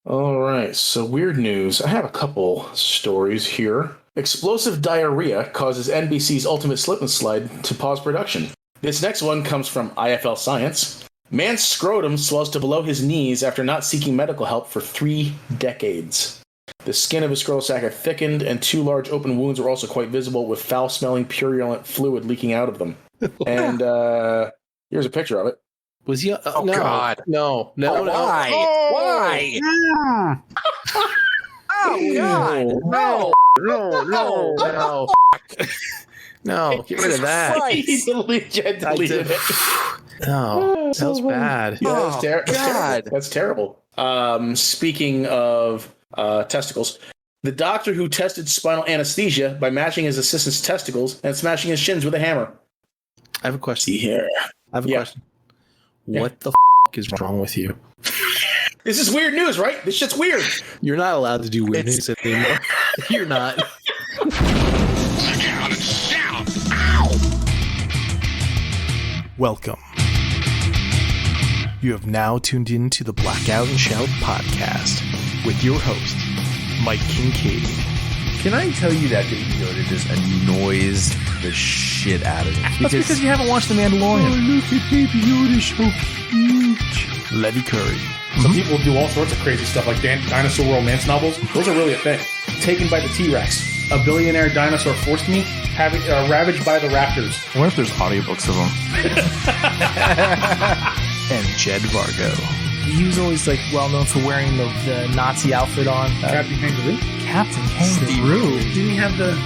All right, so weird news. I have a couple stories here. Explosive diarrhea causes NBC's Ultimate Slip and Slide to pause production. This next one comes from IFL Science. Man's scrotum swells to below his knees after not seeking medical help for 3 decades. The skin of his scrotal sac had thickened, and 2 large open wounds were also quite visible, with foul-smelling, purulent fluid leaking out of them. And here's a picture of it. Was he? Oh, no, God. No. Why? Oh. Why? Oh, God. No. No, get rid of that. He deleted it. No, that was bad. Yeah, that's God. That's terrible. Speaking of testicles, the doctor who tested spinal anesthesia by matching his assistant's testicles and smashing his shins with a hammer. I have a question. See here. I have a question. What the is wrong with you? This is weird news, right? This shit's weird. You're not allowed to do weird news anymore. You're not. Welcome. You have now tuned in to the Blackout and Shout podcast with your host, Mike Kincaid. Can I tell you that Baby Yoda just annoys the shit out of me? That's because you haven't watched The Mandalorian. Oh, look at Baby Yoda, so cute. Levy Curry. Some people do all sorts of crazy stuff, like dinosaur romance novels. Those are really a thing. Taken by the T-Rex. A billionaire dinosaur forced me. Ravaged by the raptors. I wonder if there's audiobooks of them. And Jed Vargo. He was always like well known for wearing the Nazi outfit on. Captain Kangaroo? Captain Kangaroo. Didn't he have the...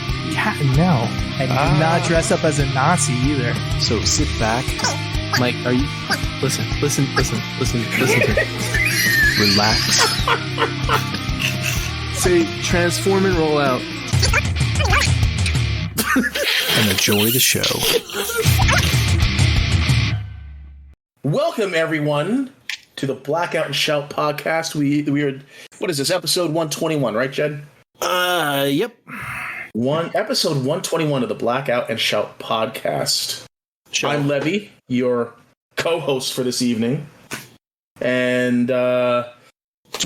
No. And he did not dress up as a Nazi either. So sit back. Mike, are you... Listen to me. Relax. Say, transform and roll out. And enjoy the show. Welcome, everyone, to the Blackout and Shout podcast. We are, what is this, episode 121, right, Jed? Yep. Episode 121 of the Blackout and Shout podcast. I'm Levy, your co-host for this evening. And to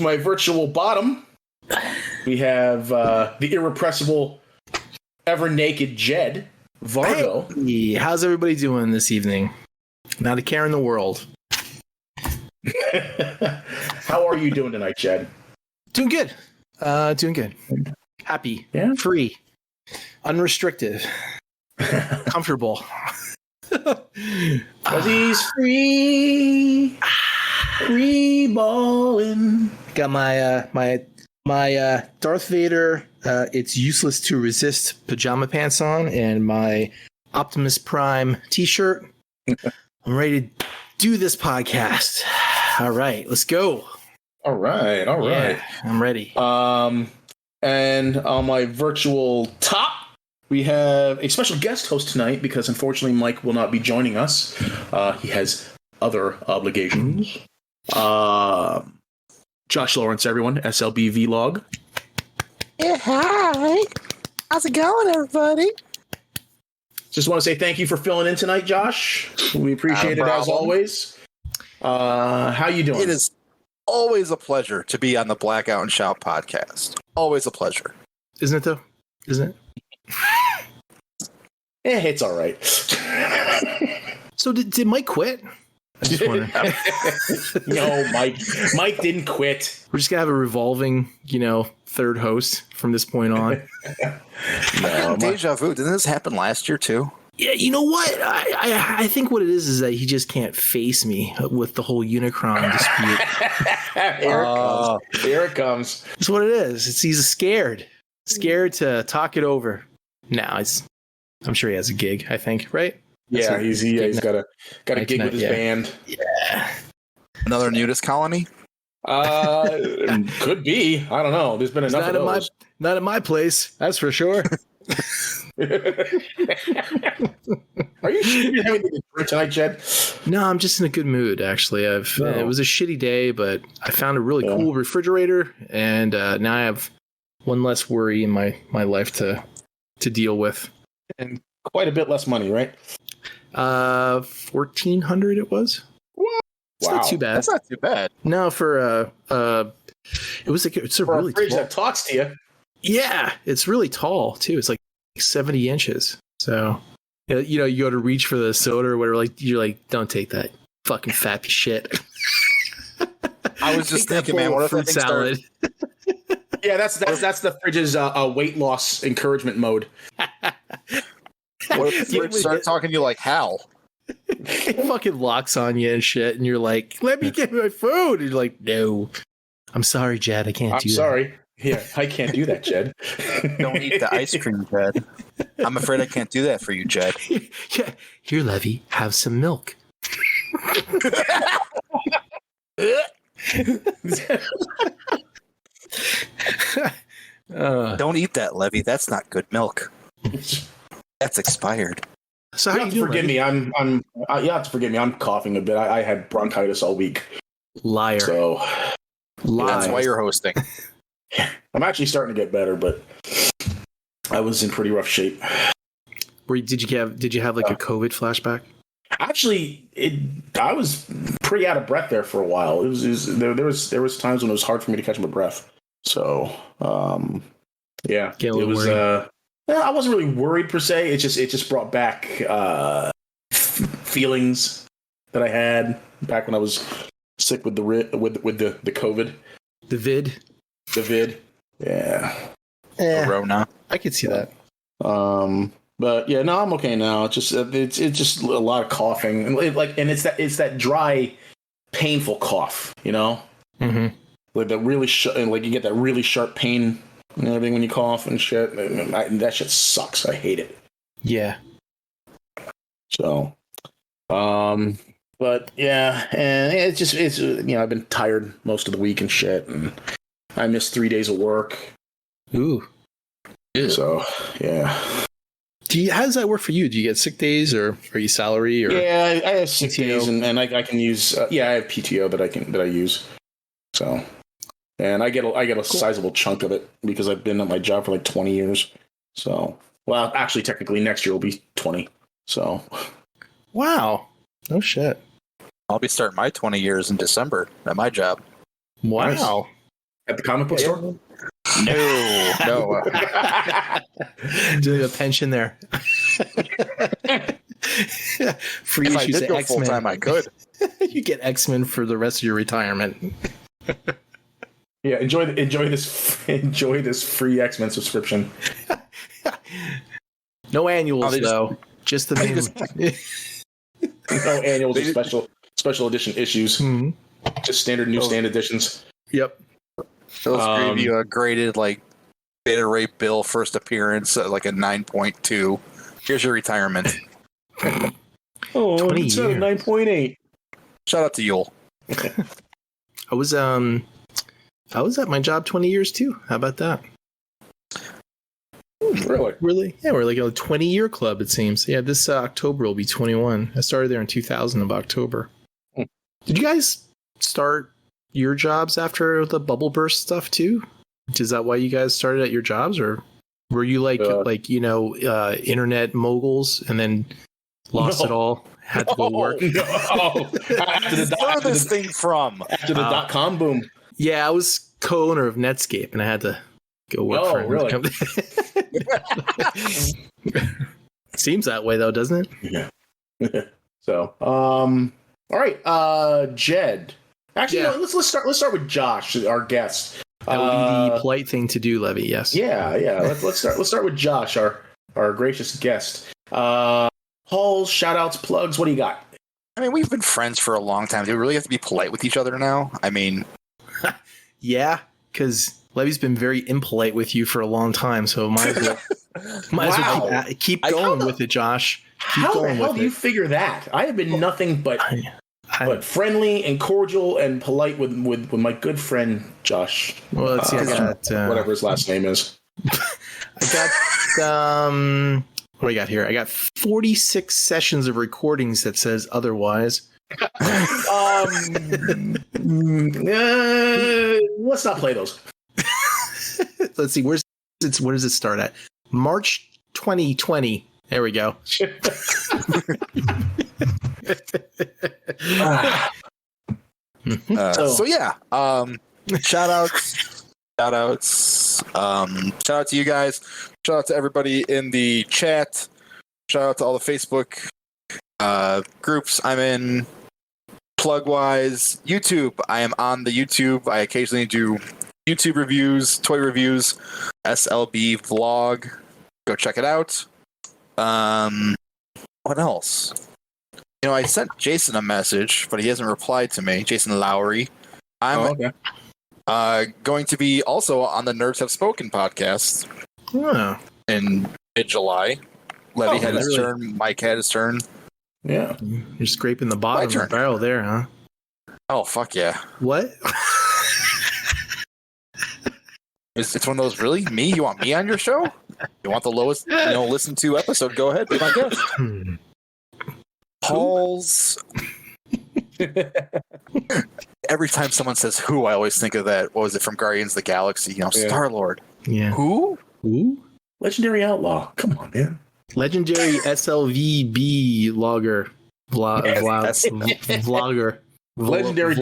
my virtual bottom, we have the irrepressible, ever-naked Jed Vargo. Hey, how's everybody doing this evening? Not a care in the world. How are you doing tonight, Jed? Doing good. Happy. Yeah? Free. Unrestricted. Comfortable. Cause he's free. Free balling. Got my Darth Vader, it's useless to resist pajama pants on, and my Optimus Prime t-shirt. I'm ready to do this podcast. All right, let's go. All right. Yeah, I'm ready. And on my virtual top, we have a special guest host tonight because unfortunately Mike will not be joining us. He has other obligations. Josh Lawrence, everyone, SLB Vlog. Yeah, hi. How's it going, everybody? Just want to say thank you for filling in tonight, Josh. We appreciate it as always. How you doing? It is always a pleasure to be on the Blackout and Shout podcast. Always a pleasure. Isn't it, though? Isn't it? It's all right. So did Mike quit? I just wonder. No, Mike didn't quit. We're just going to have a revolving, third host from this point on. Deja vu. Didn't this happen last year, too? Yeah, you know what? I think what it is that he just can't face me with the whole Unicron dispute. Here it comes. That's what it is. He's scared to talk it over. Now I'm sure he has a gig. I think, right? Yeah, he's got a gig with his band. Yeah. Another nudist colony? Could be. I don't know. There's been enough of those. Not at my place. That's for sure. Are you sure you're having a drink tonight, Jed? No, I'm just in a good mood. Actually, it was a shitty day, but I found a really cool refrigerator, and now I have one less worry in my life to deal with, and quite a bit less money, right? $1,400 it was. What? It's not too bad. That's not too bad. No, for It was like it's a For really a fridge tall. that talks to you. Yeah, it's really tall too. It's like 70 inches. So you know, you go to reach for the soda or whatever. Like you're like, don't take that fucking fat shit. I was just Take that thinking, man, bowl what of if that fruit thing started? Yeah, that's the fridge's weight loss encouragement mode. What if the fridge started talking to you like Hal? It fucking locks on you and shit, and you're like, let me get my food. And you're like, no, I'm sorry, Jed, I can't I'm do sorry. Yeah, I can't do that, Jed. Don't eat the ice cream, Jed. I'm afraid I can't do that for you, Jed. that. Yeah, here, Levy, have some milk. Don't eat that, Levy. That's not good milk. That's expired. So You how have you to doing, forgive Levy? me. You have to forgive me. I'm coughing a bit. I had bronchitis all week, Liar. so Liar. That's why you're hosting. I'm actually starting to get better. But I was in pretty rough shape. Did you have like a COVID flashback? Actually, I was pretty out of breath there for a while. There was times when it was hard for me to catch my breath. So, yeah, Get a little it was. worried. I wasn't really worried per se. It just brought back feelings that I had back when I was sick with the COVID, The vid. the vid. Yeah. Corona. I could see that. But yeah, no, I'm okay now. It's just a lot of coughing, and it's that dry, painful cough, you know, Mm-hmm. like that really like you get that really sharp pain and everything when you cough and shit. That shit sucks. I hate it. Yeah. So, but yeah, and it's I've been tired most of the week and shit, and I missed 3 days of work. Ooh. So yeah. How does that work for you? Do you get sick days, or are you salary? Or Yeah, I have 6 PTO? days, and I can use. I have PTO that I use. So, and I get a sizable chunk of it because I've been at my job for like 20 years. So, well, actually, technically, next year will be 20. So, Wow. No shit. I'll be starting my 20 years in December at my job. Wow. at the comic book store. No. Doing a pension there. Free If I issues did of go full X-Men. time, I could. You get X-Men for the rest of your retirement. Yeah, enjoy this free X-Men subscription. No annuals they though. Just the main. No annuals or special edition issues. Mhm. Just standard newsstand editions. Yep. They'll give you a graded like Beta Ray Bill first appearance at like a 9.2. Here's your retirement. Oh, 20 it's a years. 9.8. Shout out to Yule. I was at my job 20 years too. How about that? Really? Really? Yeah, we're like a 20-year club, it seems. Yeah, this October will be 21. I started there in 2000 of October. Hmm. Did you guys start your jobs after the bubble burst stuff too? Is that why you guys started at your jobs, or were you like internet moguls and then lost it all, had to go work? No. After Furthest thing from. the .com boom. Yeah, I was co-owner of Netscape, and I had to go work Oh, for him. really? Seems that way though, doesn't it? Yeah. So, all right, Jed. Actually, Yeah. no, let's start with Josh, our guest. That would be the polite thing to do, Levy. Yes. Yeah. Let's start with Josh, our gracious guest. Hauls, shout-outs, plugs. What do you got? I mean, we've been friends for a long time. Do we really have to be polite with each other now? I mean, Yeah, because Levy's been very impolite with you for a long time, so might as well keep going with it, Josh. Keep How the going hell with do you it. figure that? I have been nothing but friendly and cordial and polite with my good friend Josh. Well, let's see. I got whatever his last name is. I got what do I got here? I got 46 sessions of recordings that says otherwise. Let's not play those. Let's see. Where does it start at? March 2020. There we go. so yeah. Shout outs. Shoutouts. Shout out to you guys. Shout out to everybody in the chat. Shout out to all the Facebook groups I'm in. Plug-wise, YouTube. I am on the YouTube. I occasionally do YouTube reviews, toy reviews, SLB vlog. Go check it out. What else? I sent Jason a message, but he hasn't replied to me. Jason Lowry. I'm going to be also on the Nerds Have Spoken podcast in mid-July. Levy had his turn. Mike had his turn. Yeah. You're scraping the bottom of the barrel there, huh? Oh, fuck yeah. What? It's one of those, really? Me? You want me on your show? You want the lowest, listened to episode? Go ahead, be my guest. Paul's. Every time someone says who, I always think of that. What was it from Guardians of the Galaxy? Star-Lord. Yeah. Who? Legendary Outlaw. Come on, man. Legendary SLVB logger. Vlogger. Legendary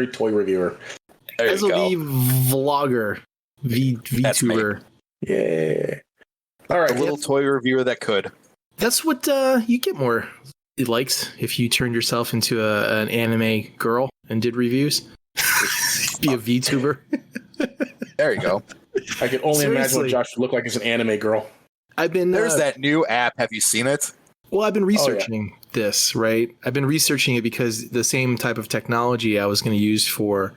toy reviewer. SLV vlogger. VTuber. Yeah. All right. A little toy reviewer that could. That's what you get more likes if you turned yourself into an anime girl and did reviews. Be a VTuber. There you go. I can only imagine what Josh would look like as an anime girl. There's that new app. Have you seen it? Well, I've been researching this, right? I've been researching it because the same type of technology I was going to use for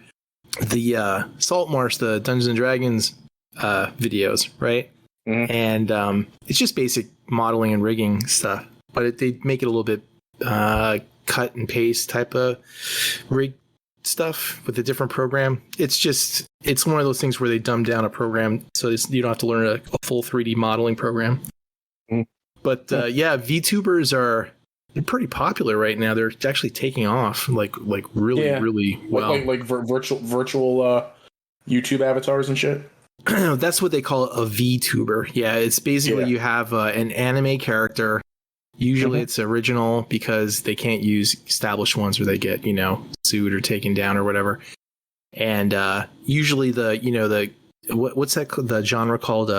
the Salt Marsh, the Dungeons and Dragons videos, right? Mm-hmm. And it's just basic modeling and rigging stuff, but they make it a little bit cut and paste type of rig stuff with a different program. It's one of those things where they dumb down a program so you don't have to learn a full 3D modeling program. Mm. But VTubers they're pretty popular right now. They're actually taking off like really well. Like virtual YouTube avatars and shit. That's what they call a VTuber. Yeah, it's basically you have an anime character. Usually it's original because they can't use established ones where they get, sued or taken down or whatever. And usually what's that the genre called?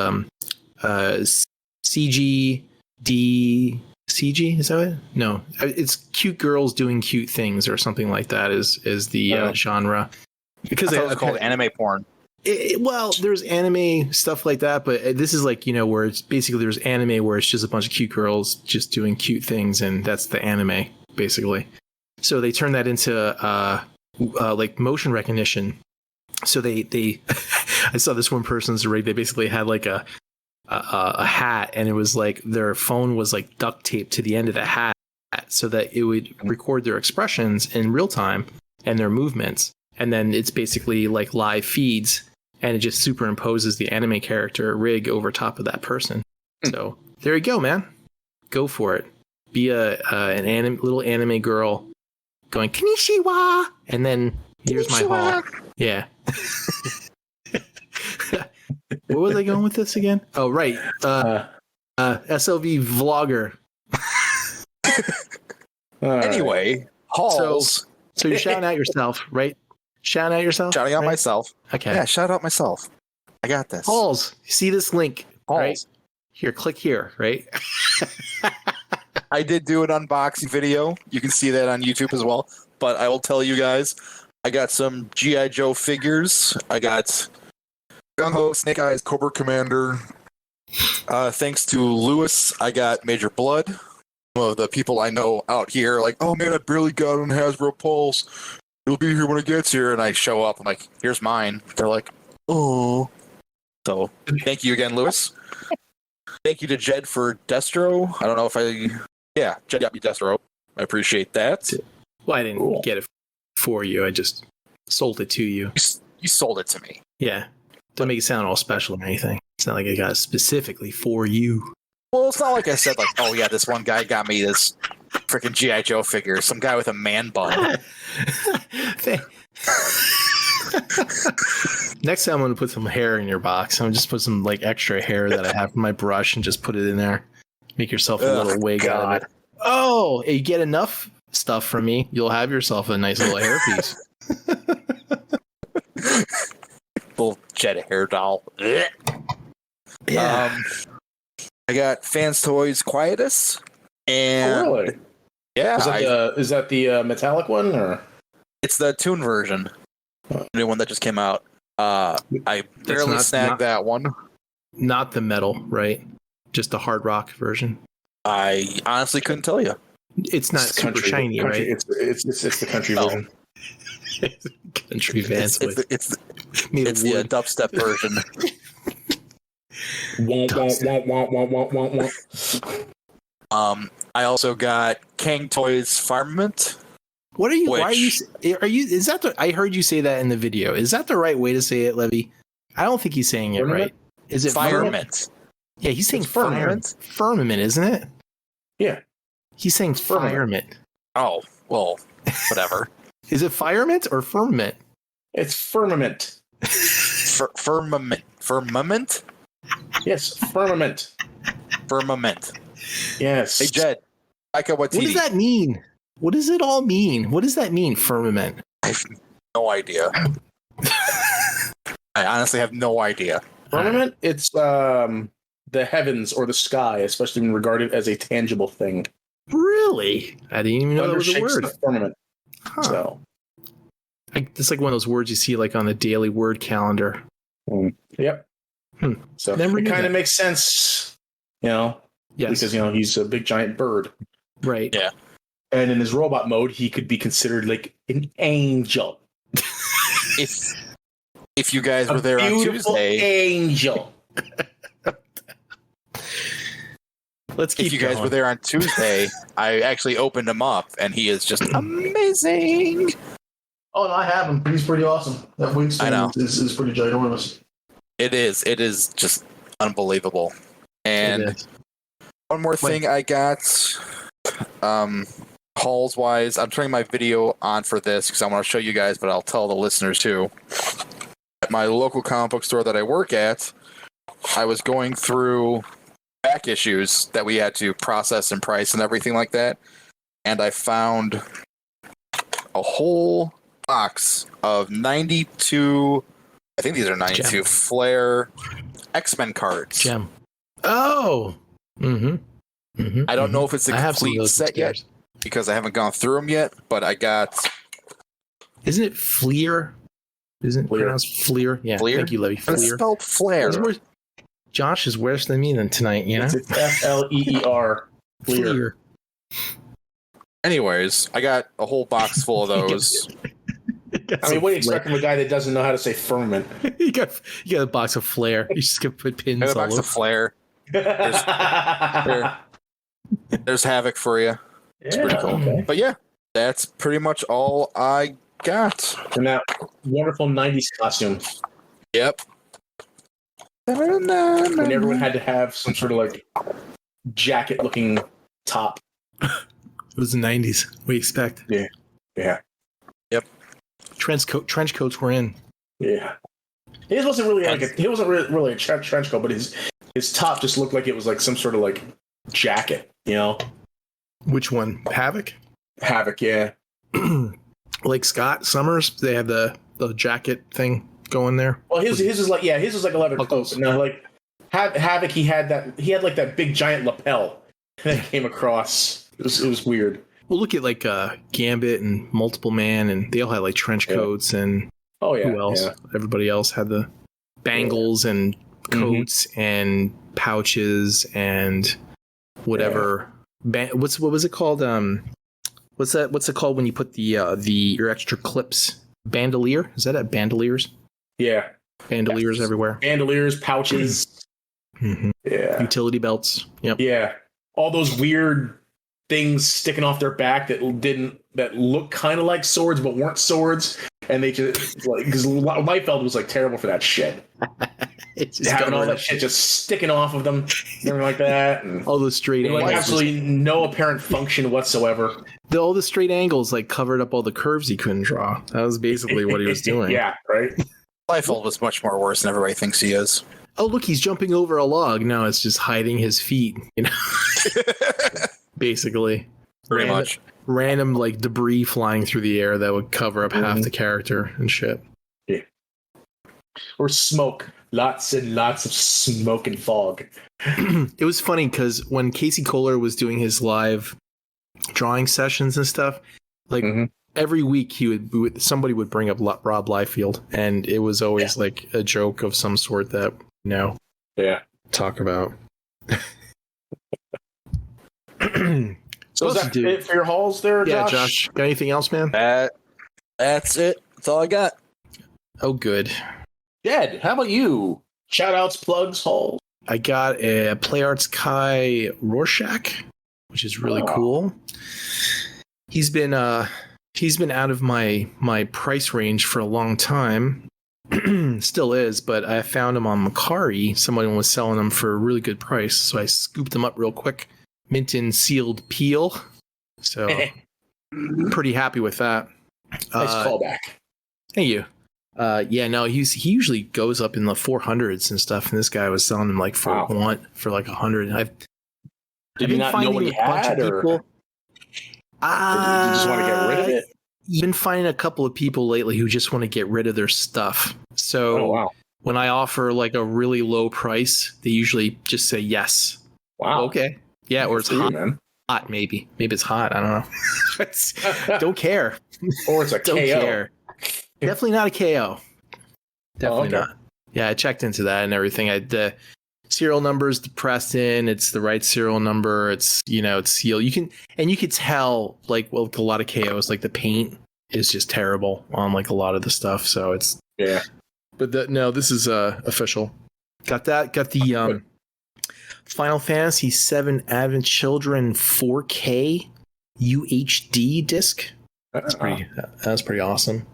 CG, is that it? No, it's cute girls doing cute things or something like that is the genre. Because it's called anime porn. There's anime stuff like that, but this is like, where it's basically there's anime where it's just a bunch of cute girls just doing cute things, and that's the anime, basically. So they turn that into like motion recognition. So they I saw this one person's rig. They basically had like a hat, and it was like their phone was like duct taped to the end of the hat so that it would record their expressions in real time and their movements. And then it's basically like live feeds, and it just superimposes the anime character rig over top of that person. So there you go, man. Go for it. Be an little anime girl going Konnichiwa, and then here's my haul. Yeah. What was I going with this again? Oh, right. SLV vlogger. Anyway, hauls. So you're shouting out yourself, right? Shouting out yourself? Shouting out myself. Okay. Yeah, shout out myself. I got this. Halls. You see this link, Halls. right? Here, click here, right? I did do an unboxing video. You can see that on YouTube as well. But I will tell you guys, I got some G.I. Joe figures. I got Gung-Ho, Snake Eyes, Cobra Commander. Thanks to Lewis, I got Major Blood. Some of the people I know out here like, oh man, I barely got on Hasbro Pulse. It'll be here when it gets here. And I show up. I'm like, here's mine. They're like, oh. So thank you again, Lewis. Thank you to Jed for Destro. I don't know if Jed got me Destro. I appreciate that. Well, I didn't get it for you. I just sold it to you. You sold it to me. Yeah. Don't make it sound all special or anything. It's not like I got it specifically for you. Well, it's not like I said, like, oh yeah, this one guy got me this freaking G.I. Joe figure. Some guy with a man bun. Next time I'm going to put some hair in your box. I'm going to just put some like extra hair that I have from my brush and just put it in there. Make yourself a little wig out of it. Oh, you get enough stuff from me, you'll have yourself a nice little hairpiece. little jet hair doll. Ugh. Yeah. I got Fans Toys Quietus, and Oh, really? yeah, Is that the metallic one or? it's the Toon version, the new one that just came out. I barely snagged that one. Not the metal, right? Just the hard rock version. I honestly couldn't tell you. It's not super shiny, right? It's the country version. Country Vans. It's the dubstep version. I also got Kang Toys Farmament. What are you? Why are you? Which- Are you? Is that the? I heard you say that in the video. Is that the right way to say it, Levy? I don't think he's saying it right. Is it Firement? Yeah, he's saying firmament. Firmament, isn't it? Yeah. He's saying firmament. Oh, well, whatever. Is it firement or firmament? It's firmament. Firmament. Firmament? Yes, firmament. Firmament. Yes. Hey, Jed. Taika Waititi. What does that mean? What does it all mean? What does that mean, firmament? I have no idea. I honestly have no idea. Firmament, it's the heavens or the sky, especially when regarded as a tangible thing. Really? I didn't even know that was a Shakes word. the firmament. Huh. So, It's like one of those words you see like on the daily word calendar. yep. So Never it knew kind that. of makes sense, Yes. because he's a big giant bird, Right. Yeah. and in his robot mode, he could be considered like an angel, If you guys were there on beautiful Tuesday, angel. Let's keep if you guys going. were there on Tuesday, I actually opened him up, and he is just amazing. Oh, no, I have him. He's pretty awesome. That wingspan I know. is pretty ginormous. It is just unbelievable. It And is. one more thing I got, hauls wise, I'm turning my video on for this because I want to show you guys, but I'll tell the listeners too. At my local comic book store that I work at, I was going through back issues that we had to process and price and everything like that, and I found a whole box of 92, I think these are 92 Gem. Flair X-Men cards. Gem. Oh. Mm-hmm. Mm-hmm. I don't know if it's a I have some of complete those set yet upstairs. because I haven't gone through them yet, but I got Isn't it Fleer? Isn't it Fleer. pronounced Fleer? Yeah. Fleer? Thank you, Levy. it's Fleer. spelled Flair. Josh is worse than me than tonight, you know? It's Fleer. Fleer. Anyways, I got a whole box full of those. I mean, what do you expect from a guy that doesn't know how to say firmament? you got a box of Flair. You just gonna put pins I got a all box over. of Flair. There's Havoc for you. It's pretty cool. Okay. But yeah, that's pretty much all I got. And that wonderful 90s costume. Yep. When everyone had to have some sort of like jacket looking top. It was the 90s. What do you expect? Yeah. Trench coats were in. Yeah. His wasn't really really a trench coat, but his top just looked like it was like some sort of like jacket, Which one? Havoc? Havoc, yeah. Like Scott Summers, they have the jacket thing going there. Well, his was like a leather coat. No, like Havoc, he had like that big giant lapel that came across. It was weird. Well, look at like Gambit and Multiple Man, and they all had like trench coats, and Oh yeah. who else? Yeah. Everybody else had the bangles and coats and pouches and whatever. What was it called? What's it called when you put your extra clips? Bandolier? Is that it? Bandoliers? Yeah. Bandoliers everywhere. Bandoliers, pouches. Mm-hmm. Yeah. Utility belts. Yep. Yeah. All those weird things sticking off their back that look kind of like swords but weren't swords, and they just like because Liefeld was like terrible for that shit. It's just Having all going that shit just sticking off of them, everything like that, and all the straight like angles. absolutely no apparent function whatsoever. All the straight angles like covered up all the curves he couldn't draw. That was basically what he was doing. Yeah, right. Liefeld was much more worse than everybody thinks he is. Oh, look, he's jumping over a log. No, it's just hiding his feet, basically. Pretty much. Random like debris flying through the air that would cover up half the character and shit. Yeah. or smoke. Lots and lots of smoke and fog. It was funny because when Casey Kohler was doing his live drawing sessions and stuff, like every week somebody would bring up Rob Liefeld, and it was always like a joke of some sort that talk about. So is that it for your hauls there, Josh? Yeah, Josh. Got anything else, man? That's it. That's all I got. Oh, good. Jed, how about you? Shoutouts, plugs, hauls. I got a Play Arts Kai Rorschach, which is really cool. He's been out of my price range for a long time. Still is, but I found him on Macari. Someone was selling them for a really good price, so I scooped them up real quick. Mint and sealed peel. So pretty happy with that. Nice callback. Thank you. He usually goes up in the 400s and stuff, and this guy was selling them like for like 100. Did you not know what he had, or did you just want to get rid of it? You've been finding a couple of people lately who just want to get rid of their stuff. So when I offer like a really low price, they usually just say yes. Wow. Okay. Yeah, or it's hot. Man. Hot, maybe. Maybe it's hot. I don't know. Don't care. Or it's a don't KO. Care. Definitely not a KO. Definitely not. Yeah, I checked into that and everything. The serial number is depressed in. It's the right serial number. It's it's sealed. You could tell like a lot of KOs, like the paint is just terrible on like a lot of the stuff. So it's But this is official. Got that. Got the Final Fantasy VII Advent Children 4K UHD disc. That's pretty awesome.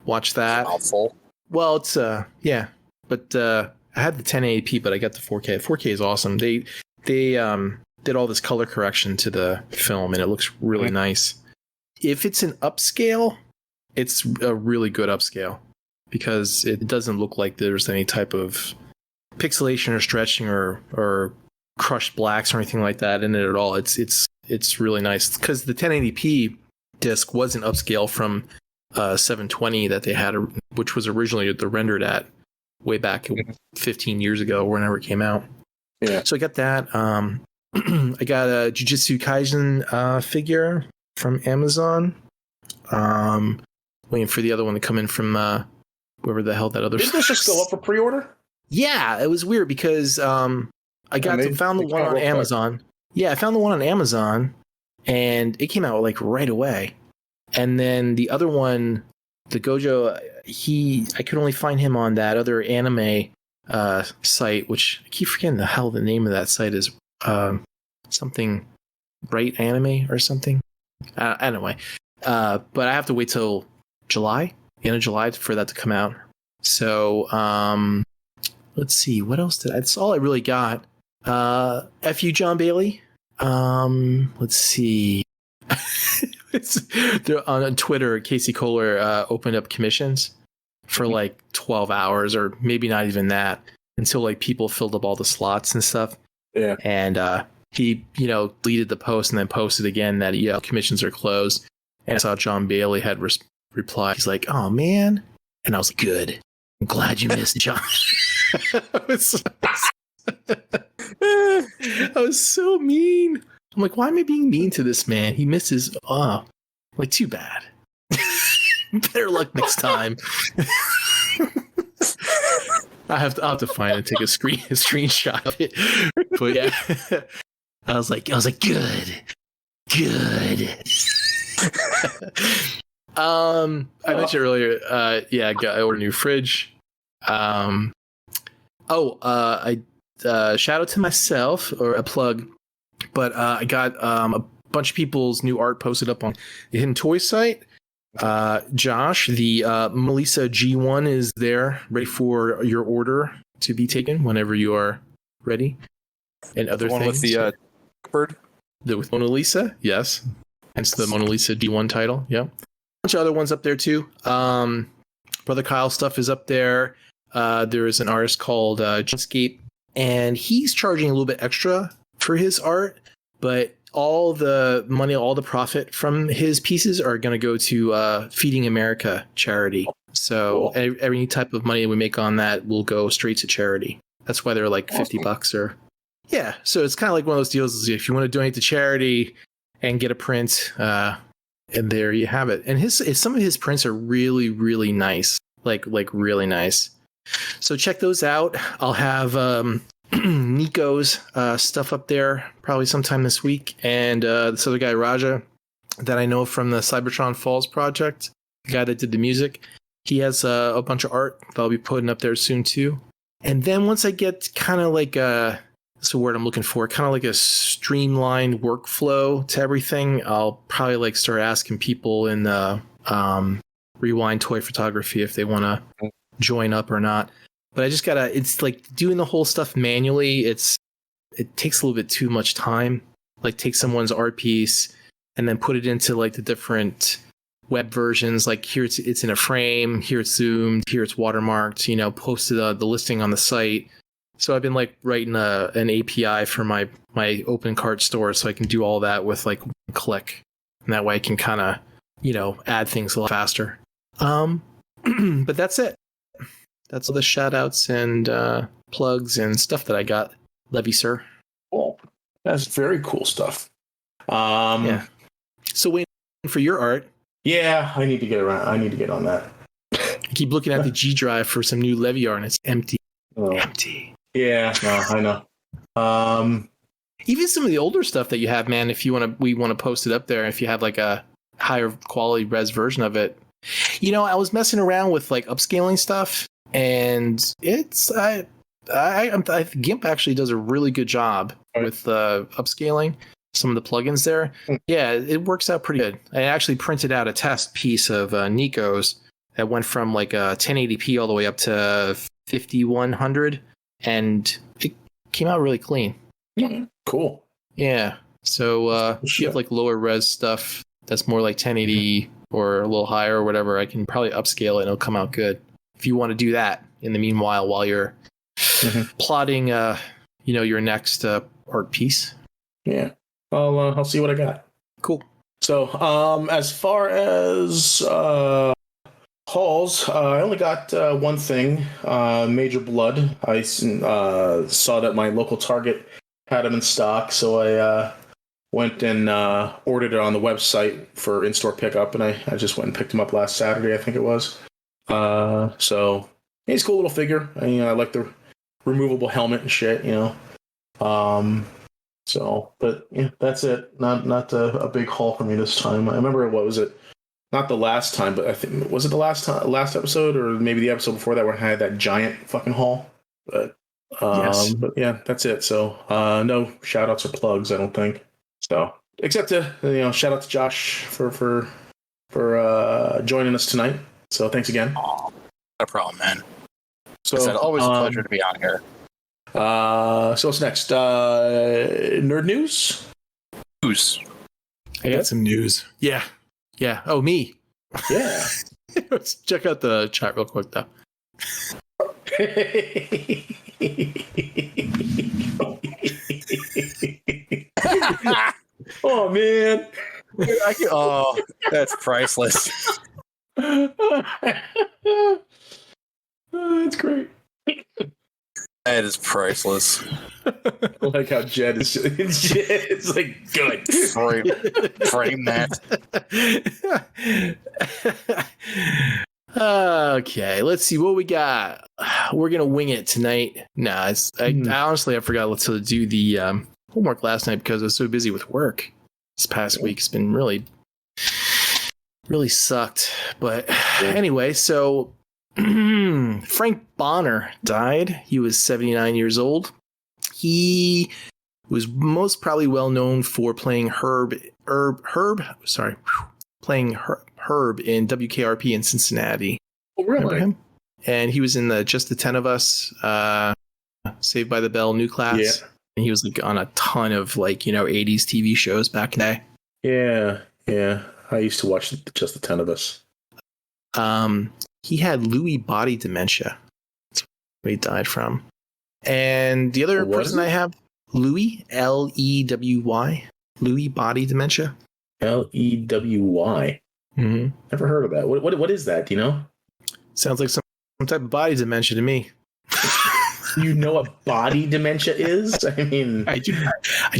Watch that. Awful. Well, it's but I had the 1080p, but I got the 4K. 4K is awesome. They did all this color correction to the film, and it looks really nice. If it's an upscale, it's a really good upscale because it doesn't look like there's any type of pixelation or stretching or crushed blacks or anything like that in it at all. It's really nice because the 1080p disc wasn't upscale from 720 that they had, which was originally the rendered at way back 15 years ago, whenever it came out. Yeah. So I got that. I got a Jujutsu Kaisen figure from Amazon. Waiting for the other one to come in from whoever the hell that other. Didn't this just go up for pre-order? Yeah, it was weird because found the one on Amazon. Yeah, I found the one on Amazon, and it came out like right away. And then the other one, the Gojo, I could only find him on that other anime site, which I keep forgetting the hell the name of that site is. Something Bright Anime or something. Anyway, but I have to wait till July, end of July, for that to come out. So let's see, what else that's all I really got. F you, John Bailey. Let's see. On Twitter, Casey Kohler opened up commissions for like 12 hours or maybe not even that until like people filled up all the slots and stuff. Yeah. And he, deleted the post and then posted again that commissions are closed. And I saw John Bailey had replied. He's like, "Oh man," and I was like, "Good. I'm glad you missed, John." I was so mean. I'm like, why am I being mean to this man? He misses. Oh, like too bad. Better luck next time. I'll have to find it and take a screenshot of it. But yeah, I was like, good. I mentioned earlier, I ordered a new fridge. I shout out to myself, or a plug, but I got a bunch of people's new art posted up on the Hidden Toy site. Josh, the Mona Lisa G1 is there, ready for your order to be taken whenever you are ready. And other things. With the bird? With Mona Lisa, yes. Hence the Mona Lisa D1 title, yeah. A bunch of other ones up there too. Brother Kyle stuff is up there. There is an artist called Johnscape, and he's charging a little bit extra for his art, but all the money, all the profit from his pieces are going to go to Feeding America charity. So any type of money we make on that will go straight to charity. That's why they're like $50 or yeah. So it's kind of like one of those deals. Is if you want to donate to charity and get a print, and there you have it. And some of his prints are really, really nice, like really nice. So check those out. I'll have Nico's stuff up there probably sometime this week, and this other guy Raja that I know from the Cybertron Falls project, the guy that did the music. He has a bunch of art that I'll be putting up there soon too. And then once I get kind of like that's the word I'm looking for, kind of like a streamlined workflow to everything, I'll probably like start asking people in the Rewind Toy Photography if they want to join up or not. But I just gotta, it's like doing the whole stuff manually. It takes a little bit too much time. Like take someone's art piece and then put it into like the different web versions. Like here it's in a frame, here it's zoomed, here it's watermarked, posted the listing on the site. So I've been like writing an API for my open cart store so I can do all that with like one click. And that way I can kind of, add things a lot faster. But that's it. That's all the shout outs and plugs and stuff that I got, Levy sir. Cool. That's very cool stuff. Yeah. So waiting for your art. Yeah, I need to get around. I need to get on that. I keep looking at the G drive for some new Levy art and it's empty. Oh. Empty. Yeah, no, I know. Even some of the older stuff that you have, man, if we want to post it up there, if you have like a higher quality res version of it. I was messing around with like upscaling stuff, and it's I GIMP actually does a really good job with upscaling some of the plugins there. Yeah, it works out pretty good. I actually printed out a test piece of Nico's that went from like 1080p all the way up to 5100, and it came out really clean. Yeah, cool. Yeah. So if you have like lower res stuff that's more like 1080 or a little higher or whatever, I can probably upscale it and it'll come out good. If you want to do that in the meanwhile while you're plotting, your next art piece. Yeah. I'll see what I got. Cool. So, as far as hauls, I only got one thing, Major Blood. I saw that my local Target had them in stock, so I went and ordered it on the website for in-store pickup, and I just went and picked them up last Saturday, I think it was. So he's a cool little figure. I like the removable helmet and shit, So, but yeah, that's it. Not a big haul for me this time. I remember, what was it? Not the last time, but I think, was it the last episode, or maybe the episode before that where I had that giant fucking haul? But Yes. But yeah, that's it. So no shout outs or plugs, I don't think. So except to shout out to Josh for joining us tonight. So thanks again. Not a problem, man. So It's always a pleasure to be on here. So what's next? Nerd news? News. I got some news. Yeah. Oh, me. Yeah. Let's check out the chat real quick, though. Oh man. Oh, that's priceless. That's great. That is priceless. I like how Jed is. It's like good. Frame that. Okay, let's see what we got. We're gonna wing it tonight. I honestly I forgot to do the homework last night because I was so busy with work. This past week has been really sucked. But anyway, so Frank Bonner died. He was 79 years old. He was most probably well known for playing Herb in WKRP in Cincinnati. Oh, really? Remember him? And he was in Just the 10 of Us, Saved by the Bell, New Class. Yeah. And he was like on a ton of 80s TV shows back in the day. Yeah. I used to watch Just the 10 of Us. He had Lewy body dementia. That's what he died from. And the other person I have, Lewy, Lewy, Lewy body dementia. Lewy. Mm-hmm. Never heard of that. What is that? Do you know? Sounds like some type of body dementia to me. You know what body dementia is? I mean, I do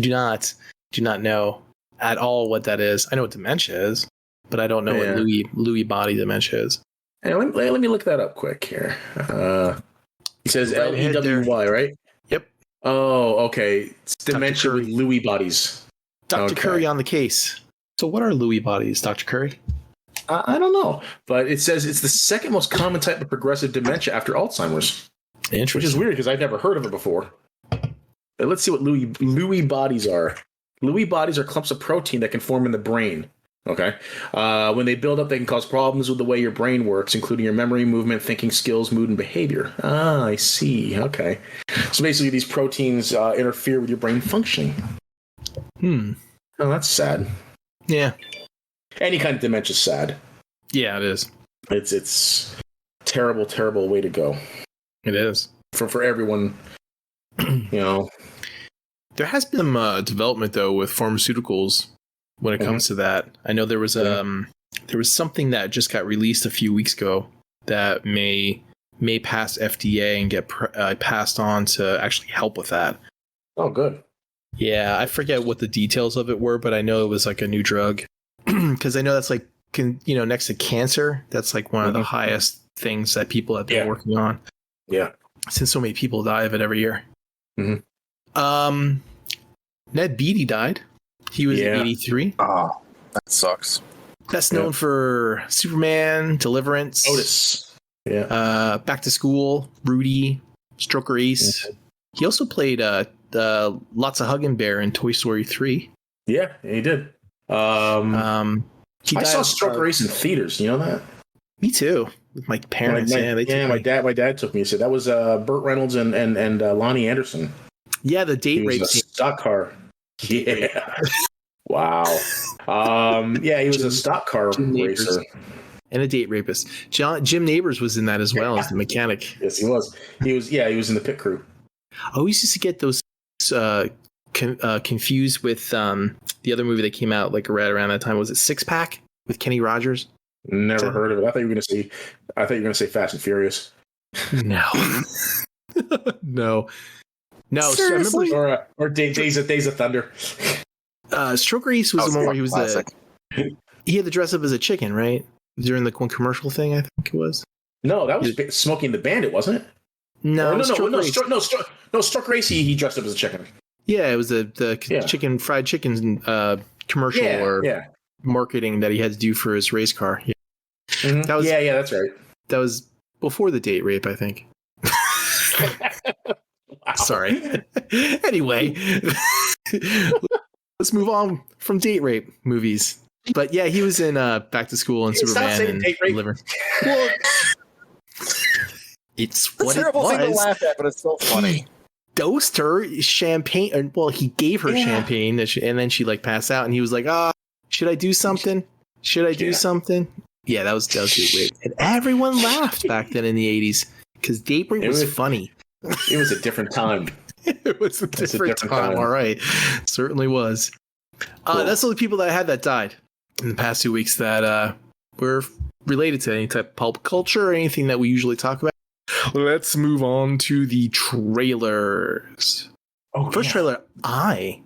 not know at all what that is. I know what dementia is, but I don't know what Lewy body dementia is. hey, let me look that up quick here. He says Right ahead there. Lewy, right? Yep. Oh, okay. It's dementia with Lewy bodies. Dr. Okay. Curry on the case. So what are Lewy bodies, Dr. Curry? I don't know, but it says it's the second most common type of progressive dementia after Alzheimer's, which is weird because I've never heard of it before. But let's see what Lewy bodies are. Lewy bodies are clumps of protein that can form in the brain. Okay. When they build up, they can cause problems with the way your brain works, including your memory, movement, thinking skills, mood, and behavior. Ah, I see. Okay. So basically, these proteins interfere with your brain functioning. Oh, that's sad. Yeah. Any kind of dementia is sad. Yeah, it is. It's terrible, terrible way to go. It is. For everyone, you know. There has been some development though with pharmaceuticals when it comes to that. I know there was something that just got released a few weeks ago that may pass FDA and get passed on to actually help with that. Oh, good. Yeah, I forget what the details of it were, but I know it was like a new drug. Because I know that's like, next to cancer, that's like one of the highest things that people have been working on. Yeah. Since so many people die of it every year. Mm-hmm. Ned Beatty died. He was 83. Oh, that sucks. Best known for Superman, Deliverance, Otis. Yeah. Back to School, Rudy, Stroker Ace. Mm-hmm. He also played Lots of Huggin' Bear in Toy Story 3. Yeah, he did. I saw Stroker Ace in theaters. You know that? Me too. With my parents. My dad took me. So that was Burt Reynolds and Lonnie Anderson. Yeah, the date rape scene. Stock car. Yeah. Wow. Yeah, he was a stock car racer. And a date rapist. Jim Nabors was in that as well as the mechanic. Yes, he was. He was in the pit crew. I always used to get those confused with the other movie that came out like right around that time. Was it Six Pack with Kenny Rogers? Never heard of it. I thought you were going to say Fast and Furious. No. No. Seriously? Or Days of Thunder. Stroker Ace was the one where he was he had to dress up as a chicken, right? During the one commercial thing, I think it was. No, that was Smokey and the Bandit, wasn't it? No, Stroker Ace, he dressed up as a chicken. Yeah, it was the fried chicken commercial marketing that he had to do for his race car. Yeah. Mm-hmm. That's right. That was before the date rape, I think. Wow. Sorry. Anyway, let's move on from date rape movies. But yeah, he was in Back to School and Superman and Deliverance. Well, it's what it was. Thing to laugh at, but it's so funny. Dosed her champagne. Well, he gave her champagne, and then she like passed out, and he was like, should I do something? Should I do something? Yeah, that was date rape. And everyone laughed back then in the 80s because date rape was funny. It was a different time. It was a different time. All right. Certainly was. Cool. That's all the people that I had that died in the past 2 weeks that were related to any type of pulp culture or anything that we usually talk about. Let's move on to the trailers. First trailer I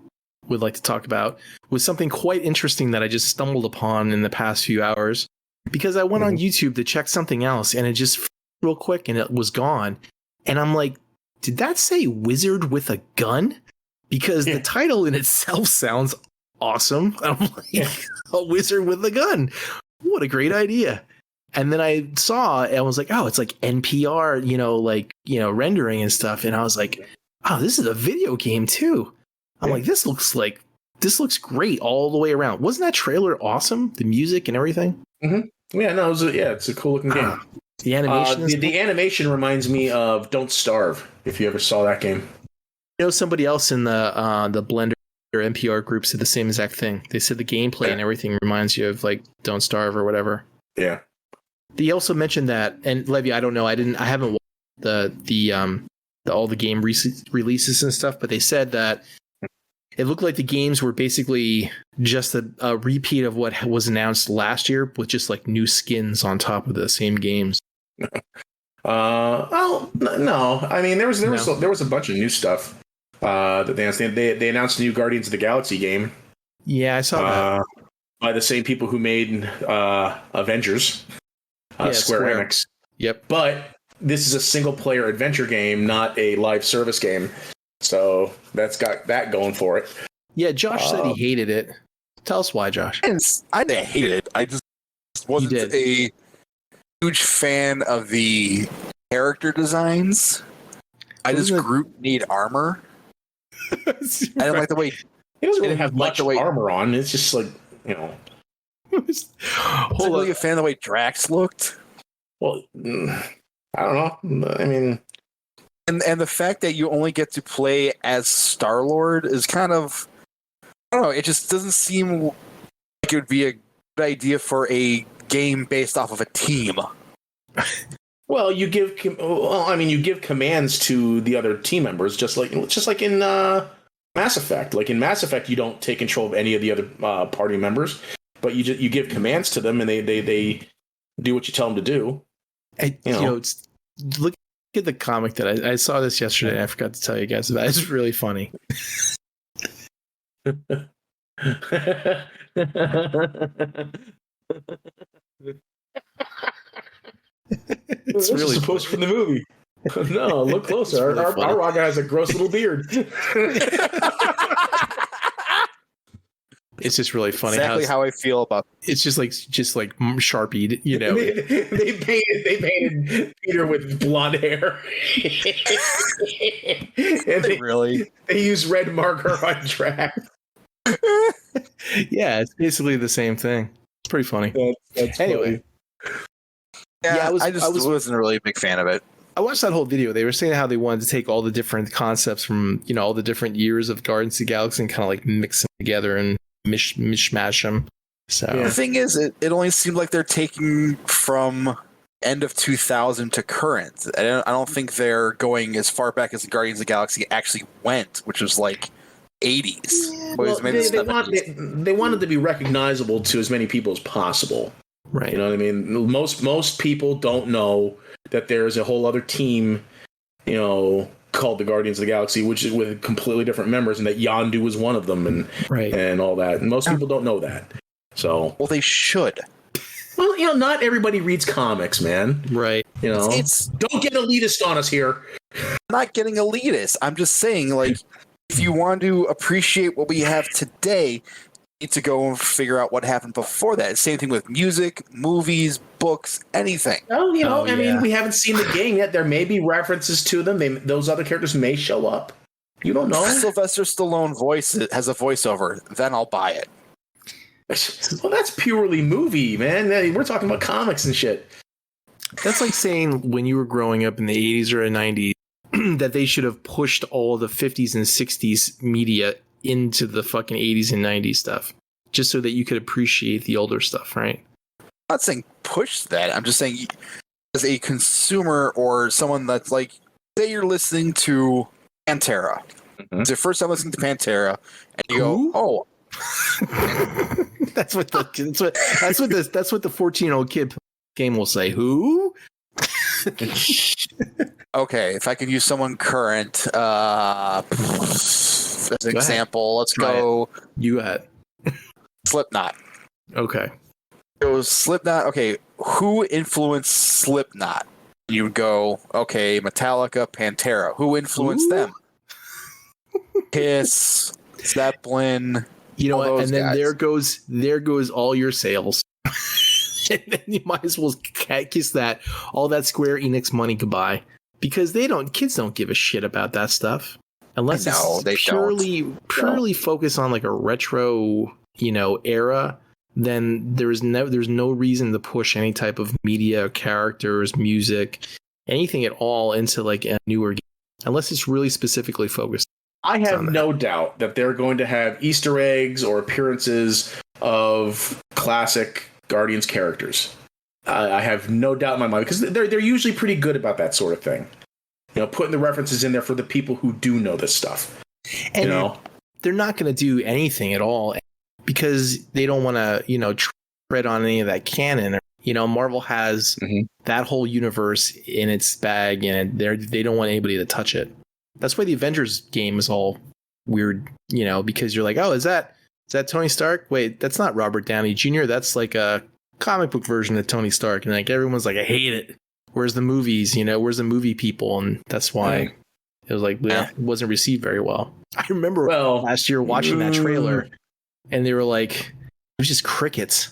would like to talk about was something quite interesting that I just stumbled upon in the past few hours because I went on YouTube to check something else and it just real quick and it was gone. And I'm like, did that say wizard with a gun? Because the title in itself sounds awesome. I'm like, a wizard with a gun. What a great idea. And then I saw and I was like, oh, it's like NPR, rendering and stuff. And I was like, oh, this is a video game too. I'm like, this looks great all the way around. Wasn't that trailer awesome? The music and everything? Mm-hmm. Yeah, no, it's a cool looking game. The animation. The animation reminds me of Don't Starve. If you ever saw that game, somebody else in the Blender or NPR group said the same exact thing. They said the gameplay and everything reminds you of like Don't Starve or whatever. Yeah. They also mentioned that, and Levy, I don't know, I haven't watched all the game releases and stuff, but they said that it looked like the games were basically just a repeat of what was announced last year, with just like new skins on top of the same games. Well, no. I mean, there was a bunch of new stuff that they announced. They announced a new Guardians of the Galaxy game. Yeah, I saw that. By the same people who made Avengers, Square Enix. Yep. But this is a single-player adventure game, not a live service game. So that's got that going for it. Yeah, Josh said he hated it. Tell us why, Josh. I didn't hate it. I just wasn't a huge fan of the character designs. Groot need armor. I didn't like the way he doesn't really have much armor on. It's just like, you know. I wasn't really a fan of the way Drax looked. Well, I don't know. I mean, and the fact that you only get to play as Star-Lord is kind of, I don't know. It just doesn't seem like it would be a good idea for a game based off of a team. Well, you give commands to the other team members, just like in Mass Effect. Like in Mass Effect, you don't take control of any of the other party members, but you give commands to them, and they do what you tell them to do. Look at the comic that I saw this yesterday. And I forgot to tell you guys about it. It's really funny. It's really supposed from the movie. No, look closer. Really our Raga has a gross little beard. It's just really funny. Exactly how I feel about. It's just like Sharpied, you know. they painted Peter with blonde hair. And they use red marker on Drax. Yeah, it's basically the same thing. It's pretty funny. That's anyway. funny. Yeah, I wasn't really a big fan of it. I watched that whole video. They were saying how they wanted to take all the different concepts from, all the different years of Guardians of the Galaxy and kind of like mix them together and mishmash them. So The thing is, it only seemed like they're taking from end of 2000 to current. I don't think they're going as far back as the Guardians of the Galaxy actually went, which was like 80s. Well, they wanted to be recognizable to as many people as possible. Right. You know what I mean? Most people don't know that there's a whole other team, called the Guardians of the Galaxy, which is with completely different members, and that Yondu was one of them, and all that. And most people don't know that. So, well, they should. Well, not everybody reads comics, man. Right. It's don't get elitist on us here. I'm not getting elitist. I'm just saying, like, if you want to appreciate what we have today, need to go and figure out what happened before that. Same thing with music, movies, books, anything. Oh, I mean, we haven't seen the game yet. There may be references to them. Those other characters may show up. You don't know. Sylvester Stallone has a voiceover. Then I'll buy it. Well, that's purely movie, man. We're talking about comics and shit. That's like saying when you were growing up in the 80s or 90s that they should have pushed all the 50s and 60s media into the fucking 80s and 90s stuff, just so that you could appreciate the older stuff, right? I'm not saying push that. I'm just saying, as a consumer or someone that's like, say you're listening to Pantera. Mm-hmm. It's your first time listening to Pantera, and you go, "Oh." That's what the 14-year-old kid game will say. Who? Okay, if I can use someone current as an example, let's go. You had Slipknot. Okay. So Slipknot. Okay, who influenced Slipknot? You would go, okay, Metallica, Pantera. Who influenced them? Kiss, Zeppelin. You know what? And then guys. there goes all your sales. And then you might as well kiss that all that Square Enix money goodbye, because kids don't give a shit about that stuff unless it's purely focused on like a retro era. Then there's no reason to push any type of media, characters, music, anything at all into like a newer game, unless it's really specifically focused. I have no doubt that they're going to have Easter eggs or appearances of classic Guardians characters. I have no doubt in my mind, because they're usually pretty good about that sort of thing. Putting the references in there for the people who do know this stuff. And they're not going to do anything at all because they don't want to, tread on any of that canon. Marvel has that whole universe in its bag, and they don't want anybody to touch it. That's why the Avengers game is all weird, because you're like, oh, is that Tony Stark? Wait, that's not Robert Downey Jr. That's like a comic book version of Tony Stark, and like everyone's like, I hate it. Where's the movies? Where's the movie people? And that's why it was like, it wasn't received very well. I remember last year watching that trailer, and they were like, it was just crickets.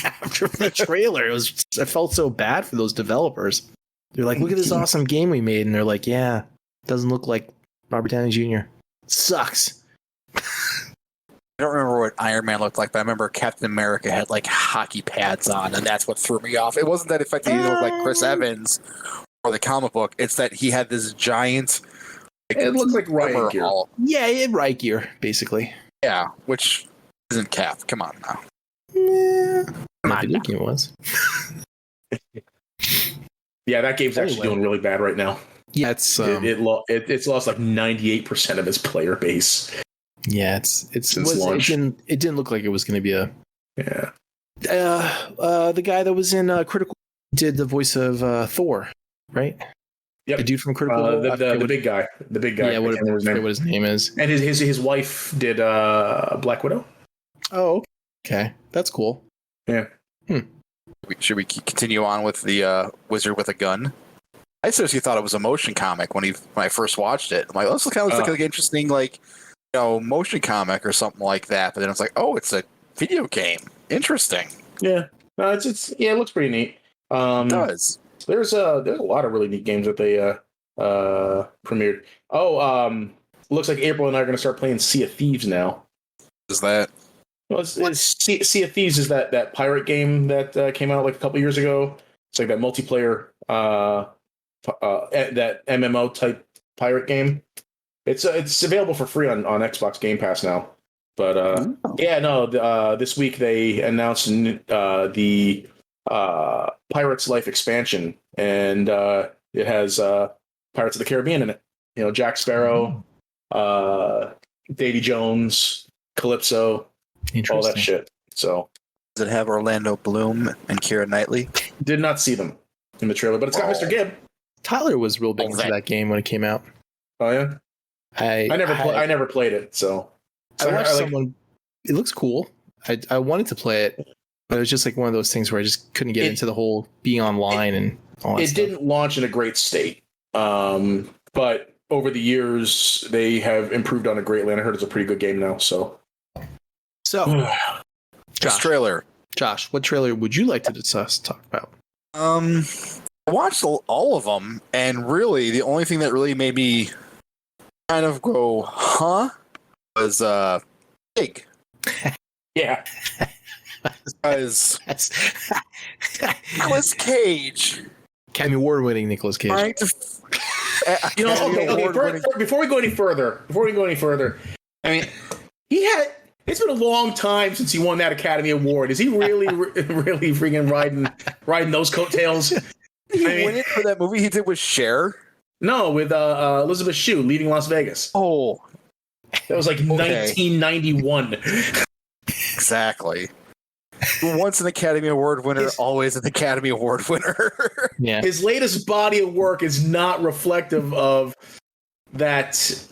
After the trailer, I felt so bad for those developers. They're like, look at this awesome game we made, and they're like, yeah, doesn't look like Robert Downey Jr. Sucks. I don't remember what Iron Man looked like, but I remember Captain America had like hockey pads on, and that's what threw me off. It wasn't that effective; he looked like Chris Evans or the comic book. It's that he had this giant. It looks like riot gear. Yeah, it had riot gear, basically. Yeah, which isn't Cap. Come on now. Yeah, the new game was. Yeah, that game's actually doing really bad right now. Yeah, it's lost like 98% of its player base. Yeah, it didn't look like it was going to be a. Yeah. The guy that was in Critical did the voice of Thor, right? Yep. The dude from Critical. The big guy. The big guy. Yeah, what his name is. And his wife did Black Widow. Oh, okay, that's cool. Yeah. Should we continue on with the Wizard with a Gun? I seriously thought it was a motion comic when I first watched it. I'm like, oh, this kind of looks like an interesting motion comic or something like that. But then it's like, oh, it's a video game. Interesting. Yeah. No, it looks pretty neat. It does. There's a lot of really neat games that they premiered. Looks like April and I are going to start playing Sea of Thieves now. Is that? Well, Sea of Thieves is that pirate game that came out like a couple years ago. It's like that multiplayer, that MMO type pirate game. It's available for free on Xbox Game Pass now. But this week they announced the Pirates Life expansion, and it has Pirates of the Caribbean in it. Jack Sparrow, Davy Jones, Calypso, all that shit. So does it have Orlando Bloom and Keira Knightley? Did not see them in the trailer, but it's got Mr. Gibb. Tyler was real big into that game when it came out. Oh yeah, I never played it, so I watched someone. It looks cool. I wanted to play it, but it was just like one of those things where I just couldn't get into the whole being online and all that stuff. It didn't launch in a great state, but over the years they have improved on it greatly, and I heard it's a pretty good game now. So Josh, what trailer would you like to talk about? I watched all of them, and really the only thing that really made me kind of go, huh, was Pig. Yeah. Because Nicolas Cage. Academy Award winning Nicolas Cage. Before we go any further, I mean, it's been a long time since he won that Academy Award. Is he really freaking riding those coattails? Win it for that movie he did with Cher? No, with Elizabeth Shue, Leaving Las Vegas. Oh. That was like 1991. Exactly. Once an Academy Award winner, always an Academy Award winner. Yeah. His latest body of work is not reflective of that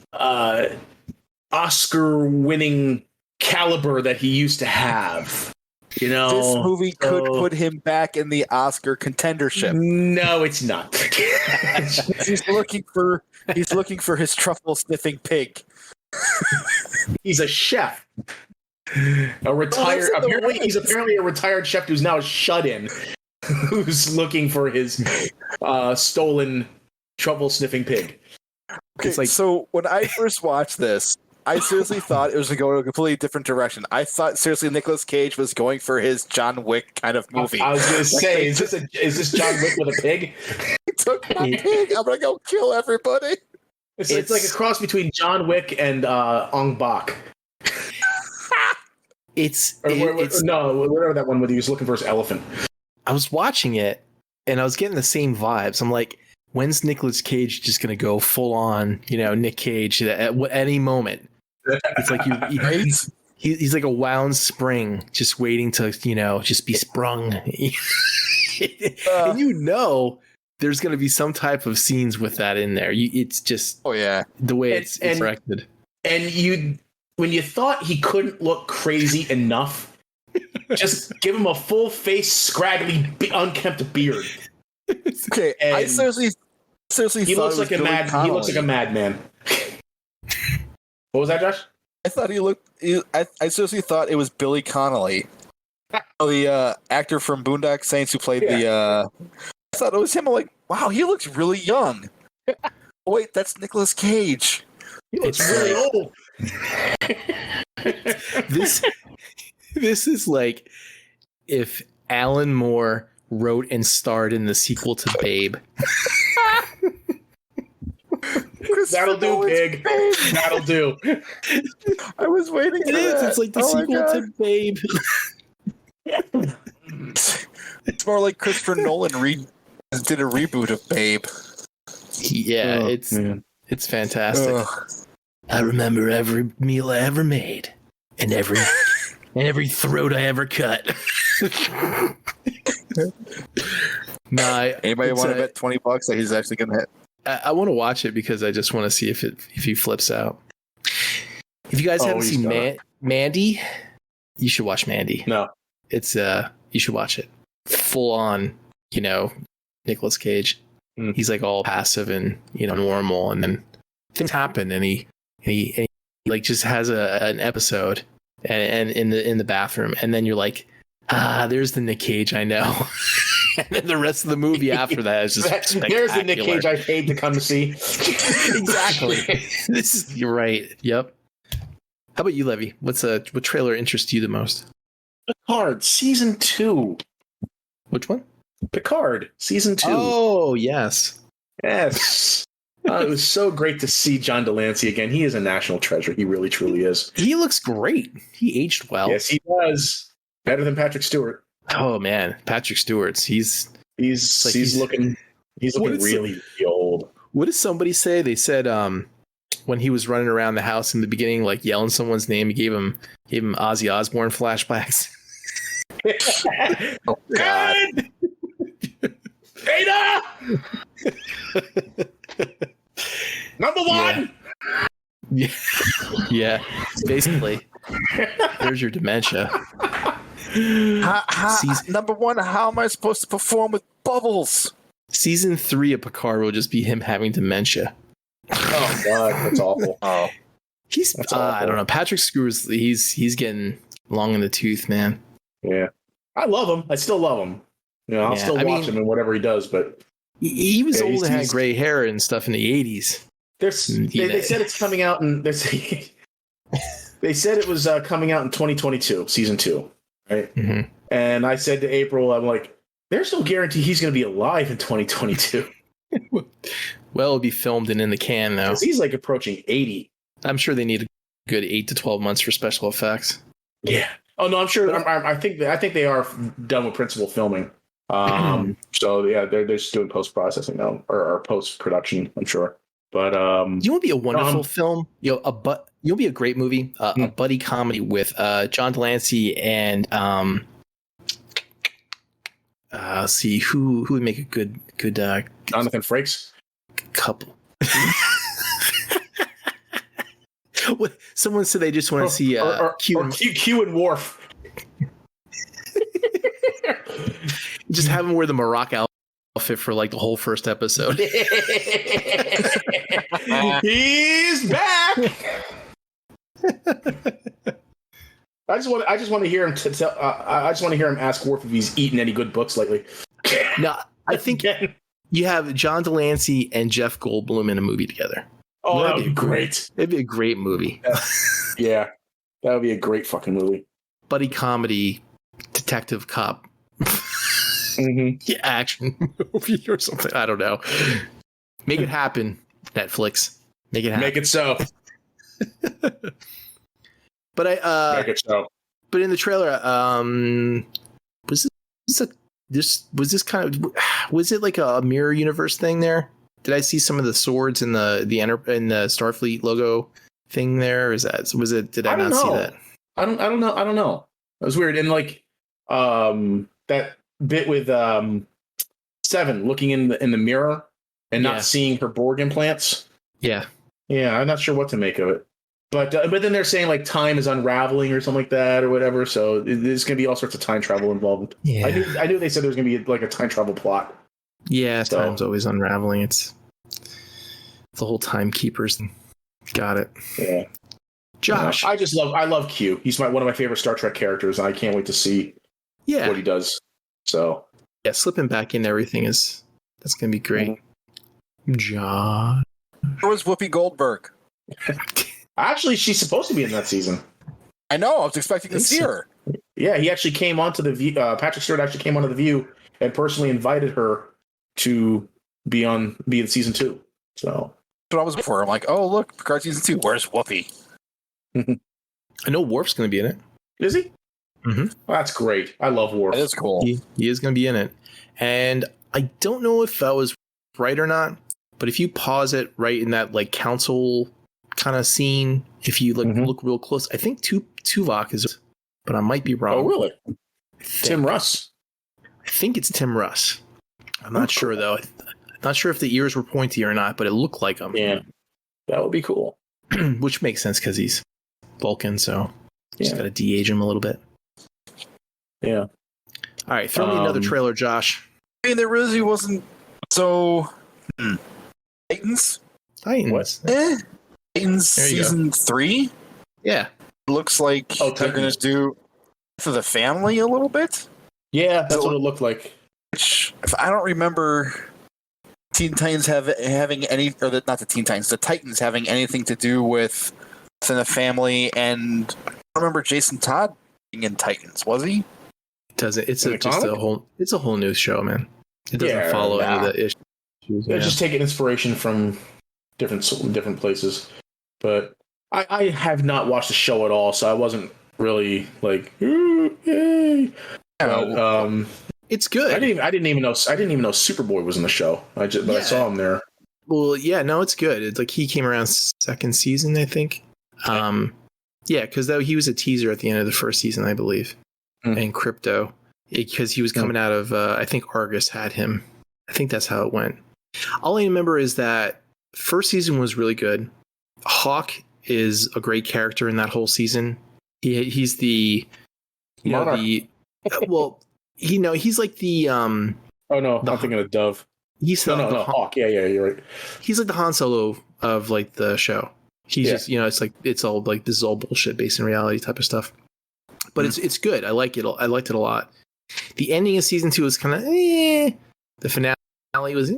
Oscar-winning caliber that he used to have. This movie could put him back in the Oscar contendership. No, it's not. He's looking for his truffle sniffing pig. He's a chef. He's apparently a retired chef who's now shut in, who's looking for his stolen truffle sniffing pig. Okay, so when I first watched this, I seriously thought it was going to go in a completely different direction. I thought seriously Nicolas Cage was going for his John Wick kind of movie. I was going to say, is this John Wick with a pig? He took my pig. I'm going to go kill everybody. It's like a cross between John Wick and Ong Bak. Whatever that one where he was looking for his elephant. I was watching it and I was getting the same vibes. I'm like, when's Nicolas Cage just going to go full on, Nick Cage at any moment? It's like he's like a wound spring, just waiting to just be sprung. And there's going to be some type of scenes with that in there. It's just the way it's directed. And when you thought he couldn't look crazy enough, just give him a full face, scraggly, unkempt beard. Okay, and I seriously he thought looks like a he looks like a madman. What was that, Josh? I thought I seriously thought it was Billy Connolly, the actor from Boondock Saints who played I thought it was him. I'm like, wow, he looks really young. Oh, wait, that's Nicolas Cage. He looks really old. This is like if Alan Moore wrote and starred in the sequel to Babe. That'll do, pig. That'll do. I was waiting for that. It's like the sequel to Babe. It's more like Christopher Nolan did a reboot of Babe. Yeah, it's fantastic. Ugh. I remember every meal I ever made and every throat I ever cut. Anybody want to bet $20 that he's actually going to hit? I want to watch it because I just want to see if he flips out. If you guys haven't seen Mandy, you should watch Mandy. No, it's you should watch it. Full on, Nicolas Cage. He's like all passive and normal, and then things happen, and he like just has an episode and in the bathroom, and then you're like, there's the Nick Cage I know. And then the rest of the movie after that is just there's the Nick Cage I paid to come to see. Exactly. You're right. Yep. How about you, Levy? What trailer interests you the most? Picard season 2. Which one? Picard season 2. Oh yes. It was so great to see John Delancey again. He is a national treasure. He really truly is. He looks great. He aged well. Yes, he does. Better than Patrick Stewart. Oh man, Patrick Stewart's he's looking really old. What did somebody say? They said when he was running around the house in the beginning, like yelling someone's name, he gave him Ozzy Osbourne flashbacks. Oh God! Data! Number 1! Yeah. Basically. There's your dementia. Number 1, how am I supposed to perform with Bubbles? Season 3 of Picard will just be him having dementia. Oh God, that's awful. Oh, I don't know. Patrick Stewart, he's getting long in the tooth, man. Yeah, I love him. I still love him. I'll still watch him and whatever he does. But he was old and had gray hair and stuff in the 80s. They said it's coming out, and they said it was coming out in 2022, season 2. Right. Mm-hmm. And I said to April, I'm like, there's no guarantee he's going to be alive in 2022. Well, it'll be filmed and in the can now. He's like approaching 80. I'm sure they need a good 8 to 12 months for special effects. Yeah. Oh no, I'm sure. I think they are done with principal filming. So yeah, they're just doing post processing now or post production. I'm sure. But you would be a wonderful film. You'll be a great movie, a buddy comedy with John Delancey and see who would make a good Jonathan Frakes couple. Someone said they just want to see Q and Worf. Just have him wear the Morocco outfit for like the whole first episode. He's back. I just want to hear him I just want to hear him ask Worf if he's eaten any good books lately. No, I think you have John Delancey and Jeff Goldblum in a movie together. Oh, that'd be great. It'd be a great movie. Yeah, that would be a great fucking movie. Buddy comedy, detective cop, action movie or something. I don't know. Make it happen, Netflix. Make it happen. Make it so. But make it so. But in the trailer, was it like a mirror universe thing there? Did I see some of the swords in the Starfleet logo thing there? Was it? Did I don't not see know. that? I don't know. It was weird. And like that bit with Seven looking in the mirror and not seeing her Borg implants. Yeah. Yeah, I'm not sure what to make of it. But then they're saying like time is unraveling or something like that or whatever. So there's going to be all sorts of time travel involved. Yeah. I knew they said there was going to be like a time travel plot. Yeah, time's always unraveling. It's the whole timekeepers thing. Got it. Yeah. Josh. I love Q. He's one of my favorite Star Trek characters, and I can't wait to see what he does. So yeah, slipping back in everything that's gonna be great. Josh. Where was Whoopi Goldberg? Actually, she's supposed to be in that season. I know. I was expecting to see her. Yeah, he actually came onto the View. Patrick Stewart actually came onto the View and personally invited her to be in season 2. So That's what I was before. I'm like, oh look, Picard season 2. Where's Whoopi? I know Worf's gonna be in it. Is he? Mm-hmm. Well, that's great. I love Worf. That is cool. He is gonna be in it, and I don't know if that was right or not. But if you pause it right in that like council kind of scene, if you look real close, I think Tuvok is, but I might be wrong. Oh, really? Tim Russ. I think it's Tim Russ. I'm not sure though. Not sure if the ears were pointy or not, but it looked like him. Yeah, that would be cool. Which makes sense because he's Vulcan, so just got to de-age him a little bit. Yeah. All right, throw me another trailer, Josh. I mean, there really wasn't so. Titans. What? Titans season 3. Yeah. Looks like they're going to do for the family a little bit. Yeah, that's what it looked like. Which, if I don't remember, Teen Titans having any, or not the Teen Titans, the Titans having anything to do with the family, and I don't remember Jason Todd being in Titans, was he? It doesn't. It's a whole new show, man. It doesn't follow any of the issues. They're just taking inspiration from different places. But I have not watched the show at all, so I wasn't really like, yay. But, it's good. I didn't even know Superboy was in the show. I saw him there. Well, yeah, no, it's good. It's like he came around second season, I think. Yeah, because he was a teaser at the end of the first season, I believe, in Crypto, because he was coming out of I think Argus had him. I think that's how it went. All I remember is that first season was really good. Hawk is a great character in that whole season. He's the he's like the oh no, I'm thinking of Dove. He's no, Hawk. Yeah, you're right. He's like the Han Solo of like the show. He's just, it's like, it's all like, this is all bullshit based in reality type of stuff. But it's good. I like it. I liked it a lot. The ending of season 2 was kind of the finale was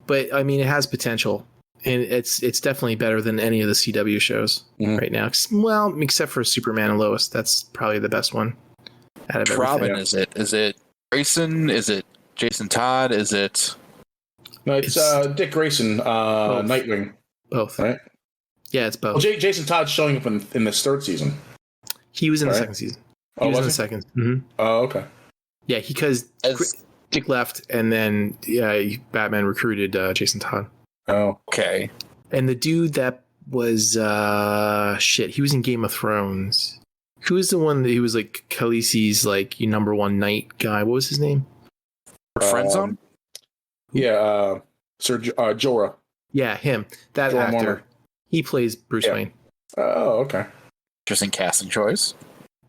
but I mean, it has potential, and it's definitely better than any of the CW shows right now. Well, except for Superman and Lois, that's probably the best one out of everything. Robin, is it? Is it Grayson? Is it Jason Todd? Is it? No, it's Dick Grayson, Nightwing. Both, right? Yeah, it's both. Well, Jason Todd's showing up in this third season. He was in the second season. He was in the second. Mm-hmm. Oh, okay. Yeah, because Dick left, and then Batman recruited Jason Todd. Oh, okay. And the dude that was he was in Game of Thrones. Who was the one that he was like Khaleesi's like number one knight guy? What was his name? Friend Zone? Yeah, Sir Jorah. Yeah, him. That Jorah actor. Mormont. He plays Bruce Wayne. Oh, okay. Interesting casting choice.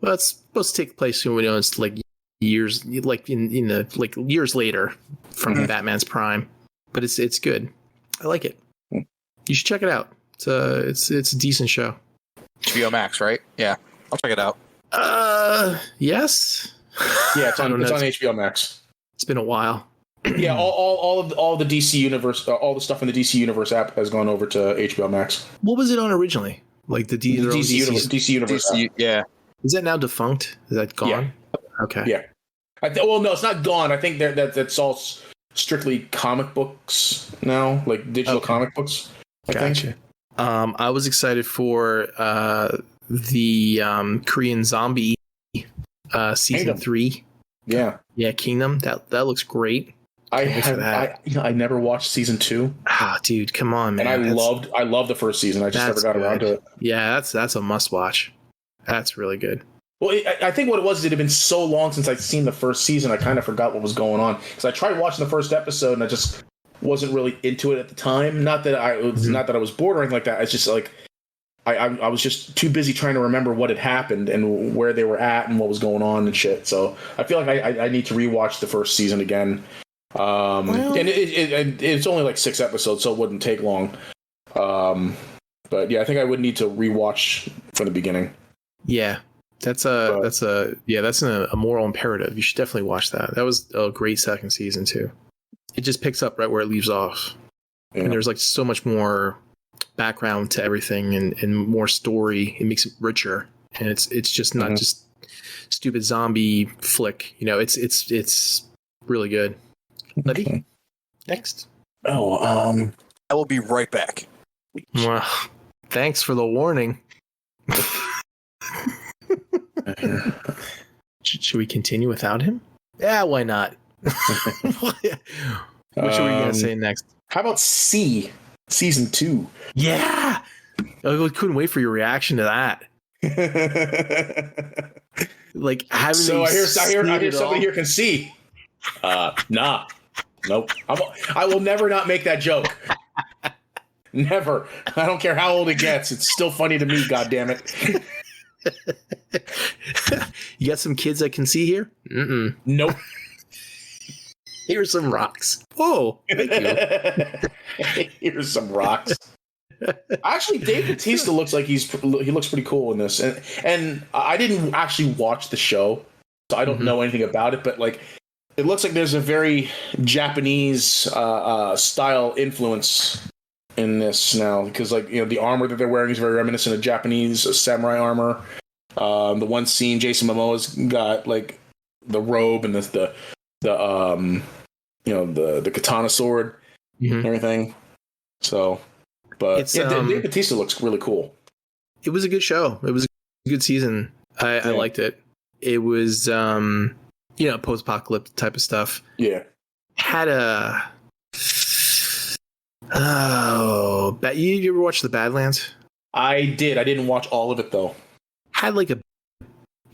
Well, it's supposed to take place it's like years, like in the like years later from Batman's prime. But it's good. I like it. You should check it out. It's a decent show. HBO Max, right? Yeah, I'll check it out. Yes. Yeah, it's on HBO Max. It's been a while. Yeah, all the DC universe, all the stuff in the DC universe app has gone over to HBO Max. What was it on originally? Like the DC universe. DC, yeah. Is that now defunct? Is that gone? Yeah. Okay. Yeah. Well, no, it's not gone. I think that's all strictly comic books now, like digital comic books. Gotcha. I was excited for the Korean Zombie season 3. Yeah. Yeah, Kingdom. That looks great. I never watched season 2. Ah, dude, come on, man. And I loved the first season. I just never got around to it. Yeah, that's a must watch. That's really good. Well, I think what it was, it had been so long since I'd seen the first season, I kind of forgot what was going on. Because I tried watching the first episode, and I just wasn't really into it at the time. Not that I was bored or anything like that. It's just like I was just too busy trying to remember what had happened and where they were at and what was going on and shit. So I feel like I need to rewatch the first season again. And it's only like 6 episodes, so it wouldn't take long. But yeah, I think I would need to rewatch from the beginning. Yeah. That's a moral imperative. You should definitely watch that. That was a great second season too. It just picks up right where it leaves off. Yeah. And there's like so much more background to everything and more story. It makes it richer. And it's just not just stupid zombie flick. You know, it's really good. Levy, next. I will be right back. Well, thanks for the warning. Should we continue without him? Yeah, why not? What should we gonna say next? How about C season 2? Yeah, I couldn't wait for your reaction to that. Like having so I hear somebody here can see. Nah, nope. I will never not make that joke. Never. I don't care how old it gets. It's still funny to me. God damn it. You got some kids that can see here? Mm-mm. Nope. Here's some rocks. Whoa, thank you. Here's some rocks. Actually, Dave Bautista looks like he looks pretty cool in this, and I didn't actually watch the show, so I don't know anything about it. But like, it looks like there's a very Japanese style influence in this now, because like, you know, the armor that they're wearing is very reminiscent of Japanese samurai armor. The one scene, Jason Momoa's got like the robe and the katana sword and everything. So, but Dave Bautista looks really cool. It was a good show. It was a good season. I liked it. It was post-apocalyptic type of stuff. Yeah. Had a you ever watch The Badlands? I did. I didn't watch all of it though. Had like a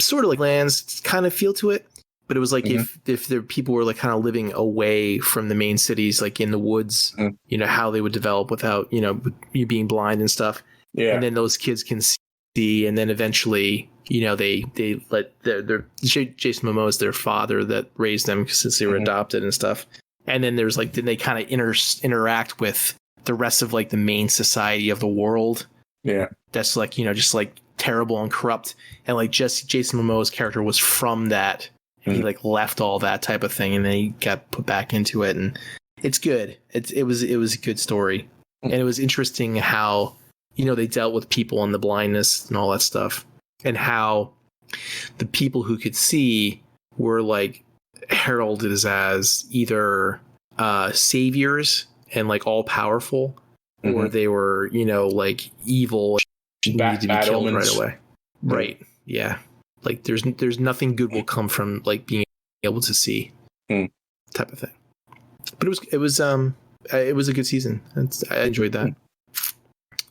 sort of like Lands kind of feel to it, but it was like if the people were like kind of living away from the main cities, like in the woods, you know, how they would develop without, you know, you being blind and stuff. Yeah. And then those kids can see, and then eventually, you know, they let their Jason Momoa is their father that raised them since they were adopted and stuff. And then there's like, then they kind of interact with the rest of like the main society of the world. Yeah. That's like, you know, just like terrible and corrupt. And like just Jason Momoa's character was from that. And he like left all that type of thing, and then he got put back into it. And it's good. It was a good story. And it was interesting how, you know, they dealt with people and the blindness and all that stuff, and how the people who could see were like heralded as either saviors and like all powerful, or they were, you know, like evil, needed to be killed right away. Right. Yeah. Like there's nothing good will come from like being able to see, type of thing. But it was a good season. I enjoyed that.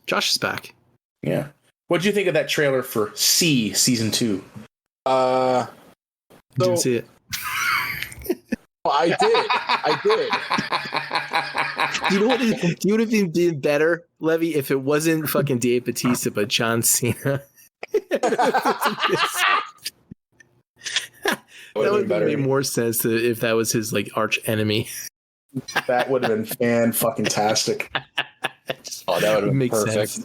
Josh is back. Yeah. What did you think of that trailer for C season 2? Didn't see it. Well, I did. You know what? You would have been better, Levy, if it wasn't fucking Dave Bautista, but John Cena. That would have made more sense if that was his like arch enemy. That would have been fan-fucking-tastic. Oh, that would have been perfect.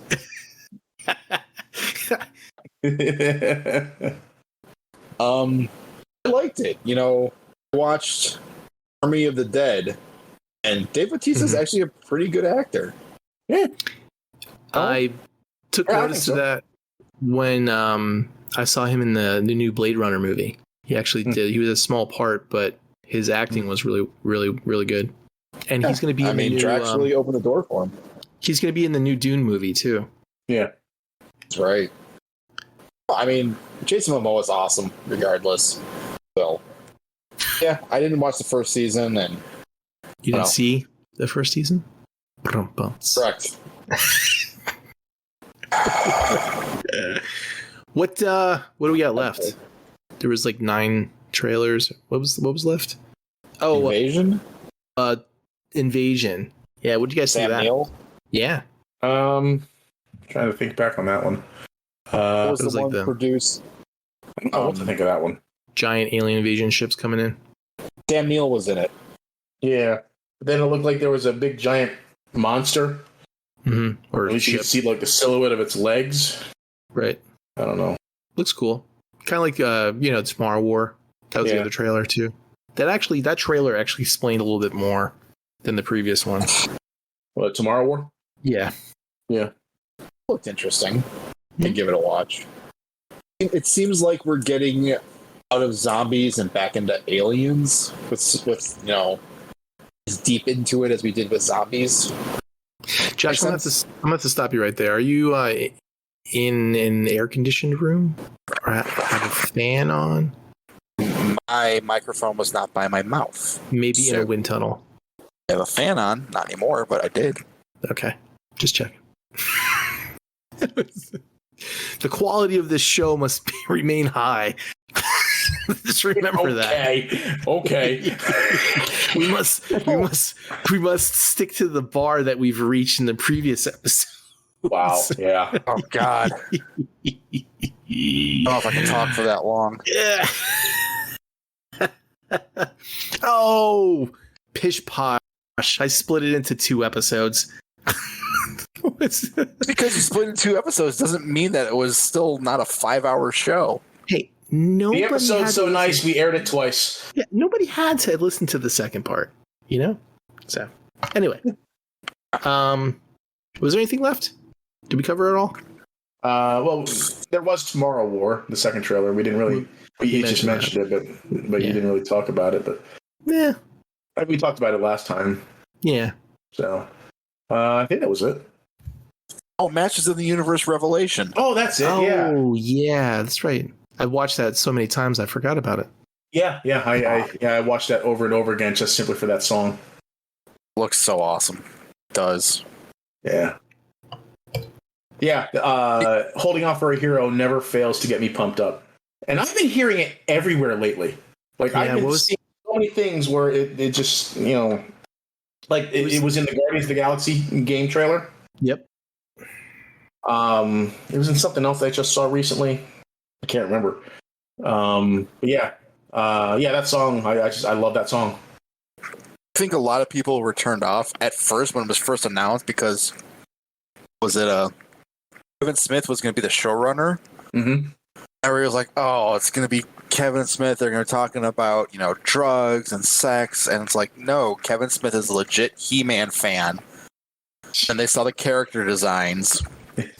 I liked it. You know, I watched Army of the Dead, and Dave Bautista is actually a pretty good actor. Yeah. I took notice of that when I saw him in the new Blade Runner movie. He actually did. He was a small part, but his acting was really, really, really good. And he's going to be in the new... Drax really opened the door for him. He's going to be in the new Dune movie, too. Yeah. That's right. I mean, Jason Momoa is awesome, regardless. So, yeah, I didn't watch the first season, and You didn't No. see the first season? Bumps. Correct. What do we got left? There was like 9 trailers. What was left? Oh, Invasion? Invasion. Yeah, what did you guys think of that? Neill? Yeah. Trying to think back on that one. What was it was the like one the- produced? I don't know what to think of that one. Giant alien invasion ships coming in. Sam Neill was in it. Yeah. But then it looked like there was a big giant monster. Mm-hmm. Or At least you ship. could see like the silhouette of its legs. Right. I don't know. Looks cool. Kind of like Tomorrow War. That was the Yeah. other trailer too. That trailer actually explained a little bit more than the previous one. What, Tomorrow War? Yeah. Yeah. Looked interesting. I'd give it a watch. It seems like we're getting out of zombies and back into aliens with as deep into it as we did with zombies. Josh, I'm gonna have to stop you right there. Are you in an air conditioned room? Or have a fan on? My microphone was not by my mouth. Maybe in a wind tunnel. I have a fan on, not anymore, but I did. Okay. Just check. The quality of this show must remain high. Just remember that. Okay. we must stick to the bar that we've reached in the previous episode. Wow. Yeah. Oh God. I don't know if I can talk for that long. Yeah. Oh, pish posh. I split it into 2 episodes. Because you split into 2 episodes doesn't mean that it was still not a 5-hour show. Hey, nobody The episode's had so to nice, listen- we aired it twice. Yeah, nobody had to listen to the second part, you know? So, anyway. Was there anything left? Did we cover it all? Well, there was Tomorrow War, the second trailer. We didn't really. We just mentioned it, but you didn't really talk about it. But Yeah. we talked about it last time. Yeah. So I think that was it. Oh, Matches in the Universe Revelation. Oh, that's it. Yeah. Oh, yeah, that's right. I watched that so many times I forgot about it. Yeah. I watched that over and over again just simply for that song. Looks so awesome. It does. Yeah. Yeah. Holding Out for a Hero never fails to get me pumped up. And I've been hearing it everywhere lately. Like, Yeah, I've been what was- seeing so many things where it just, like it was in the Guardians of the Galaxy game trailer. Yep. It was in something else I just saw recently. I can't remember. But yeah. That song, I love that song. I think a lot of people were turned off at first when it was first announced because Kevin Smith was going to be the showrunner. Mm-hmm. Everybody was like, "Oh, it's going to be Kevin Smith. They're going to be talking about drugs and sex," and it's like, no, Kevin Smith is a legit He-Man fan. And they saw the character designs.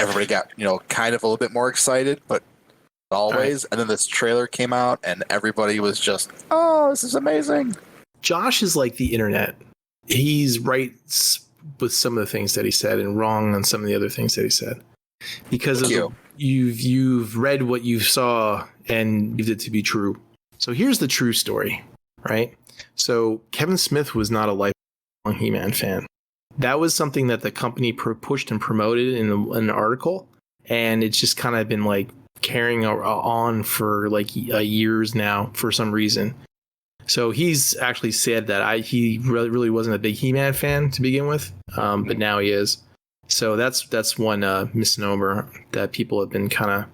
Everybody got kind of a little bit more excited, but not always. And then this trailer came out, and everybody was just, "Oh, this is amazing." Josh is like the internet. He's right with some of the things that he said and wrong on some of the other things that he said. Because you've read what you saw and believed it to be true. So here's the true story, right? So Kevin Smith was not a lifelong He-Man fan. That was something that the company pushed and promoted in an article, and it's just kind of been like carrying on for like years now for some reason. So he's actually said that he really wasn't a big He-Man fan to begin with, but now he is. So that's one misnomer that people have been kind of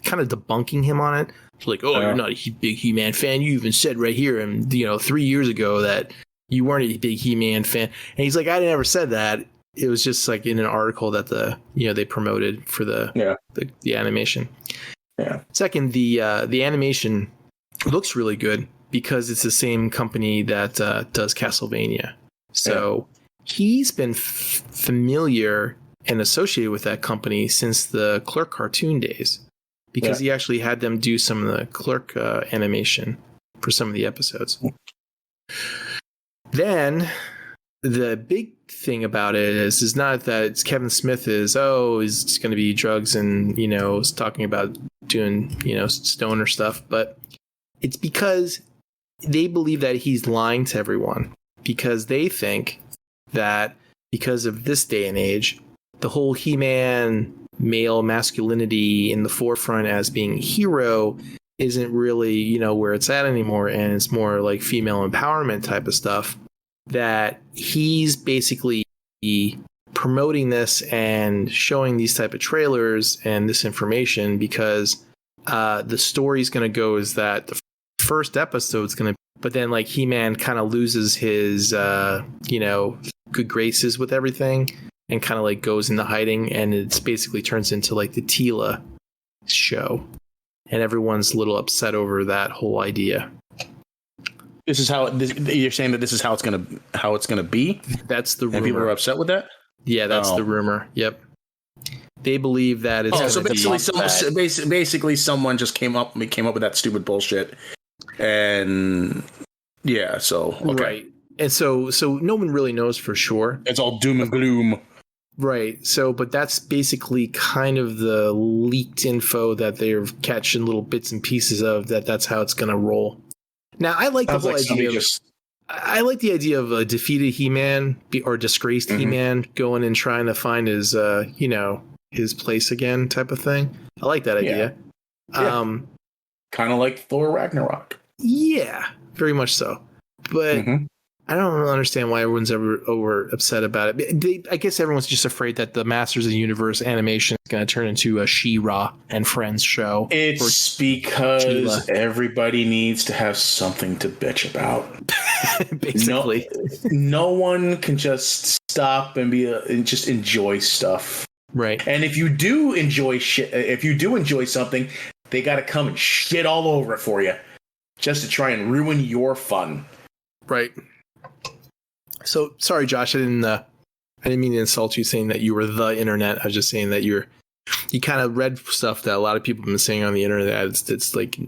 debunking him on it. It's like, oh, you're not a big He-Man fan. You even said right here, and 3 years ago that you weren't a big He-Man fan. And he's like, I never said that. It was just like in an article that they promoted for the animation. Yeah. Second, the animation looks really good because it's the same company that does Castlevania. So he's been familiar and associated with that company since the Clerk cartoon days, because he actually had them do some of the Clerk animation for some of the episodes. Then the big thing about it is not that it's Kevin Smith is going to be drugs and is talking about doing stoner stuff, but it's because they believe that he's lying to everyone. because they think that because of this day and age, the whole He-Man male masculinity in the forefront as being a hero isn't really, where it's at anymore, and it's more like female empowerment type of stuff, that he's basically promoting this and showing these type of trailers and this information because the story's going to go is that the first episode's going to, but then like He-Man kind of loses his, good graces with everything and kind of like goes into hiding, and it's basically turns into like the Tila show, and everyone's a little upset over that whole idea. This is how you're saying that this is how it's gonna be. That's the rumor. And people are upset with that. Yeah, that's the rumor. Yep. They believe that it's so basically someone just came up with that stupid bullshit, and yeah, so okay. Right. And so no one really knows for sure. It's all doom and gloom. Right. So, but that's basically kind of the leaked info that they're catching little bits and pieces of. That's how it's going to roll. Now, I like the whole idea. I like the idea of a defeated He-Man or disgraced He-Man going and trying to find his, his place again, type of thing. I like that idea. Yeah. Kind of like Thor Ragnarok. Yeah, very much so. But I don't really understand why everyone's ever over upset about it. I guess everyone's just afraid that the Masters of the Universe animation is going to turn into a She-Ra and Friends show. It's because everybody needs to have something to bitch about. Basically, no one can just stop and just enjoy stuff. Right. And if you do enjoy something, they got to come and shit all over it for you, just to try and ruin your fun. Right. So sorry, Josh. I didn't mean to insult you saying that you were the internet. I was just saying that you kind of read stuff that a lot of people have been saying on the internet. It's like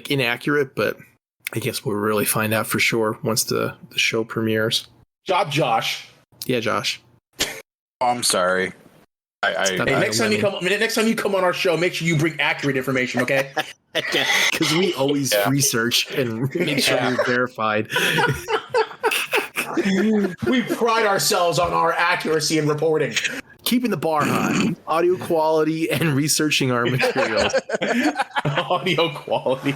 inaccurate, but I guess we'll really find out for sure once the show premieres. Josh. Yeah, Josh. Oh, I'm sorry. Next time you come on our show, make sure you bring accurate information, okay? Because we always research and make sure we're verified. We pride ourselves on our accuracy in reporting. Keeping the bar high. Audio quality and researching our materials. Audio quality.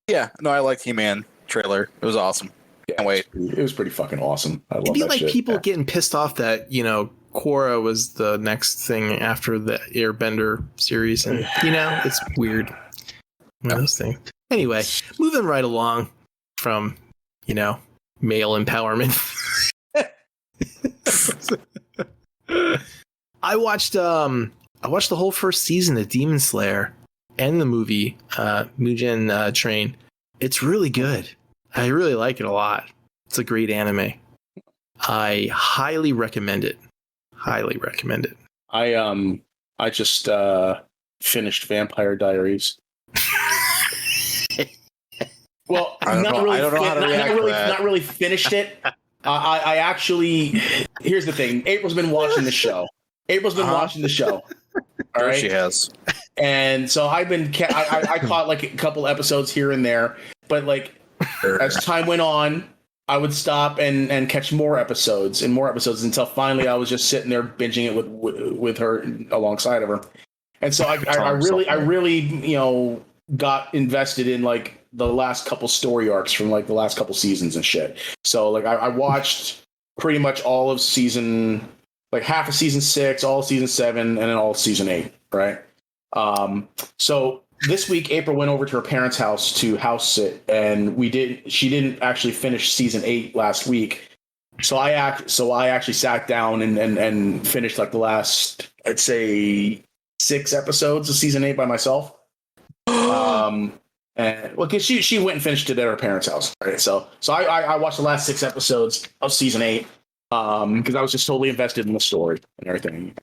Yeah, no, I liked He-Man trailer. It was awesome. Can't wait. It was pretty fucking awesome. I love It'd be that like shit. people getting pissed off that, Korra was the next thing after the Airbender series. And, it's weird. One of those things. Anyway, moving right along from, male empowerment. I watched the whole first season of Demon Slayer and the movie Mugen Train. It's really good. I really like it a lot. It's a great anime. I highly recommend it. Highly recommend it. I just finished Vampire Diaries. Well, not really finished it. I actually, here's the thing. April's been watching the show. All right, she has. And so I've been. I caught like a couple episodes here and there, but like as time went on, I would stop and catch more episodes until finally I was just sitting there binging it with her alongside of her. And so I really got invested in like the last couple story arcs from like the last couple seasons and shit. So like I watched pretty much all of season, like half of season 6, all of season 7, and then all of season 8. Right. So this week April went over to her parents' house to house sit, and she didn't actually finish season 8 last week. So I actually sat down and finished like the last, I'd say 6 episodes of season 8 by myself. And well, because she went and finished it at her parents' house, right? So I watched the last 6 episodes of season 8 because I was just totally invested in the story and everything.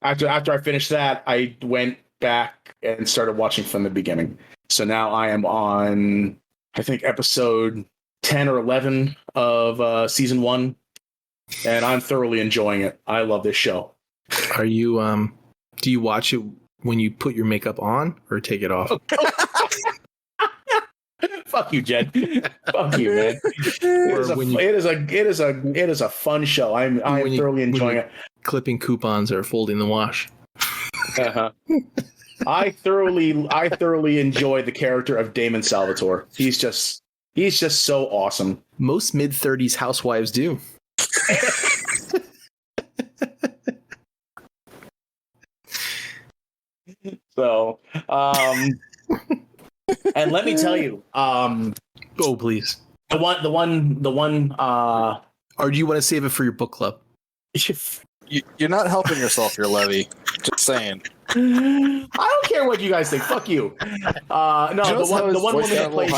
After I finished that, I went back and started watching from the beginning. So now I am on, I think, episode 10 or 11 of season 1, and I'm thoroughly enjoying it. I love this show. Are you do you watch it when you put your makeup on or take it off? Fuck you, Jed. Fuck you, man. It is a fun show. I'm thoroughly enjoying it. Clipping coupons or folding the wash. Uh-huh. I thoroughly enjoy the character of Damon Salvatore. He's just so awesome. Most mid-30s housewives do. So, and let me tell you, oh please, the one. Or do you want to save it for your book club? You're not helping yourself here, Levy. Just saying. I don't care what you guys think. Fuck you. No, the one woman that plays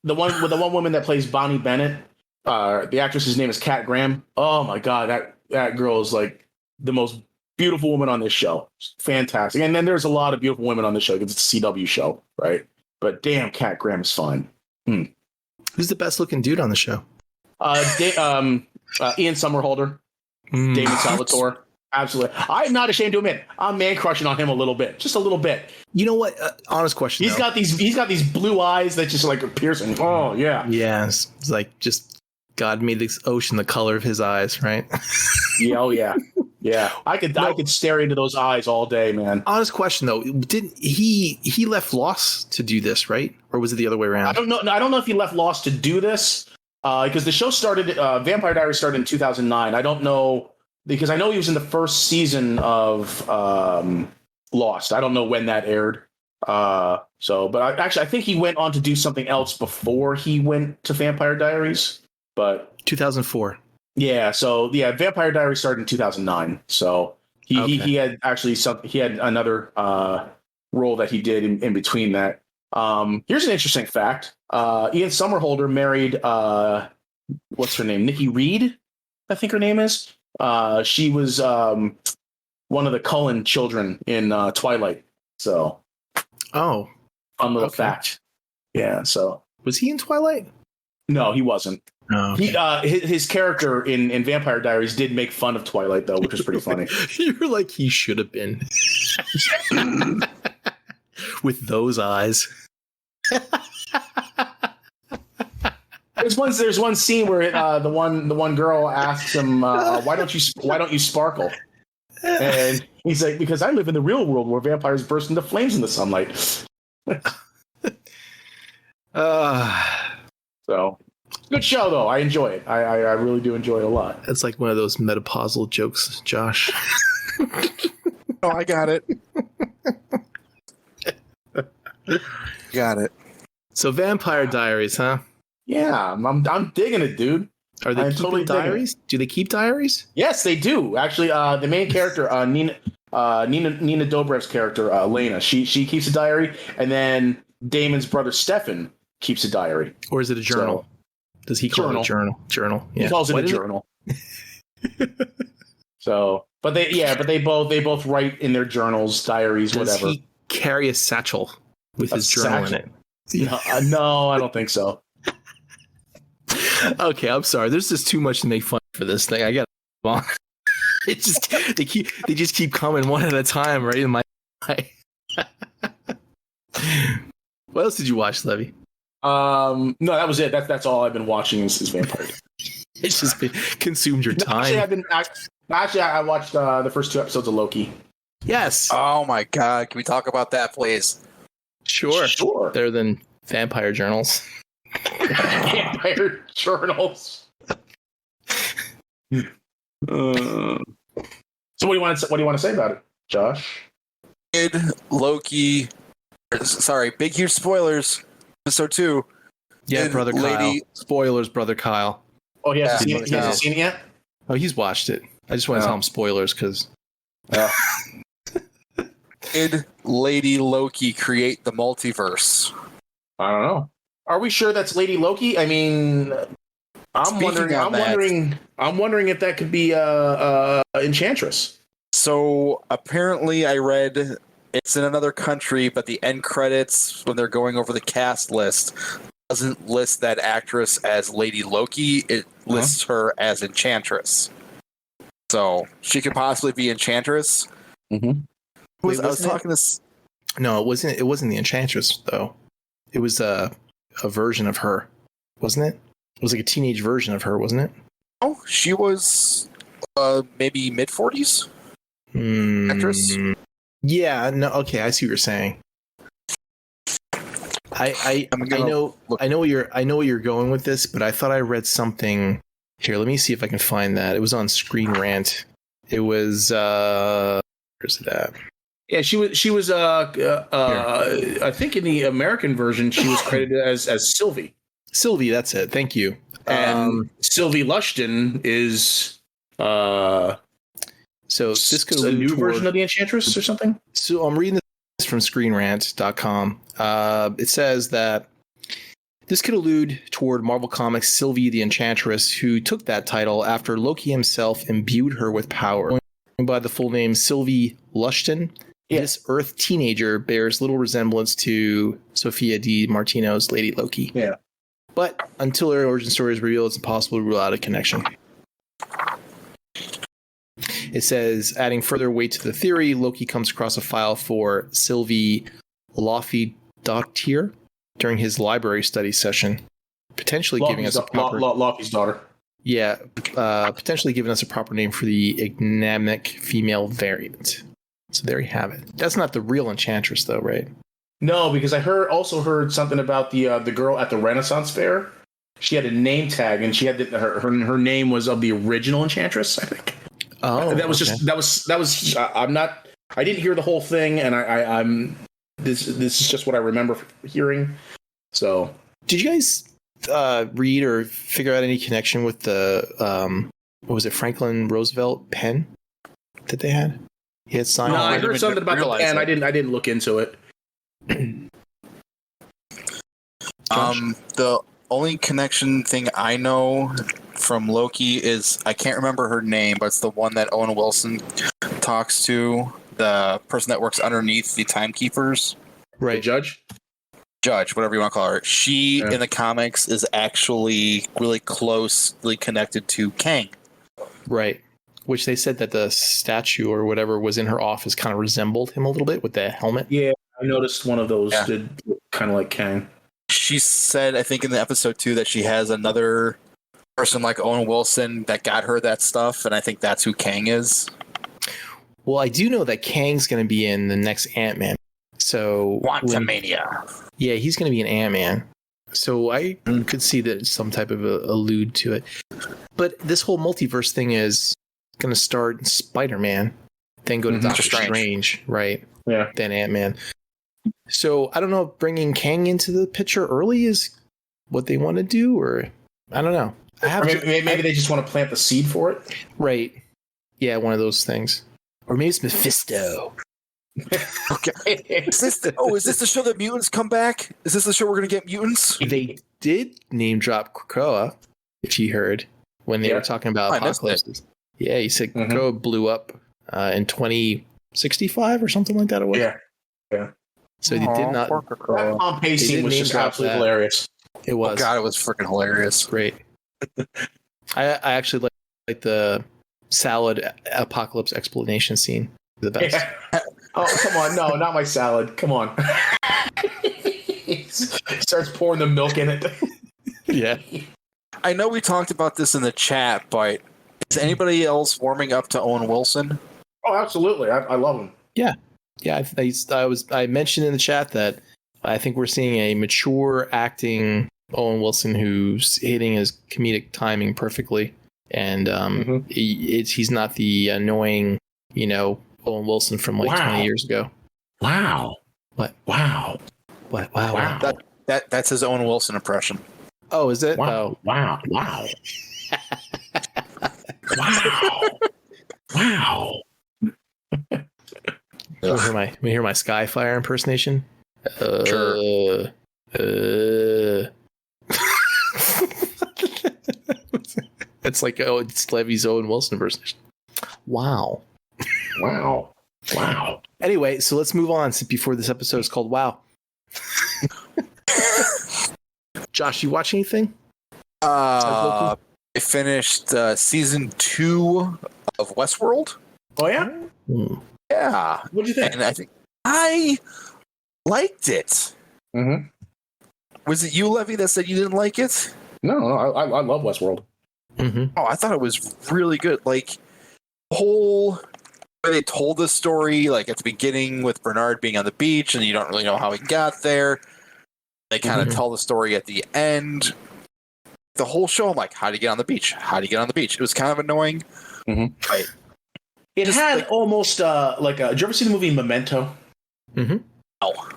the one woman that plays Bonnie Bennett. The actress's name is Kat Graham. Oh my god, that girl is like the most beautiful woman on this show. Fantastic. And then there's a lot of beautiful women on this show because it's a CW show, right? But damn, Kat Graham is fine. Who's the best looking dude on the show? Ian Somerhalder, Damon Salvatore. Absolutely. I'm not ashamed to admit I'm man crushing on him a little bit, just a little bit. You know what? Honest question. He's got these blue eyes that just like are piercing. Oh yeah. Yeah. It's like just God made this ocean the color of his eyes, right? Yeah. Oh yeah. Yeah. I could stare into those eyes all day, man. Honest question though, didn't he left Lost to do this, right? Or was it the other way around? I don't know if he left Lost to do this because the show started. Vampire Diaries started in 2009. I don't know. Because I know he was in the first season of Lost. I don't know when that aired. But I think he went on to do something else before he went to Vampire Diaries. But 2004. Yeah. So yeah, Vampire Diaries started in 2009. So he had actually he had another role that he did in between that. Here's an interesting fact. Ian Somerhalder married what's her name? Nikki Reed, I think her name is. She was one of the Cullen children in Twilight. So, fun little fact. Yeah. So, was he in Twilight? No, he wasn't. Oh, okay. His character in Vampire Diaries did make fun of Twilight, though, which was pretty funny. You're like, he should have been with those eyes. There's one scene where the one girl asks him, why don't you sparkle? And he's like, because I live in the real world where vampires burst into flames in the sunlight. So good show though. I enjoy it. I really do enjoy it a lot. It's like one of those metapausal jokes, Josh. Oh, I got it. Got it. So Vampire Diaries, huh? Yeah, I'm digging it, dude. Are they keeping diaries? Do they keep diaries? Yes, they do. Actually, the main character, Nina Dobrev's character, Lena, she keeps a diary, and then Damon's brother Stefan keeps a diary. Or is it a journal? Does he call it a journal? Journal. Yeah. He calls it a journal. So, but they both write in their journals, diaries, whatever. Does he carry a satchel with his journal in it? No, I don't think so. Okay, I'm sorry. There's just too much to make fun for this thing. I got to move on. They just keep coming one at a time, right in my eye. What else did you watch, Levy? No, that was it. That's all I've been watching is Vampire. It's just been consumed your time. Actually, I watched the first 2 episodes of Loki. Yes. Oh my god, can we talk about that, please? Sure. Better than vampire journals. Vampire journals. So what do you want to say about it, Josh? Loki. Sorry, big huge spoilers. Episode 2. Yeah, brother Kyle. Spoilers, brother Kyle. Oh, he hasn't seen it yet? Oh, he's watched it. I just want to tell him spoilers because. Did Lady Loki create the multiverse? I don't know. Are we sure that's Lady Loki? I mean, I'm wondering if that could be Enchantress. So apparently, I read it's in another country, but the end credits when they're going over the cast list doesn't list that actress as Lady Loki. It lists her as Enchantress. So she could possibly be Enchantress. Mm-hmm. I was talking to. No, it wasn't. It wasn't the Enchantress though. It was a version of her, wasn't it? It was like a teenage version of her, wasn't it? Oh, she was maybe mid-40s actress. Yeah. No. Okay, I see what you're saying. I know what you're going with this, but I thought I read something here. Let me see if I can find that. It was on Screen Rant. It was where's it at? Yeah, she was I think in the American version she was credited as Sylvie. Sylvie, that's it. Thank you. And Sylvie Lushton is so this could a new version of the Enchantress or something. So I'm reading this from ScreenRant.com. It says that this could allude toward Marvel Comics' Sylvie the Enchantress, who took that title after Loki himself imbued her with power. Going by the full name Sylvie Lushton, this Earth teenager bears little resemblance to Sophia Di Martino's Lady Loki. Yeah. But until her origin story is revealed, it's impossible to rule out a connection. It says, adding further weight to the theory, Loki comes across a file for Sylvie Laufey-Dottir during his library study session, potentially giving us a proper... Laufey's daughter. Yeah, potentially giving us a proper name for the enigmatic female variant. So there you have it. That's not the real Enchantress, though, right? No, because I also heard something about the girl at the Renaissance Fair. She had a name tag, and she had her name was of the original Enchantress, I think. Oh, that was just that was. I didn't hear the whole thing, and I'm. This is just what I remember hearing. So, did you guys read or figure out any connection with the what was it, Franklin Roosevelt pen that they had? He had signed. No, I heard something about the pen. I didn't look into it. The only connection thing I know from Loki is I can't remember her name, but it's the one that Owen Wilson talks to, the person that works underneath the timekeepers. Right. The Judge, whatever you want to call her. She in the comics is actually really closely connected to Kang. Right. Which they said that the statue or whatever was in her office kind of resembled him a little bit with the helmet. Yeah, I noticed one of those did look kind of like Kang. She said, I think in the episode 2, that she has another person like Owen Wilson that got her that stuff, and I think that's who Kang is. Well, I do know that Kang's going to be in the next Ant-Man. So Quantumania. Yeah, he's going to be an Ant-Man. So I could see that some type of allude to it. But this whole multiverse thing is going to start in Spider-Man, then go to Doctor Strange, right? Yeah. Then Ant-Man. So I don't know if bringing Kang into the picture early is what they want to do, or I don't know. Maybe they just want to plant the seed for it. Right. Yeah, one of those things. Or maybe it's Mephisto. Okay. Is this the show that mutants come back? Is this the show we're going to get mutants? They did name drop Krakoa, if you heard, when they were talking about Apocalypse. Yeah, he said Krakoa blew up in 2065 or something like that. It was. Yeah. So they did not. That Pompeii scene was just absolutely hilarious. It was. Oh God, it was freaking hilarious. Great. I actually like the salad apocalypse explanation scene. The best. Yeah. Oh, come on. No, not my salad. Come on. He starts pouring the milk in it. Yeah. I know we talked about this in the chat, but is anybody else warming up to Owen Wilson? Oh, absolutely. I love him. Yeah. Yeah. I mentioned in the chat that I think we're seeing a mature acting Owen Wilson who's hitting his comedic timing perfectly. And he's not the annoying, Owen Wilson from 20 years ago. Wow. What? Wow. What? Wow. That's his Owen Wilson impression. Oh, is it? Wow. Oh. Wow. Wow. Wow. Let me hear my Skyfire impersonation. Sure. It's like, it's Levy's Owen Wilson impersonation. Wow. Anyway, so let's move on before this episode is called Wow. Josh, you watch anything? I finished season 2 of Westworld. Oh, yeah? Yeah. What'd you think? And I think I liked it. Mm-hmm. Was it you, Levy, that said you didn't like it? No, I love Westworld. Mm-hmm. Oh, I thought it was really good. Like, the whole way they told the story, like at the beginning with Bernard being on the beach and you don't really know how he got there. They kind of tell the story at the end. The whole show, I'm like, how do you get on the beach? How do you get on the beach? It was kind of annoying. Mm-hmm. Right. It Just had like- almost did you ever see the movie Memento? Mm-hmm. Oh,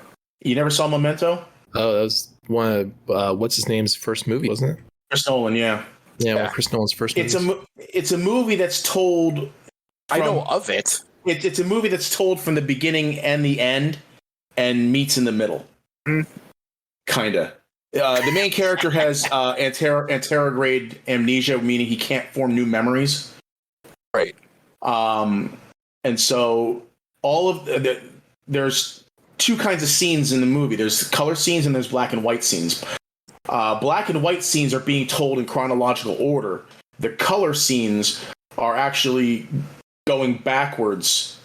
You never saw Memento? Oh, that was one of what's his name's first movie, wasn't it? Chris Nolan, yeah. Yeah, one of Chris Nolan's first movies. It's a movie that's told. I know of it. It's a movie that's told from the beginning and the end, and meets in the middle. Kinda. The main character has anterograde amnesia, meaning he can't form new memories. Right. And so all of there's two kinds of scenes in the movie. There's color scenes and there's black and white scenes. Black and white scenes are being told in chronological order. The color scenes are actually going backwards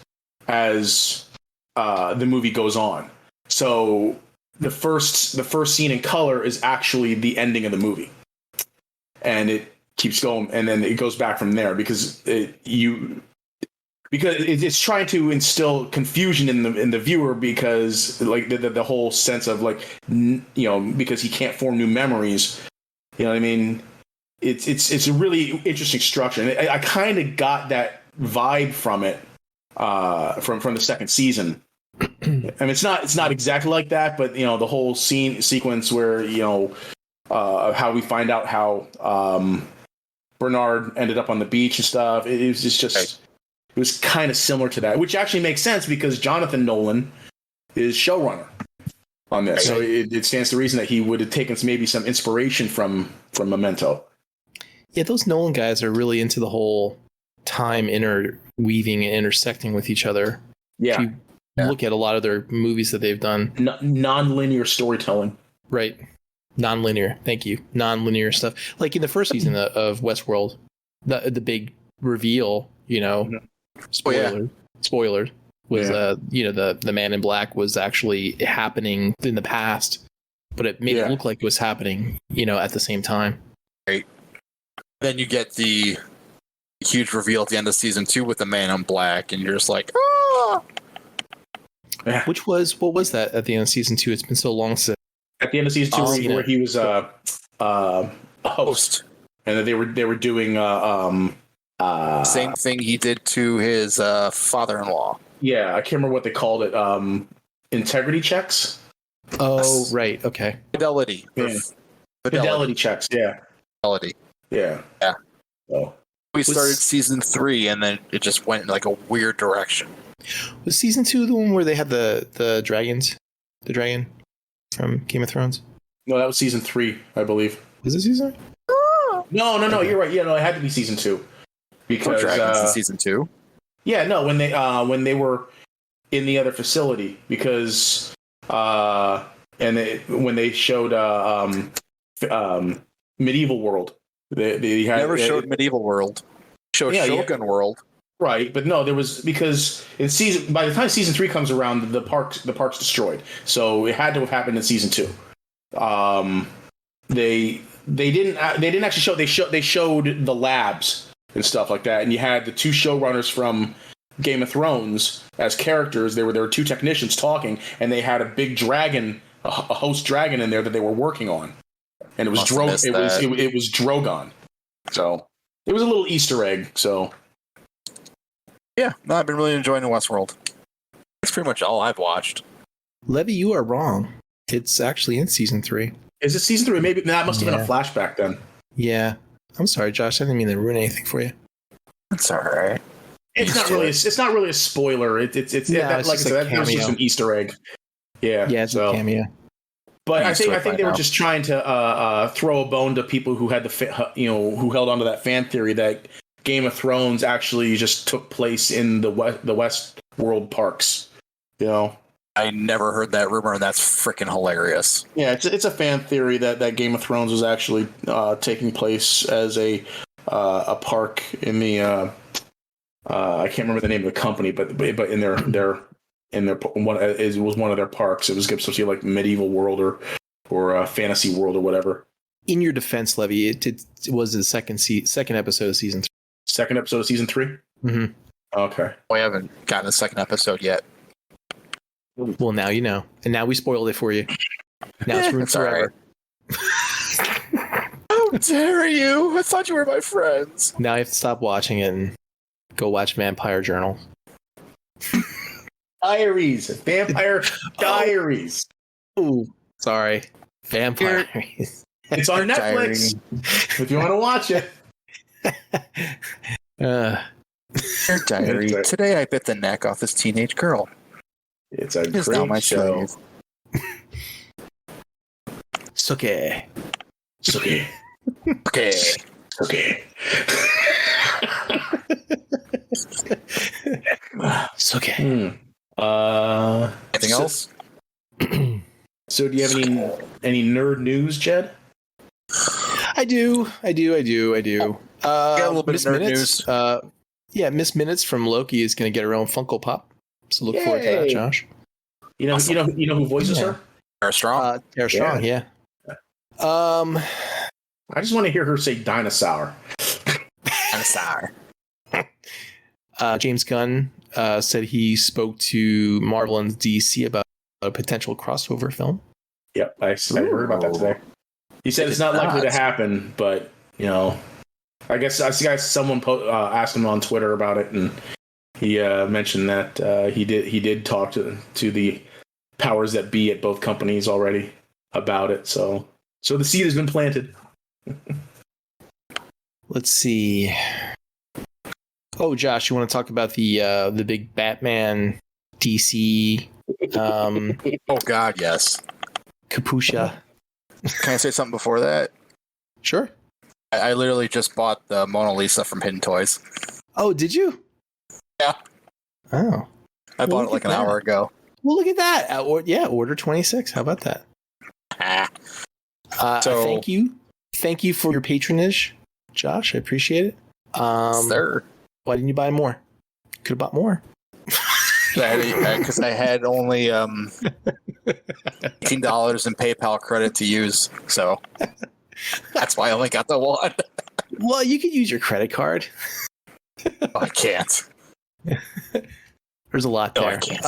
as the movie goes on. So the first scene in color is actually the ending of the movie, and it keeps going, and then it goes back from there because it's trying to instill confusion in the viewer because like the whole sense of like because he can't form new memories. You know what I mean? It's a really interesting structure, and I kind of got that vibe from it from the second season. I mean, it's not exactly like that, but the whole sequence where how we find out how Bernard ended up on the beach and stuff. It was kind of similar to that, which actually makes sense because Jonathan Nolan is showrunner on this, so it stands to reason that he would have taken maybe some inspiration from Memento. Yeah, those Nolan guys are really into the whole time interweaving and intersecting with each other. Yeah. If you look at a lot of their movies that they've done. Non-linear storytelling. Right. Non-linear. Thank you. Non-linear stuff. Like in the first season of Westworld, the big reveal, spoiler was the Man in Black was actually happening in the past, but it made it look like it was happening, at the same time. Right. Then you get the huge reveal at the end of season 2 with the Man in Black, and you're just like, ah! Yeah. What was that at the end of season 2? It's been so long since. At the end of season 2, where he was a host, and that they were doing same thing he did to his father-in-law. Yeah, I can't remember what they called it. Integrity checks. Oh, right. Okay. Fidelity. Yeah. Fidelity checks. Yeah. Fidelity. Yeah. Yeah. So We started season 3, and then it just went in like a weird direction. Was season 2 the one where they had the dragons? The dragon from Game of Thrones? No, that was season 3, I believe. Was it season 3? No, you're right. Yeah, no, it had to be season 2 because dragons in season 2. Yeah, no, when they were in the other facility because when they showed Medieval World, they had, never showed Medieval World. Showed Shogun World. Right, but no, there was because by the time season 3 comes around, the park's destroyed. So it had to have happened in season 2. They didn't actually show. They showed the labs and stuff like that, and you had the two showrunners from Game of Thrones as characters. There were two technicians talking, and they had a big dragon, a host dragon in there that they were working on, and it was it was Drogon. So it was a little Easter egg. So. Yeah, no, I've been really enjoying Westworld. That's pretty much all I've watched. Levy, you are wrong. It's actually in season 3. Is it season 3? Maybe that must have been a flashback then. Yeah. I'm sorry, Josh. I didn't mean to ruin anything for you. It's all right. It's not really a spoiler. Like I said, that was just an Easter egg. Yeah. Yeah, it's a cameo. But I think they were just trying to throw a bone to people who had who held onto that fan theory that Game of Thrones actually just took place in the Westworld parks. I never heard that rumor, and that's freaking hilarious. Yeah, it's a fan theory that Game of Thrones was actually taking place as a park in the I can't remember the name of the company, but in their one, it was one of their parks. It was supposed to be like Medieval World or or Fantasy World or whatever. In your defense, Levy, it was the second episode of season 3. Second episode of season 3? Mm-hmm. Okay. We haven't gotten a second episode yet. Well, now you know. And now we spoiled it for you. Now it's ruined It's all forever. How dare you? I thought you were my friends. Now I have to stop watching it and go watch Vampire Journal. Diaries. Vampire Diaries. Oh, sorry. Vampire. It's on Netflix. If you want to watch it. Your diary. Today I bit the neck off this teenage girl. It's a It's now my great show. slave. Suke. Okay. Okay. Okay. Suke. Anything else? So do you have any nerd news, Jed? I do. Got a little bit of Miss nerd Minutes. news. Miss Minutes from Loki is going to get her own Funko Pop. So look forward to that, Yay. Josh. You know who voices her? Are strong. Tara Strong, yeah. I just want to hear her say dinosaur. I'm sorry. James Gunn said he spoke to Marvel and DC about a potential crossover film. Yep, I heard about that today. He said it's not likely to happen, but I guess someone asked him on Twitter about it, and he mentioned that he did talk to the powers that be at both companies already about it. So the seed has been planted. Let's see. Oh, Josh, you want to talk about the big Batman DC Oh God, yes. Kapusha? Can I say something before that? Sure. I literally just bought the Mona Lisa from Hidden Toys. Oh, did you? Yeah. Oh. I bought look it like at an that. hour ago. Well, look at that. Order 26. How about that? So- Thank you for your patronage, Josh. I appreciate it. Sir. Why didn't you buy more? Could have bought more. Because I had only $18 in PayPal credit to use, so that's why I only got the one. Well, you could use your credit card. I can't. There's a lot No, there. I can't.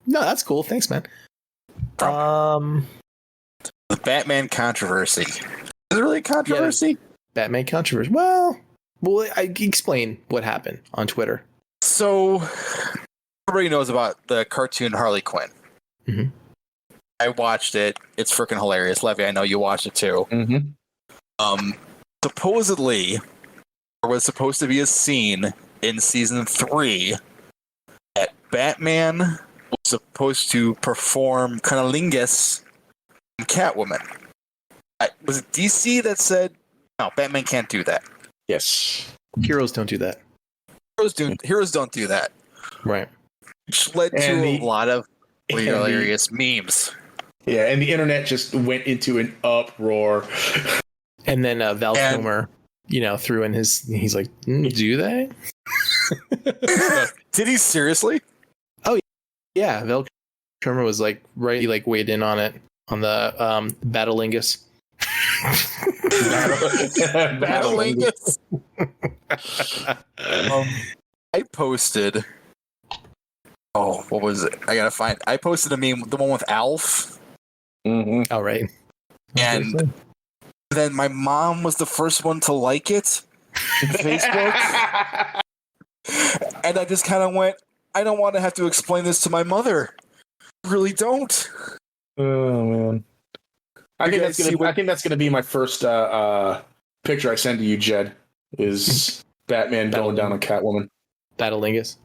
No, that's cool. Thanks, man. The Batman controversy. Is it really a controversy? Batman controversy. Well, I can explain what happened on Twitter. So, everybody knows about the cartoon Harley Quinn. Mhm. I watched it. It's freaking hilarious. Levy, I know you watched it too. Mm-hmm. Supposedly, there was supposed to be a scene in season 3 that Batman was supposed to perform cunnilingus in Catwoman. Was it DC that said, no, Batman can't do that? Yes. Heroes don't do that. Heroes don't do that. Right. Which led And to the- a lot of and the- hilarious memes. Yeah, and the internet just went into an uproar. And then Val And- Kilmer, threw in he's like, do they? Did he seriously? Yeah, Val Kilmer was weighed in on it, on the Battlingus. Battlingus. I posted. Oh, what was it? I posted a meme, the one with Alf, Mm-hmm. All right. and then my mom was the first one to like it on Facebook, and I just kind of went, I don't want to have to explain this to my mother. I really don't. Oh man. I think that's gonna be my first picture I send to you, Jed. Is Batman going down on Catwoman? Battlingus.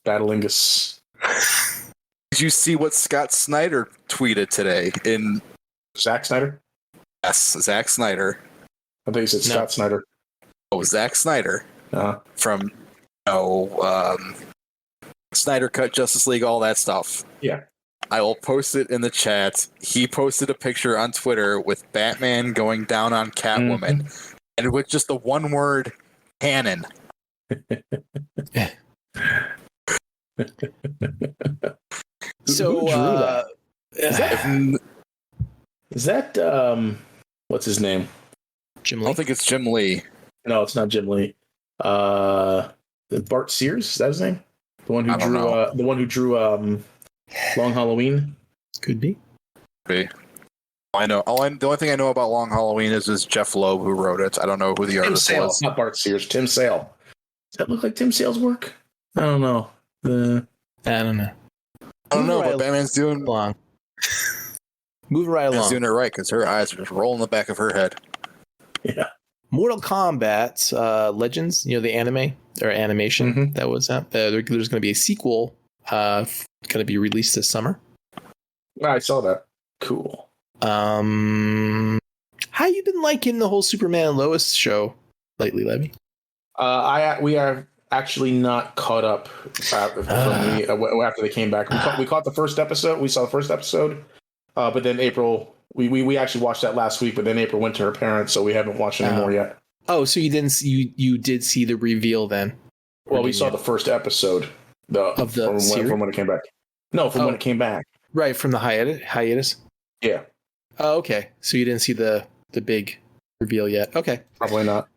Battlingus. Did you see what Scott Snyder tweeted today? Zack Snyder? Yes, Zack Snyder. I think he said No. Scott Snyder. Oh, Zack Snyder from Snyder Cut, Justice League, all that stuff. Yeah. I will post it in the chat. He posted a picture on Twitter with Batman going down on Catwoman, and with just the one word, canon. So, Who drew that? Is that what's his name? Jim I Lee. don't think it's Jim Lee. No, it's not Jim Lee. Bart Sears, is that his name? The one who I don't drew know. Long Halloween. Could be. I know. The only thing I know about Long Halloween is Jeff Loeb who wrote it. I don't know who the Tim artist Sale, was. not Bart Sears. Tim Sale. Does that look like Tim Sale's work? I don't know. I don't know. I don't know, Right but Batman's doing along. Move right Batman's along. doing it right because her eyes are just rolling in the back of her head. Yeah. Mortal Kombat Legends, the anime or animation Mhm. that was out. There's going to be a sequel going to be released this summer. I saw that. Cool. How you been liking the whole Superman and Lois show lately, Levy? We are actually not caught up after they came back. We caught the first episode. We saw the first episode, but then April. We actually watched that last week, but then April went to her parents, so we haven't watched any more yet. Oh, so you didn't? You did see the reveal then? Well, we saw the first episode from when it came back. No, from when it came back. Right, from the hiatus. Yeah. Oh, okay. So you didn't see the big reveal yet? Okay. Probably not.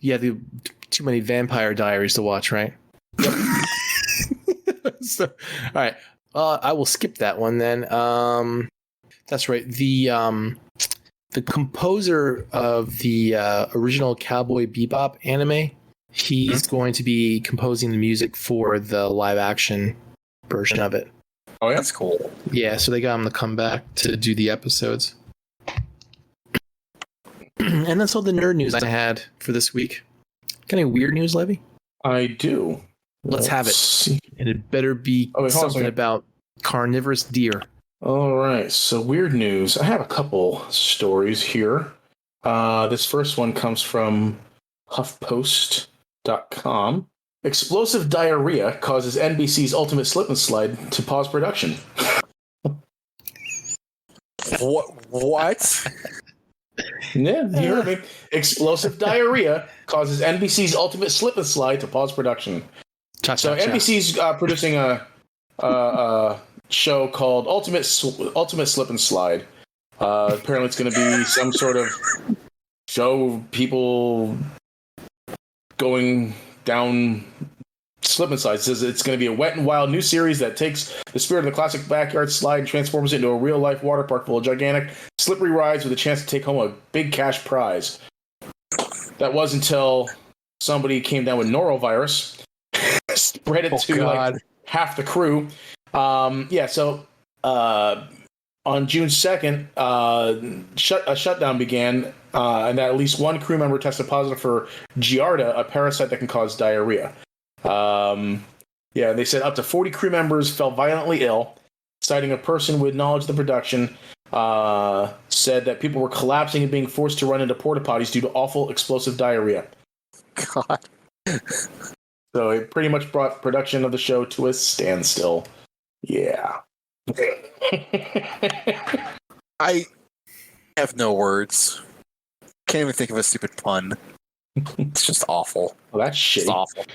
Yeah, too many Vampire Diaries to watch, right? So, all right. I will skip that one then. That's right. The composer of the original Cowboy Bebop anime, he's going to be composing the music for the live action version of it. Oh yeah, That's cool. Yeah, so they got him to come back to do the episodes. And that's all the nerd news I had for this week. Got any weird news, Levy? I do. Let's have it. see. And it better be hold on a something second. about carnivorous deer. All right, so weird news. I have a couple stories here. This first one comes from HuffPost.com. Explosive diarrhea causes NBC's Ultimate Slip and Slide to pause production. What? Yeah, you heard me. Explosive diarrhea causes NBC's Ultimate Slip and Slide to pause production. So NBC's producing a show called Ultimate Slip and Slide. Apparently, it's going to be some sort of show of people going down slip and slides. It says it's going to be a wet and wild new series that takes the spirit of the classic backyard slide and transforms it into a real life water park full of gigantic slippery rides with a chance to take home a big cash prize. That was until somebody came down with norovirus, spread it to like half the crew. So on June 2nd, a shutdown began, and that at least one crew member tested positive for Giardia, a parasite that can cause diarrhea. They said up to 40 crew members fell violently ill, citing a person with knowledge of the production, said that people were collapsing and being forced to run into porta potties due to awful explosive diarrhea. God. So it pretty much brought production of the show to a standstill. Yeah. I have no words. Can't even think of a stupid pun. It's just awful. Well, that's shitty. It's awful.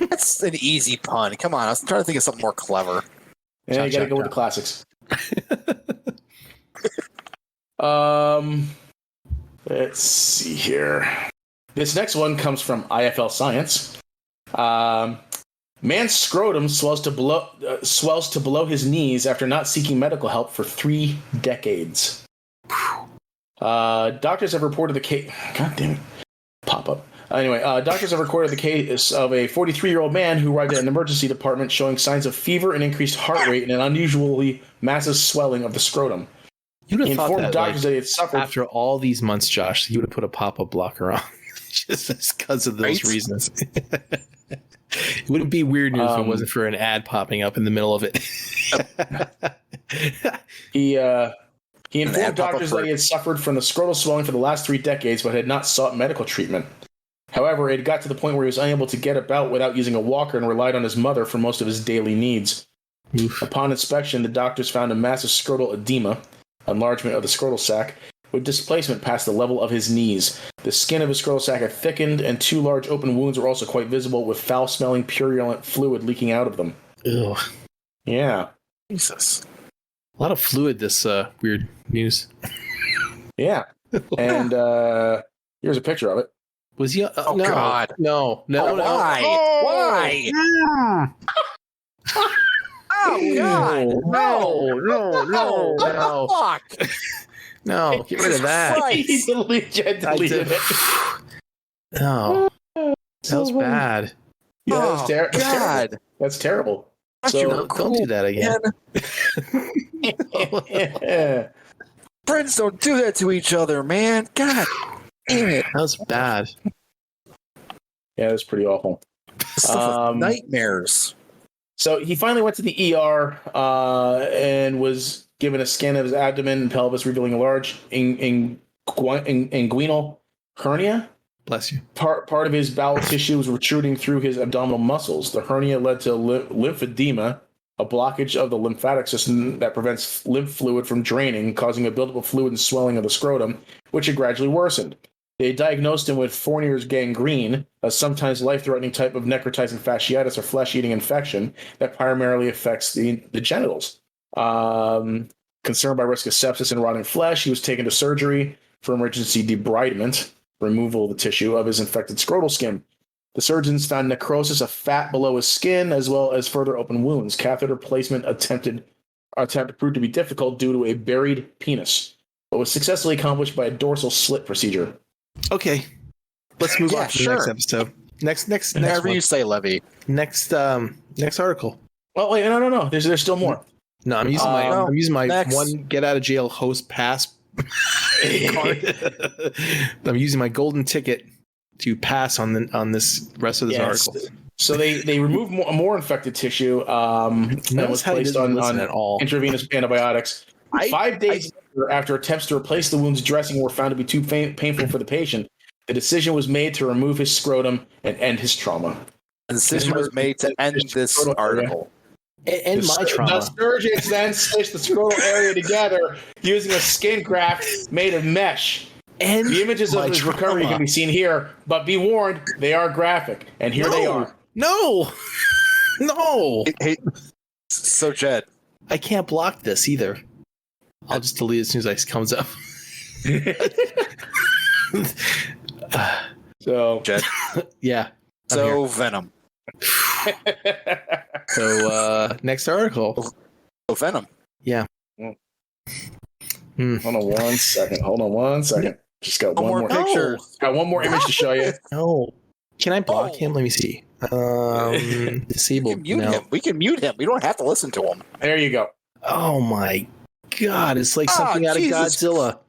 That's an easy pun. Come on, I was trying to think of something more clever. Yeah, you gotta go with the classics. Let's see here. This next one comes from IFL Science. Man's scrotum swells to below his knees after not seeking medical help for 3 decades. Doctors have reported the case. God damn it! Pop up. Anyway, doctors have recorded the case of a 43-year-old man who arrived at an emergency department showing signs of fever and increased heart rate and an unusually massive swelling of the scrotum. You would He have thought informed that, doctors that he had suffered. after all these months, Josh, you would have put a pop-up blocker on just because of those reasons. It wouldn't be weird news if it wasn't for an ad popping up in the middle of it. He informed doctors that he had suffered from the scrotal swelling for the last 3 decades, but had not sought medical treatment. However, it got to the point where he was unable to get about without using a walker and relied on his mother for most of his daily needs. Oof. Upon inspection, the doctors found a massive scrotal edema, enlargement of the scrotal sac, with displacement past the level of his knees. The skin of his scrotal sac had thickened, and 2 large open wounds were also quite visible, with foul-smelling, purulent fluid leaking out of them. Ugh. Yeah. Jesus. A lot of fluid. This weird news. Yeah. And here's a picture of it. Was he? Oh, no, God. No. Why? Oh! Why? Oh, God. No. Fuck. No, get rid of that. He deleted it. No, that was bad. Yeah, Oh, that's God. terrible. That's terrible. You No, were don't do that again. Yeah. Friends don't do that to each other, man. God damn it. That was bad. Yeah, it was pretty awful. Stuff with nightmares. So he finally went to the ER and was given a scan of his abdomen and pelvis, revealing a large inguinal hernia. Bless you. Part of his bowel tissue was protruding through his abdominal muscles. The hernia led to lymphedema, a blockage of the lymphatic system that prevents lymph fluid from draining, causing a buildup of fluid and swelling of the scrotum, which had gradually worsened. They diagnosed him with Fournier's gangrene, a sometimes life-threatening type of necrotizing fasciitis or flesh-eating infection that primarily affects the genitals. Concerned by risk of sepsis and rotting flesh, he was taken to surgery for emergency debridement, removal of the tissue of his infected scrotal skin. The surgeons found necrosis of fat below his skin, as well as further open wounds. Catheter placement attempt proved to be difficult due to a buried penis, but was successfully accomplished by a dorsal slit procedure. Okay, let's move on to the next episode. Next. Whatever one. you say, Levy. Next article. Oh wait, no. There's still more. No, I'm using my next. one get out of jail host pass card. I'm using my golden ticket to pass on this rest of this article. So they removed more infected tissue and was placed on intravenous antibiotics. 5 days after attempts to replace the wound's dressing were found to be too painful for the patient, the decision was made to remove his scrotum and end his trauma. The decision was made to end this article. And my trauma. The surgeons then stitched the scrotal area together using a skin graft made of mesh. And the images of his recovery can be seen here, but be warned, they are graphic. And here they are. No. Hey, so Jed, I can't block this either. I'll just delete it as soon as it comes up. So Jed. Yeah. So Venom. So next article. So Venom. Yeah. Hold on one second. Just got one more picture. Got one more image to show you. No. Can I block him? Let me see. Disabled. We can mute him. We don't have to listen to him. There you go. Oh my God! It's like something out of Godzilla.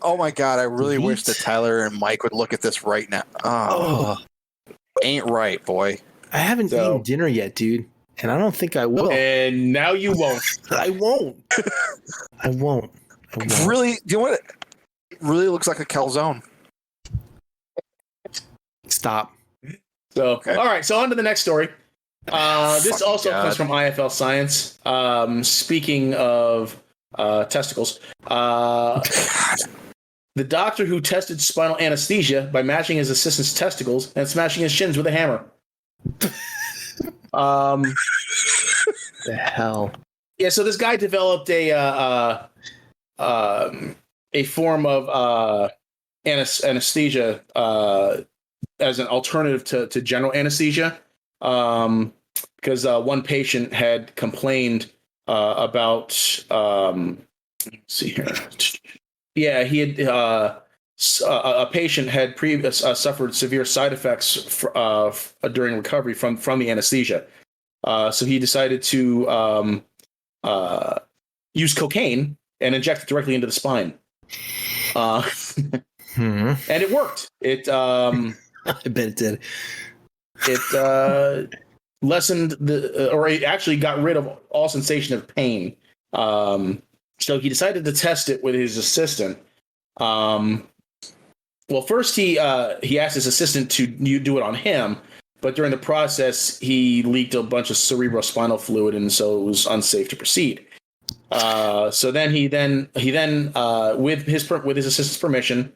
Oh my God! I really wish that Tyler and Mike would look at this right now. Oh. Ain't right, boy. I haven't eaten dinner yet, dude, and I don't think I will. And now you won't. I won't. I won't. Really? Do you know what? It really looks like a calzone. Stop. So, all right. So on to the next story. This also comes from IFL Science. Speaking of testicles, the doctor who tested spinal anesthesia by mashing his assistant's testicles and smashing his shins with a hammer. The hell? Yeah, so this guy developed a form of anesthesia as an alternative to general anesthesia, because one patient had complained about. Let's see here. Yeah, he had a patient had suffered severe side effects during recovery from the anesthesia. So he decided to use cocaine and inject it directly into the spine. And it worked. I bet it did. It lessened or it actually got rid of all sensation of pain. So he decided to test it with his assistant. Well, first he asked his assistant to do it on him, but during the process he leaked a bunch of cerebrospinal fluid, and so it was unsafe to proceed. So then he with his assistant's permission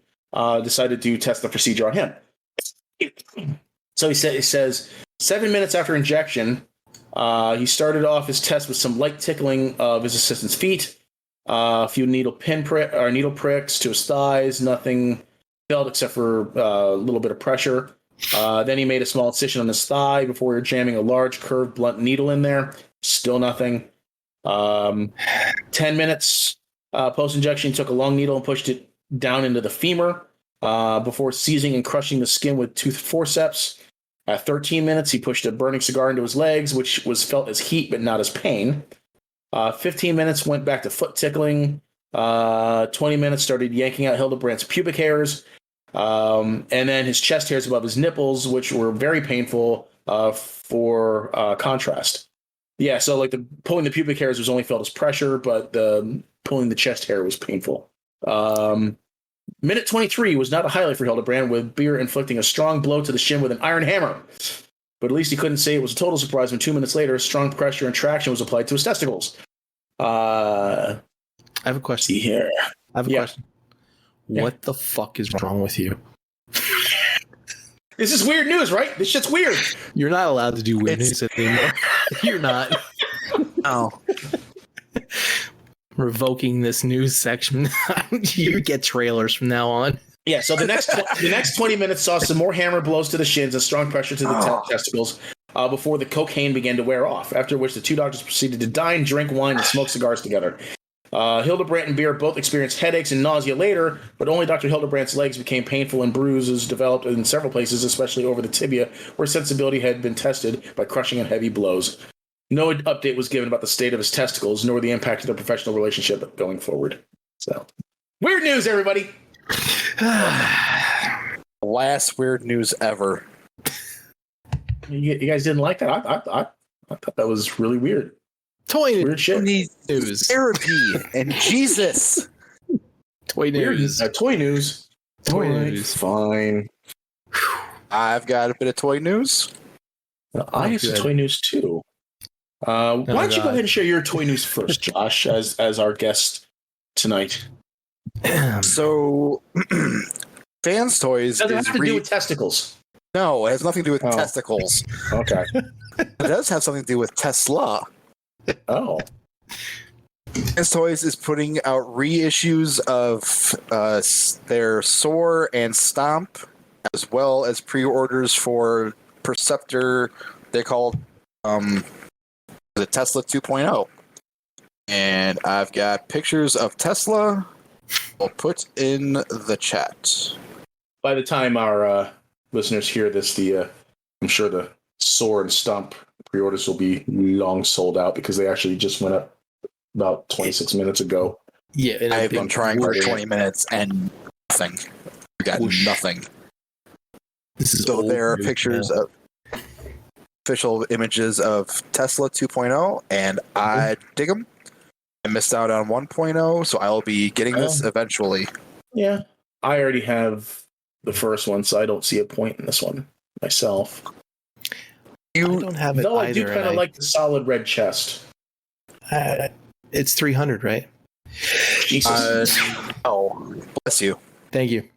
decided to test the procedure on him. So he says 7 minutes after injection, He started off his test with some light tickling of his assistant's feet, a few needle pricks to his thighs. Nothing felt except for a little bit of pressure. Then he made a small incision on his thigh before jamming a large curved blunt needle in there. Still nothing. 10 minutes post-injection, he took a long needle and pushed it down into the femur before seizing and crushing the skin with toothed forceps. At 13 minutes, he pushed a burning cigar into his legs, which was felt as heat but not as pain. 15 minutes went back to foot tickling. 20 minutes started yanking out Hildebrandt's pubic hairs. And then his chest hairs above his nipples, which were very painful for contrast. Yeah, so like the pulling the pubic hairs was only felt as pressure, but the pulling the chest hair was painful. Minute 23 was not a highlight for Hildebrandt, with Beer inflicting a strong blow to the shin with an iron hammer. But at least he couldn't say it was a total surprise when 2 minutes later, strong pressure and traction was applied to his testicles. I have a question. See here. I have a question. What the fuck is wrong with you? This is weird news, right? This shit's weird. You're not allowed to do weird news anymore. You're not. Oh. Revoking this news section. You get trailers from now on. Yeah, so the next 20 minutes saw some more hammer blows to the shins and strong pressure to the testicles before the cocaine began to wear off, after which the two doctors proceeded to dine, drink wine, and smoke cigars together. Hildebrandt and Beer both experienced headaches and nausea later, but only Dr. Hildebrandt's legs became painful and bruises developed in several places, especially over the tibia, where sensibility had been tested by crushing and heavy blows. No update was given about the state of his testicles, nor the impact of their professional relationship going forward. So, weird news, everybody. Last weird news ever. You guys didn't like that? I thought that was really weird. Toy Weird shit. news. Therapy and Jesus. Toy news. Toy news. Toy Alright, news. Fine. I've got a bit of toy news. I have some toy news too. Why don't you go ahead and share your toy news first, Josh, as our guest tonight? So, Fans Toys Doesn't is have to do with testicles. No, it has nothing to do with testicles. Okay. It does have something to do with Tesla. Oh. Fans Toys is putting out reissues of their Soar and Stomp, as well as pre-orders for Perceptor. They call the Tesla 2.0. And I've got pictures of Tesla. I'll put in the chat. By the time our listeners hear this, I'm sure the Soar and Stomp pre-orders will be long sold out because they actually just went up about 26 minutes ago. Yeah, and I've been trying for 20 minutes and nothing. We got nothing. This is So there are pictures of official images of Tesla 2.0, and I dig them. I missed out on 1.0, so I'll be getting this eventually. Yeah. I already have the first one, so I don't see a point in this one myself. I don't have it Though either. I do kind of like the solid red chest. It's 300, right? Jesus. Oh, bless you. Thank you.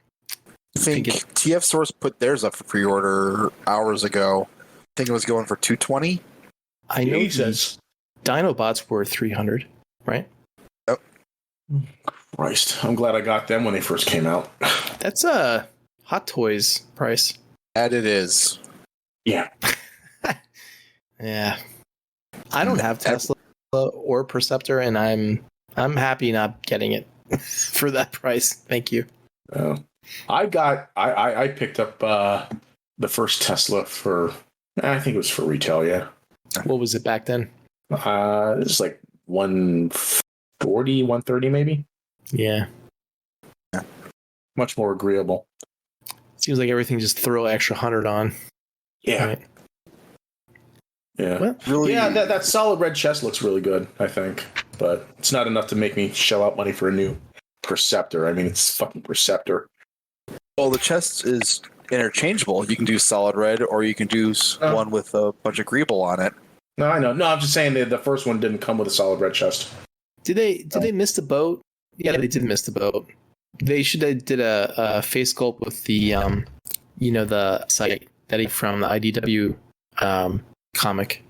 I think TF Source put theirs up for pre-order hours ago. I think it was going for 220. I know Jesus. Dinobots were 300, right? Yep. Christ. I'm glad I got them when they first came out. That's a Hot Toys price. That it is. Yeah. Yeah. I don't have Tesla or Perceptor, and I'm happy not getting it for that price. Thank you. I picked up the first Tesla for, I think it was for retail, yeah. What was it back then? It was like 140, 130 maybe. Yeah. Much more agreeable. Seems like everything just throw extra 100 on. Yeah. Right? Yeah. Well, Really? Yeah, that solid red chest looks really good, I think. But it's not enough to make me shell out money for a new Perceptor. I mean, it's fucking Perceptor. Well, the chest is interchangeable. You can do solid red, or you can do one with a bunch of greeble on it. No, I know. No, I'm just saying that the first one didn't come with a solid red chest. Did they miss the boat? Yeah, they did miss the boat. They should have did a face sculpt with the the site that from the IDW comic.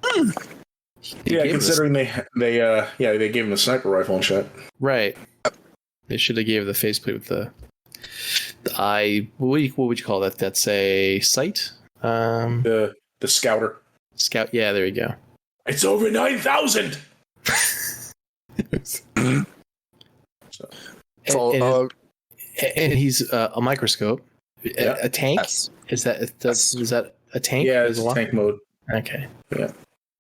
Yeah, considering they gave him a sniper rifle and shit. Right. They should have gave the faceplate with the eye. What would you call that? That's a sight. The scouter. Scout. Yeah, there you go. It's over 9,000. And he's a microscope. Yeah. A tank. Yes. Is that a tank? Yeah, it's tank mode. Okay.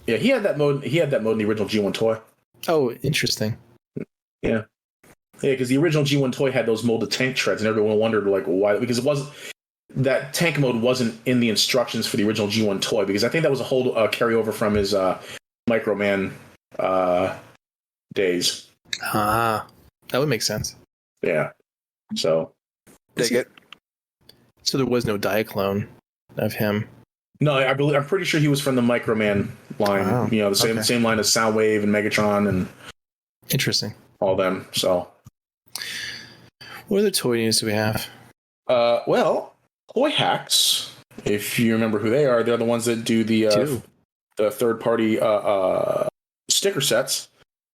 Yeah, he had that mode. He had that mode in the original G1 toy. Oh, interesting. Yeah, because the original G1 toy had those molded tank treads, and everyone wondered like why, because it wasn't, that tank mode wasn't in the instructions for the original G1 toy, because I think that was a whole carryover from his Microman days. Ah, that would make sense. Yeah. So. Dig it. So there was no Diaclone of him. No, I'm pretty sure he was from the Microman line. Wow. You know, the same line as Soundwave and Megatron and Interesting. all them. So. What other toy news do we have? Well, Toy Hacks, if you remember who they are, they're the ones that do the third-party sticker sets.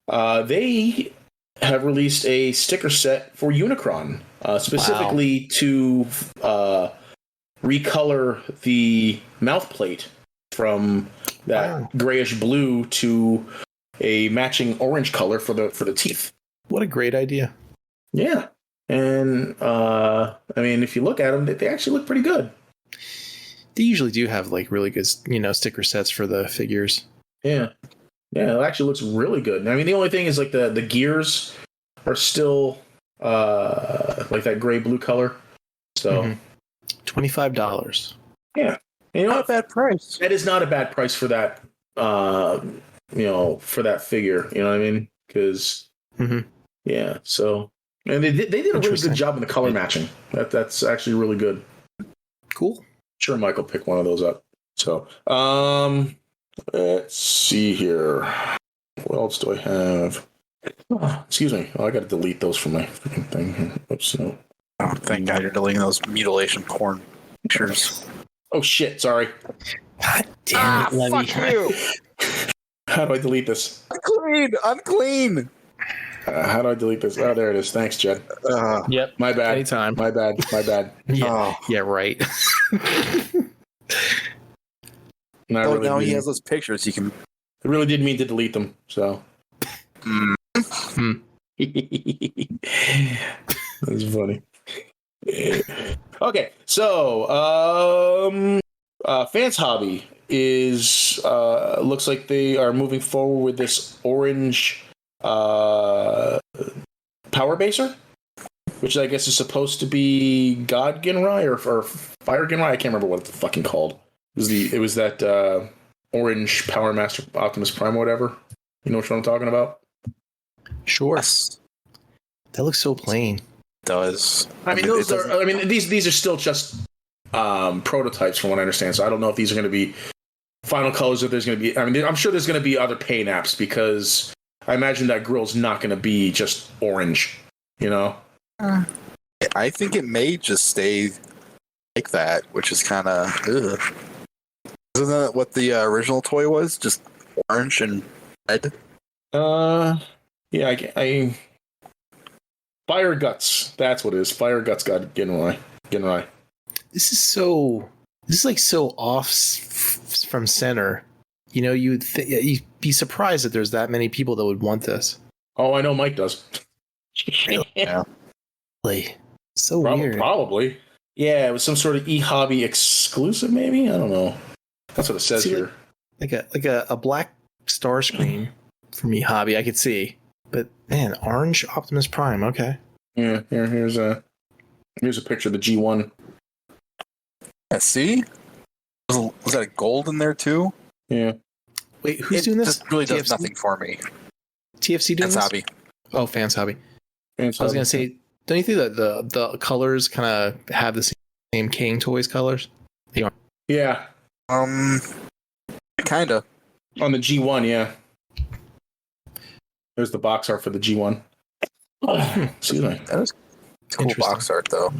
They have released a sticker set for Unicron, specifically to recolor the mouth plate from that grayish blue to a matching orange color for the teeth. What a great idea. Yeah. And, I mean, if you look at them, they actually look pretty good. They usually do have like really good, sticker sets for the figures. Yeah. Yeah, it actually looks really good. I mean, the only thing is like the gears are still like that gray-blue color. So $25. Yeah. And Not a bad price. that is not a bad price for that, for that figure. You know what I mean? Because, yeah, so... And they did a really good job in the color matching. That's actually really good. Cool. Sure, Michael pick one of those up. So, let's see here. What else do I have? Oh, excuse me. Oh, I got to delete those from my freaking thing here. Oops, no. Oh, thank God you're deleting those mutilation porn pictures. Oh shit! Sorry. God damn it, Levy. Fuck you. How do I delete this? Unclean. How do I delete this? Oh, there it is. Thanks, Jed. Yep. My bad. Anytime. My bad. Yeah. Yeah. Right. Now he has those pictures. He can. I really did mean to delete them. So. That's funny. Okay, so Fans Hobby is looks like they are moving forward with this orange power baser, which I guess is supposed to be God Ginrai or Fire Ginrai. I can't remember what it's fucking called. It was that orange Power Master Optimus Prime or whatever. You know what I'm talking about? Sure. Yes. That looks so plain. Does. I mean, these are still just prototypes from what I understand. So I don't know if these are going to be final colors. If there's going to be, I'm sure there's going to be other paint apps because I imagine that grill's not going to be just orange. You know. I think it may just stay like that, which is kind of. Isn't that what the original toy was? Just orange and red. Yeah, I Fire Guts. That's what it is. Fire Guts got Ginrai. This is like so off from center. You know, you'd be surprised that there's that many people that would want this. Oh, I know Mike does. Yeah. Like, so weird. Probably. Yeah, it was some sort of eHobby exclusive, maybe? I don't know. That's what it says here. Like a black star screen for me hobby, I could see. But man, orange Optimus Prime, okay. Yeah, here's a picture of the G1. Yeah, see? Was that a gold in there too? Yeah. Wait, who's It doing this? just really does TFC? nothing for me. TFC doing That's this? hobby. Oh, Fans Hobby. I was gonna say, don't you think that the colors kind of have the same King Toys colors? They are. Yeah. Kinda. On the G1, yeah. There's the box art for the G1. Excuse me. That was cool box art though.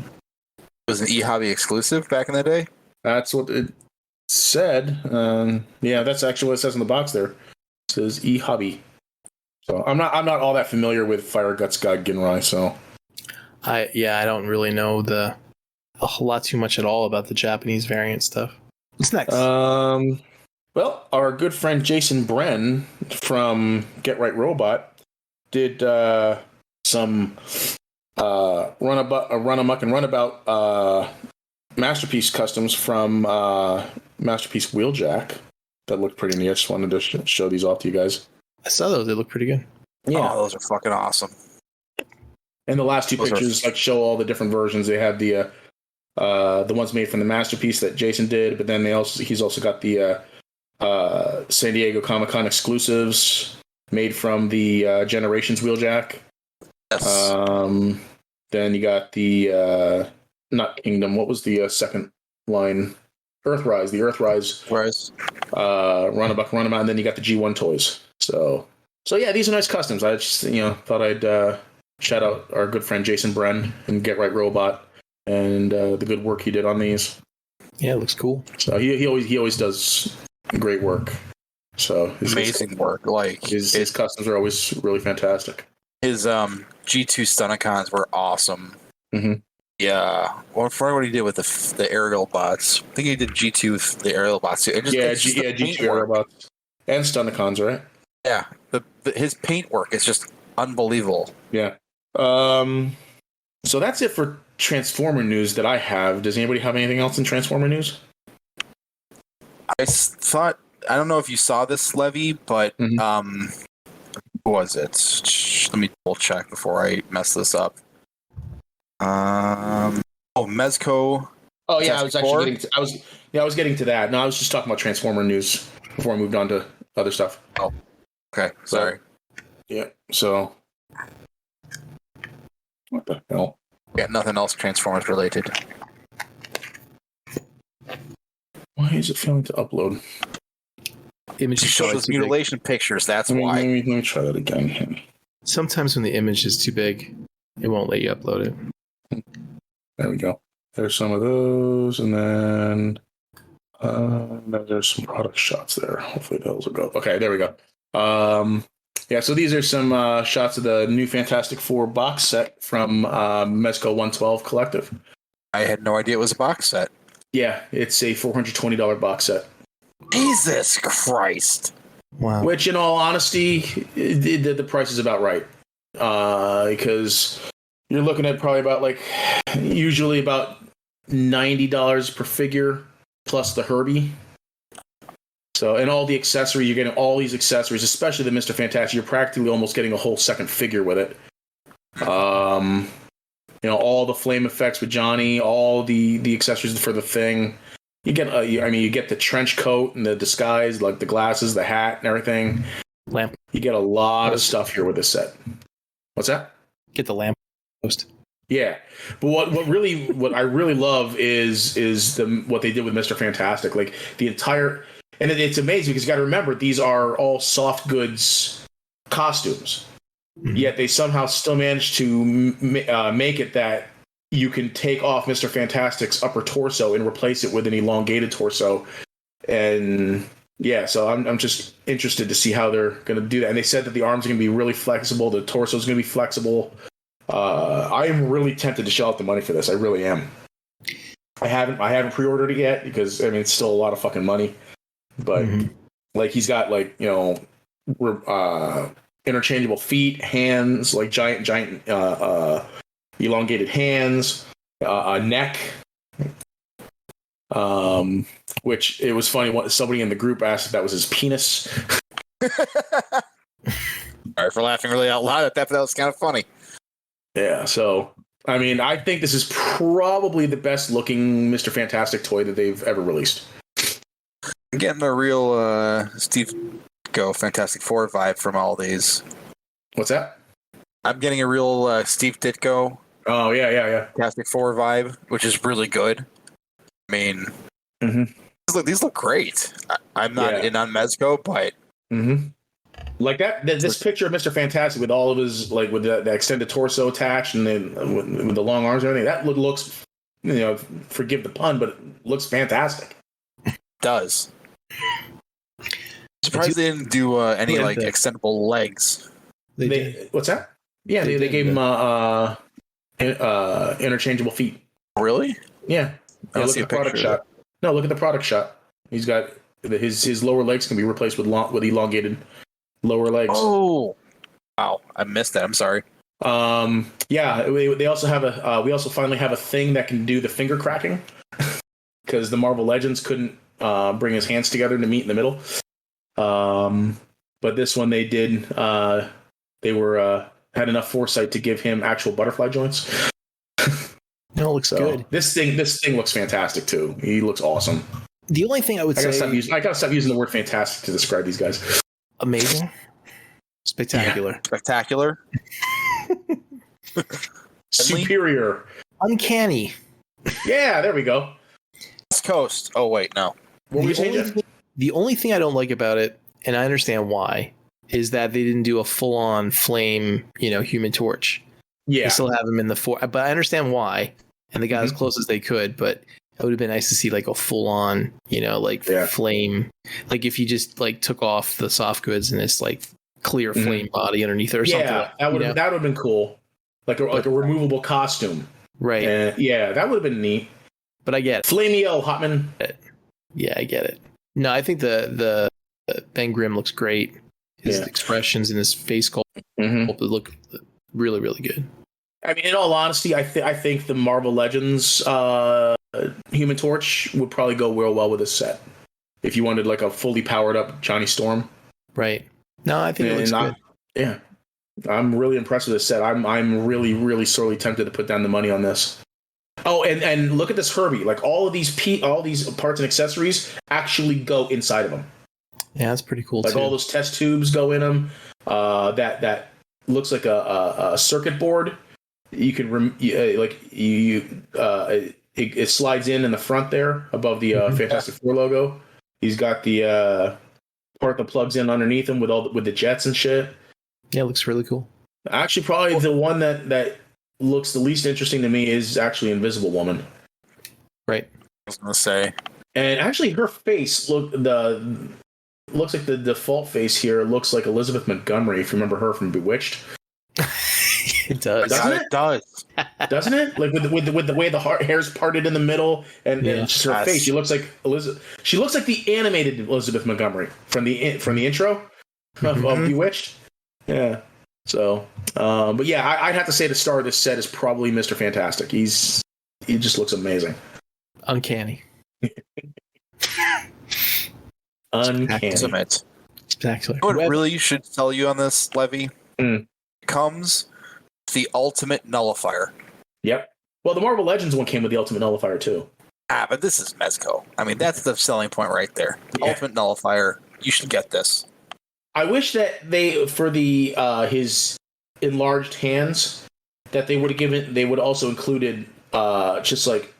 It was an eHobby exclusive back in the day. That's what it said. Yeah, that's actually what it says in the box there. It says eHobby. So I'm not all that familiar with Fire Guts God Ginrai, so I don't really know a whole lot too much at all about the Japanese variant stuff. What's next? Well, our good friend Jason Bren from Get Right Robot did some run amok and runabout Masterpiece customs from Masterpiece Wheeljack that looked pretty neat. I just wanted to show these off to you guys. I saw those. They look pretty good. Yeah, Oh, those are fucking awesome. and the last two pictures like show all the different versions. They had the ones made from the Masterpiece that Jason did, but then he's also got the San Diego Comic-Con exclusives made from the Generations Wheeljack. Yes. Then you got the not Kingdom. What was the second line? Earthrise. The Earthrise. Runabout, and then you got the G1 toys. So yeah, these are nice customs. I just thought I'd shout out our good friend Jason Bren and Get Right Robot and the good work he did on these. Yeah, it looks cool. So he always does great work. So amazing work. Like his customs are always really fantastic. His G2 Stunticons were awesome. Mm-hmm. Yeah. Well, for what he did with the aerial bots, I think he did G2 the aerial bots too. G2 aerial bots and Stunticons, right? Yeah. His paint work is just unbelievable. Yeah. So that's it for Transformer news that I have. Does anybody have anything else in Transformer news? I thought, I don't know if you saw this, Levy, but who was it? Let me double check before I mess this up. Mezco. Oh yeah, I was getting to that. No, I was just talking about Transformer news before I moved on to other stuff. Oh, okay. Sorry. Yeah. So, what the hell? Yeah, nothing else Transformers related. Why is it failing to upload? Image It is shows too those big. mutilation pictures. That's Let why. me try that again. Sometimes when the image is too big, it won't let you upload it. There we go. There's some of those, and then there's some product shots there. Hopefully those will go. Okay, there we go. Yeah, so these are some shots of the new Fantastic Four box set from Mezco 112 Collective. I had no idea it was a box set. Yeah, it's a $420 box set. Jesus Christ. Wow. Which, in all honesty, the price is about right. Because you're looking at probably usually about $90 per figure plus the Herbie. So, and all the accessories, you're getting all these accessories, especially the Mr. Fantastic. You're practically almost getting a whole second figure with it. All the flame effects with Johnny, all the accessories for the Thing. You get, you get the trench coat and the disguise, like the glasses, the hat, and everything. Lamp. You get a lot of stuff here with this set. What's that? Get the lamp post. Yeah, but what I really love is what they did with Mr. Fantastic, like the entire. And it's amazing because you got to remember these are all soft goods costumes, yet they somehow still managed to make it that you can take off Mr. Fantastic's upper torso and replace it with an elongated torso. And yeah, so I'm just interested to see how they're going to do that. And they said that the arms are going to be really flexible, the torso is going to be flexible. I am really tempted to shell out the money for this. I really am. I haven't pre-ordered it yet because it's still a lot of fucking money. But he's got interchangeable feet, hands, like giant elongated hands, a neck. Which it was funny. Somebody in the group asked if that was his penis. Sorry for laughing really out loud at that, but that was kind of funny. Yeah. So I think this is probably the best looking Mr. Fantastic toy that they've ever released. I'm getting a real Steve Ditko Fantastic Four vibe from all these. What's that? I'm getting a real Steve Ditko. Oh yeah. Fantastic Four vibe, which is really good. These look great. I'm not in on Mezco, but like this picture of Mr. Fantastic with all of his with the extended torso attached and then with the long arms and everything, that looks, forgive the pun, but it looks fantastic. It does. surprised they didn't do any Yeah, like the- extendable legs. They did. They, what's that? Yeah, They they did, gave him interchangeable feet. Really? Yeah. I don't Look see at a the product picture. shot. No, look at the product shot. He's got his lower legs can be replaced with elongated lower legs. Oh, wow! I missed that. I'm sorry. Yeah, they also have we also finally have a thing that can do the finger cracking because the Marvel Legends couldn't bring his hands together to meet in the middle. But this one they did. They had enough foresight to give him actual butterfly joints. No, it looks good. This thing looks fantastic too. He looks awesome. The only thing I would I say, gotta stop using the word fantastic to describe these guys. amazing, spectacular, Spectacular. Superior. uncanny. Yeah, there we go. West Coast. Oh wait, no. What were you saying, Jeff? The only thing I don't like about it, and I understand why, is that they didn't do a full-on flame, Human Torch. Yeah. They still have him in the but I understand why, and they got as close as they could. But it would have been nice to see like a full-on, flame. Like if you just like took off the soft goods and this like clear flame body underneath it or something. Yeah, that would have been cool. Like a removable costume. Right. Yeah, that would have been neat. But I get it. Flameo Hotman. Yeah, I get it. No, I think the Ben Grimm looks great. His expressions and his face sculpt look really, really good. I mean, in all honesty, I think the Marvel Legends Human Torch would probably go real well with this set. If you wanted like a fully powered up Johnny Storm. Right. No, I think it looks good. Yeah. I'm really impressed with this set. I'm really, really sorely tempted to put down the money on this. Oh, and look at this Herbie. Like all these parts and accessories actually go inside of them. Yeah, that's pretty cool like too. all those test tubes go in them. That looks like a circuit board. You can it slides in the front there above the Fantastic Four logo. He's got the part that plugs in underneath him with the jets and shit. Yeah, it looks really cool. Actually, probably the one that looks the least interesting to me is actually Invisible Woman. Right. I was gonna say. And actually, her face looks like the default face here looks like Elizabeth Montgomery. If you remember her from Bewitched. It does. Doesn't it? It does. Doesn't it? Like with the way the hair's parted in the middle and just her face, she looks like Elizabeth. She looks like the animated Elizabeth Montgomery from the intro of Bewitched. Yeah. So, but yeah, I'd have to say the star of this set is probably Mr. Fantastic. He just looks amazing. Uncanny. Uncanny. Ultimate. Spectacular. You know what really should tell you on this, Levy? Comes the ultimate nullifier. Yep. Well, the Marvel Legends one came with the Ultimate Nullifier too. But this is Mezco. I mean, that's the selling point right there. The ultimate nullifier. You should get this. I wish that they, for the his enlarged hands, that they would also included just like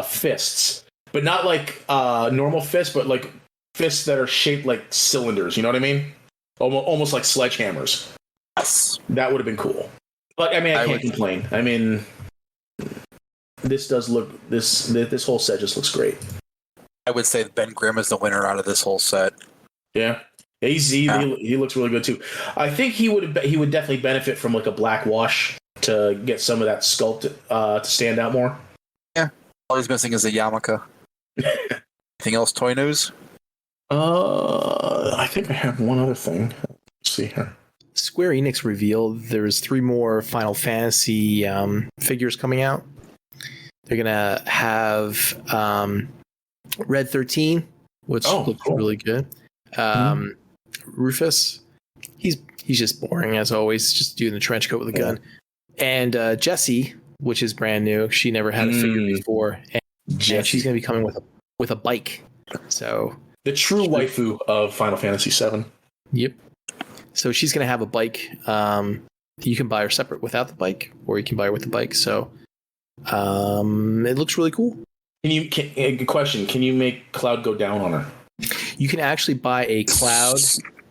fists, but not like normal fists, but like fists that are shaped like cylinders. You know what I mean? Almost like sledgehammers. Yes. That would have been cool. But I mean, I can't complain. I mean, this whole set just looks great. I would say Ben Grimm is the winner out of this whole set. Yeah. He looks really good too. I think he would definitely benefit from like a black wash to get some of that sculpt to stand out more. Yeah. All he's missing is a yarmulke. Anything else toy news? I think I have one other thing. Let's see here. Square Enix revealed there's 3 more Final Fantasy figures coming out. They're gonna have Red 13, which looks really good. Rufus, he's just boring as always, just doing the trench coat with a gun. And Jessie, which is brand new. She never had a figure before, and she's gonna be coming with a bike. So the true waifu of Final Fantasy VII. Yep. So she's going to have a bike. You can buy her separate without the bike, or you can buy her with the bike. So it looks really cool. Good question. Can you make Cloud go down on her? You can actually buy a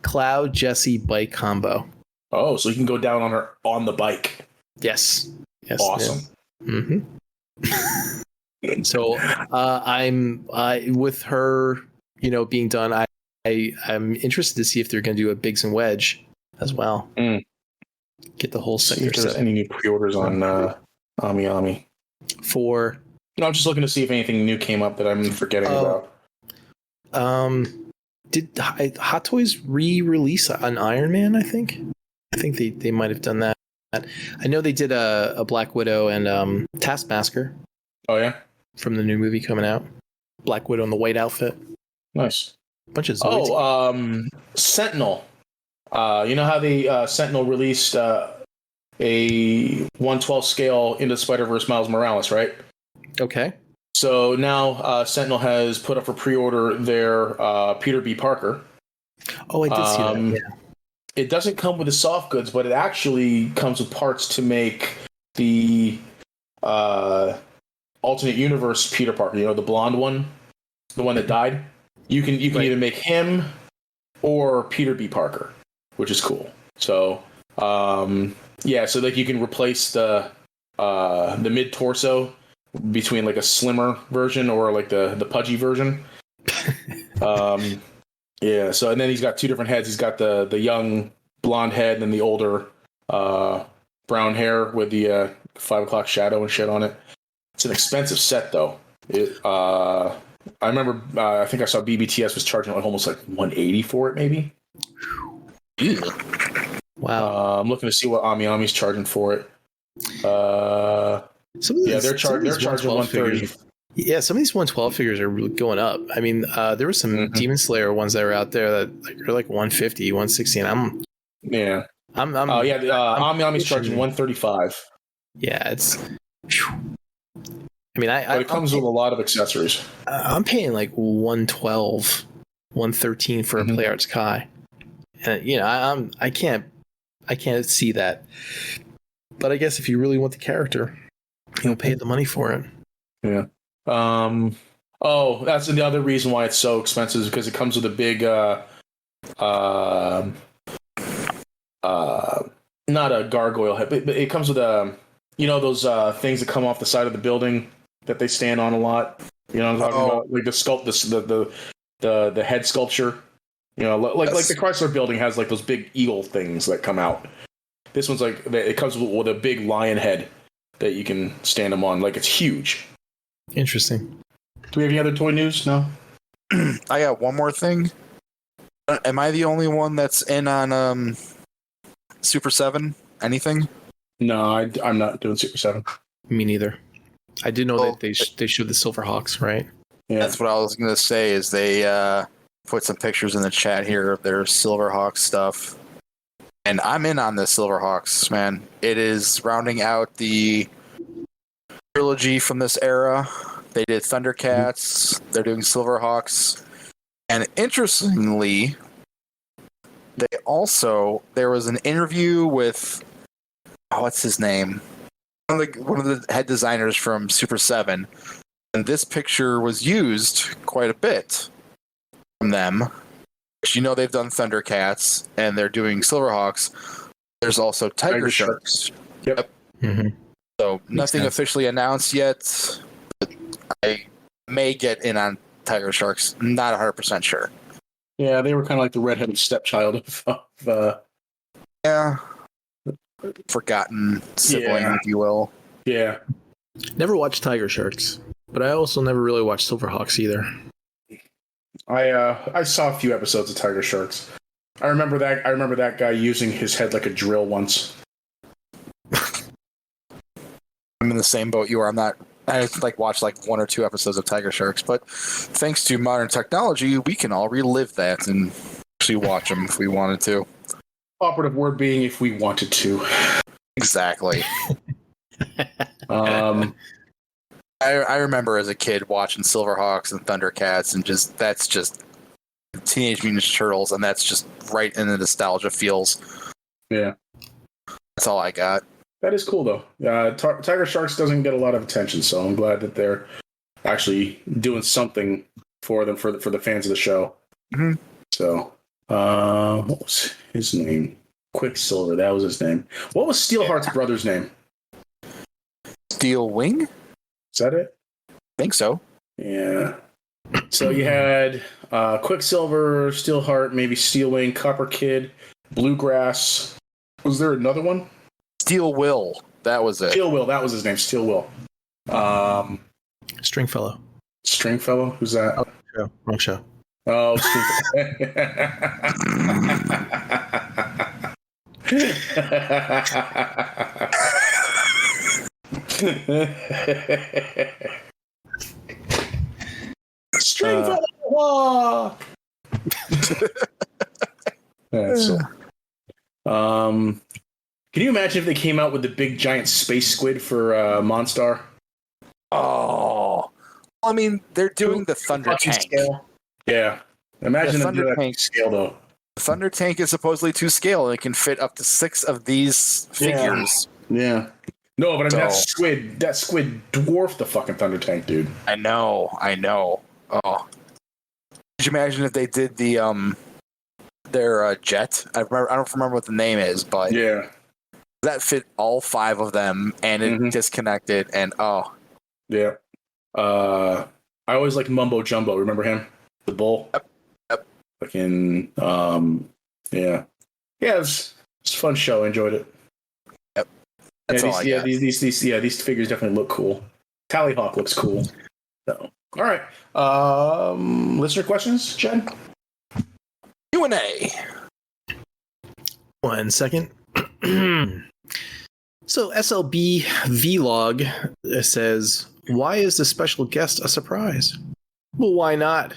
Cloud Jessie bike combo. Oh, so you can go down on her on the bike. Yes. Awesome. Yeah. So I'm with her, being done. I'm interested to see if they're going to do a Biggs and Wedge as well. Get the whole See sector if there's set any new pre-orders on Ami. for. No, I'm just looking to see if anything new came up that I'm forgetting about. Did Hot Toys re-release an Iron Man? I think they might have done that. I know they did a Black Widow and Taskmaster. Oh yeah, from the new movie coming out. Black Widow in the white outfit. Nice. Bunch of Zoids. Sentinel. You know how the Sentinel released a 1/12 scale into Spider-Verse Miles Morales, right? Okay. So now Sentinel has put up for pre-order their Peter B. Parker. Oh, I did see that. Yeah. It doesn't come with the soft goods, but it actually comes with parts to make the alternate universe Peter Parker. You know, the blonde one, the one that died. You can either make him or Peter B. Parker, which is cool. So so like you can replace the mid torso between like a slimmer version or like the pudgy version. So and then he's got two different heads. He's got the young blonde head and then the older brown hair with the 5 o'clock shadow and shit on it. It's an expensive set though. I remember I think I saw BBTS was charging like almost like $180 for it maybe. Wow. I'm looking to see what Ami's charging for it. They're charging $130. Yeah, some of these 112 figures are really going up. I mean, there were some Demon Slayer ones that are out there that are like 150, 160, and Ami's charging $135. Yeah, it's. I mean, but it comes with a lot of accessories. I'm paying like 112, 113 for a Play Arts Kai, and I can't see that. But I guess if you really want the character, you'll pay the money for it. Yeah. That's the other reason why it's so expensive is because it comes with a big not a gargoyle head, but it comes with those things that come off the side of the building that they stand on a lot. You know what I'm talking about? Like the head sculpture. You know, like the Chrysler building has like those big eagle things that come out. This one's like it comes with a big lion head that you can stand them on. Like it's huge. Interesting. Do we have any other toy news? No. I got one more thing. Am I the only one that's in on Super 7? Anything? No, I'm not doing Super 7. Me neither. I did know that they showed the Silverhawks, right? Yeah, that's what I was going to say. Is they put some pictures in the chat here of their Silverhawks stuff, and I'm in on the Silverhawks, man. It is rounding out the trilogy from this era. They did Thundercats. They're doing Silverhawks, and interestingly, there was an interview with what's his name, one of the head designers from Super 7, and this picture was used quite a bit from them. They've done Thundercats and they're doing Silverhawks. There's also Tiger Sharks. Yep. Mm-hmm. So nothing officially announced yet, but I may get in on Tiger Sharks. Not 100% sure. Yeah, they were kind of like the redheaded stepchild of forgotten sibling, if you will. Yeah. Never watched Tiger Sharks, but I also never really watched Silverhawks either. I saw a few episodes of Tiger Sharks. I remember that guy using his head like a drill once. I'm in the same boat you are. I watched like 1 or 2 episodes of Tiger Sharks, but thanks to modern technology, we can all relive that and actually watch them if we wanted to. Operative word being if we wanted to. Exactly. I remember as a kid watching Silverhawks and Thundercats, and that's just Teenage Mutant Ninja Turtles, and that's just right in the nostalgia feels. Yeah. That's all I got. That is cool, though. Tiger Sharks doesn't get a lot of attention, so I'm glad that they're actually doing something for them, for the fans of the show. Mm-hmm. So, what was his name? Quicksilver, that was his name. What was Steelheart's brother's name? Steel Wing? Is that it? I think so. Yeah. So you had Quicksilver, Steelheart, maybe Steelwing, Copper Kid, Bluegrass. Was there another one? Steel Will. That was it. Steel Will. That was his name. Steel Will. Stringfellow. Stringfellow. Who's that? Wrong show. Oh, Stringfellow. Can you imagine if they came out with the big giant space squid for Monstar? Oh, I mean, they're doing the Thunder Tank. Scale. Yeah, imagine them doing that scale though. The Thunder Tank is supposedly to scale, and it can fit up to 6 of these figures. Yeah. No, but I mean that squid dwarfed the fucking Thunder Tank, dude. I know. Oh, could you imagine if they did the their jet? I don't remember what the name is, but yeah, that fit all 5 of them, and it disconnected, and yeah. I always liked Mumbo Jumbo. Remember him, the bull? Yep. Fucking yeah. It was a fun show. I enjoyed it. Yep. That's all I got. These figures definitely look cool. Tallyhawk looks cool. So, all right. Listener questions, Jen? Q&A. 1 second. So SLB Vlog says, why is the special guest a surprise? Well, why not?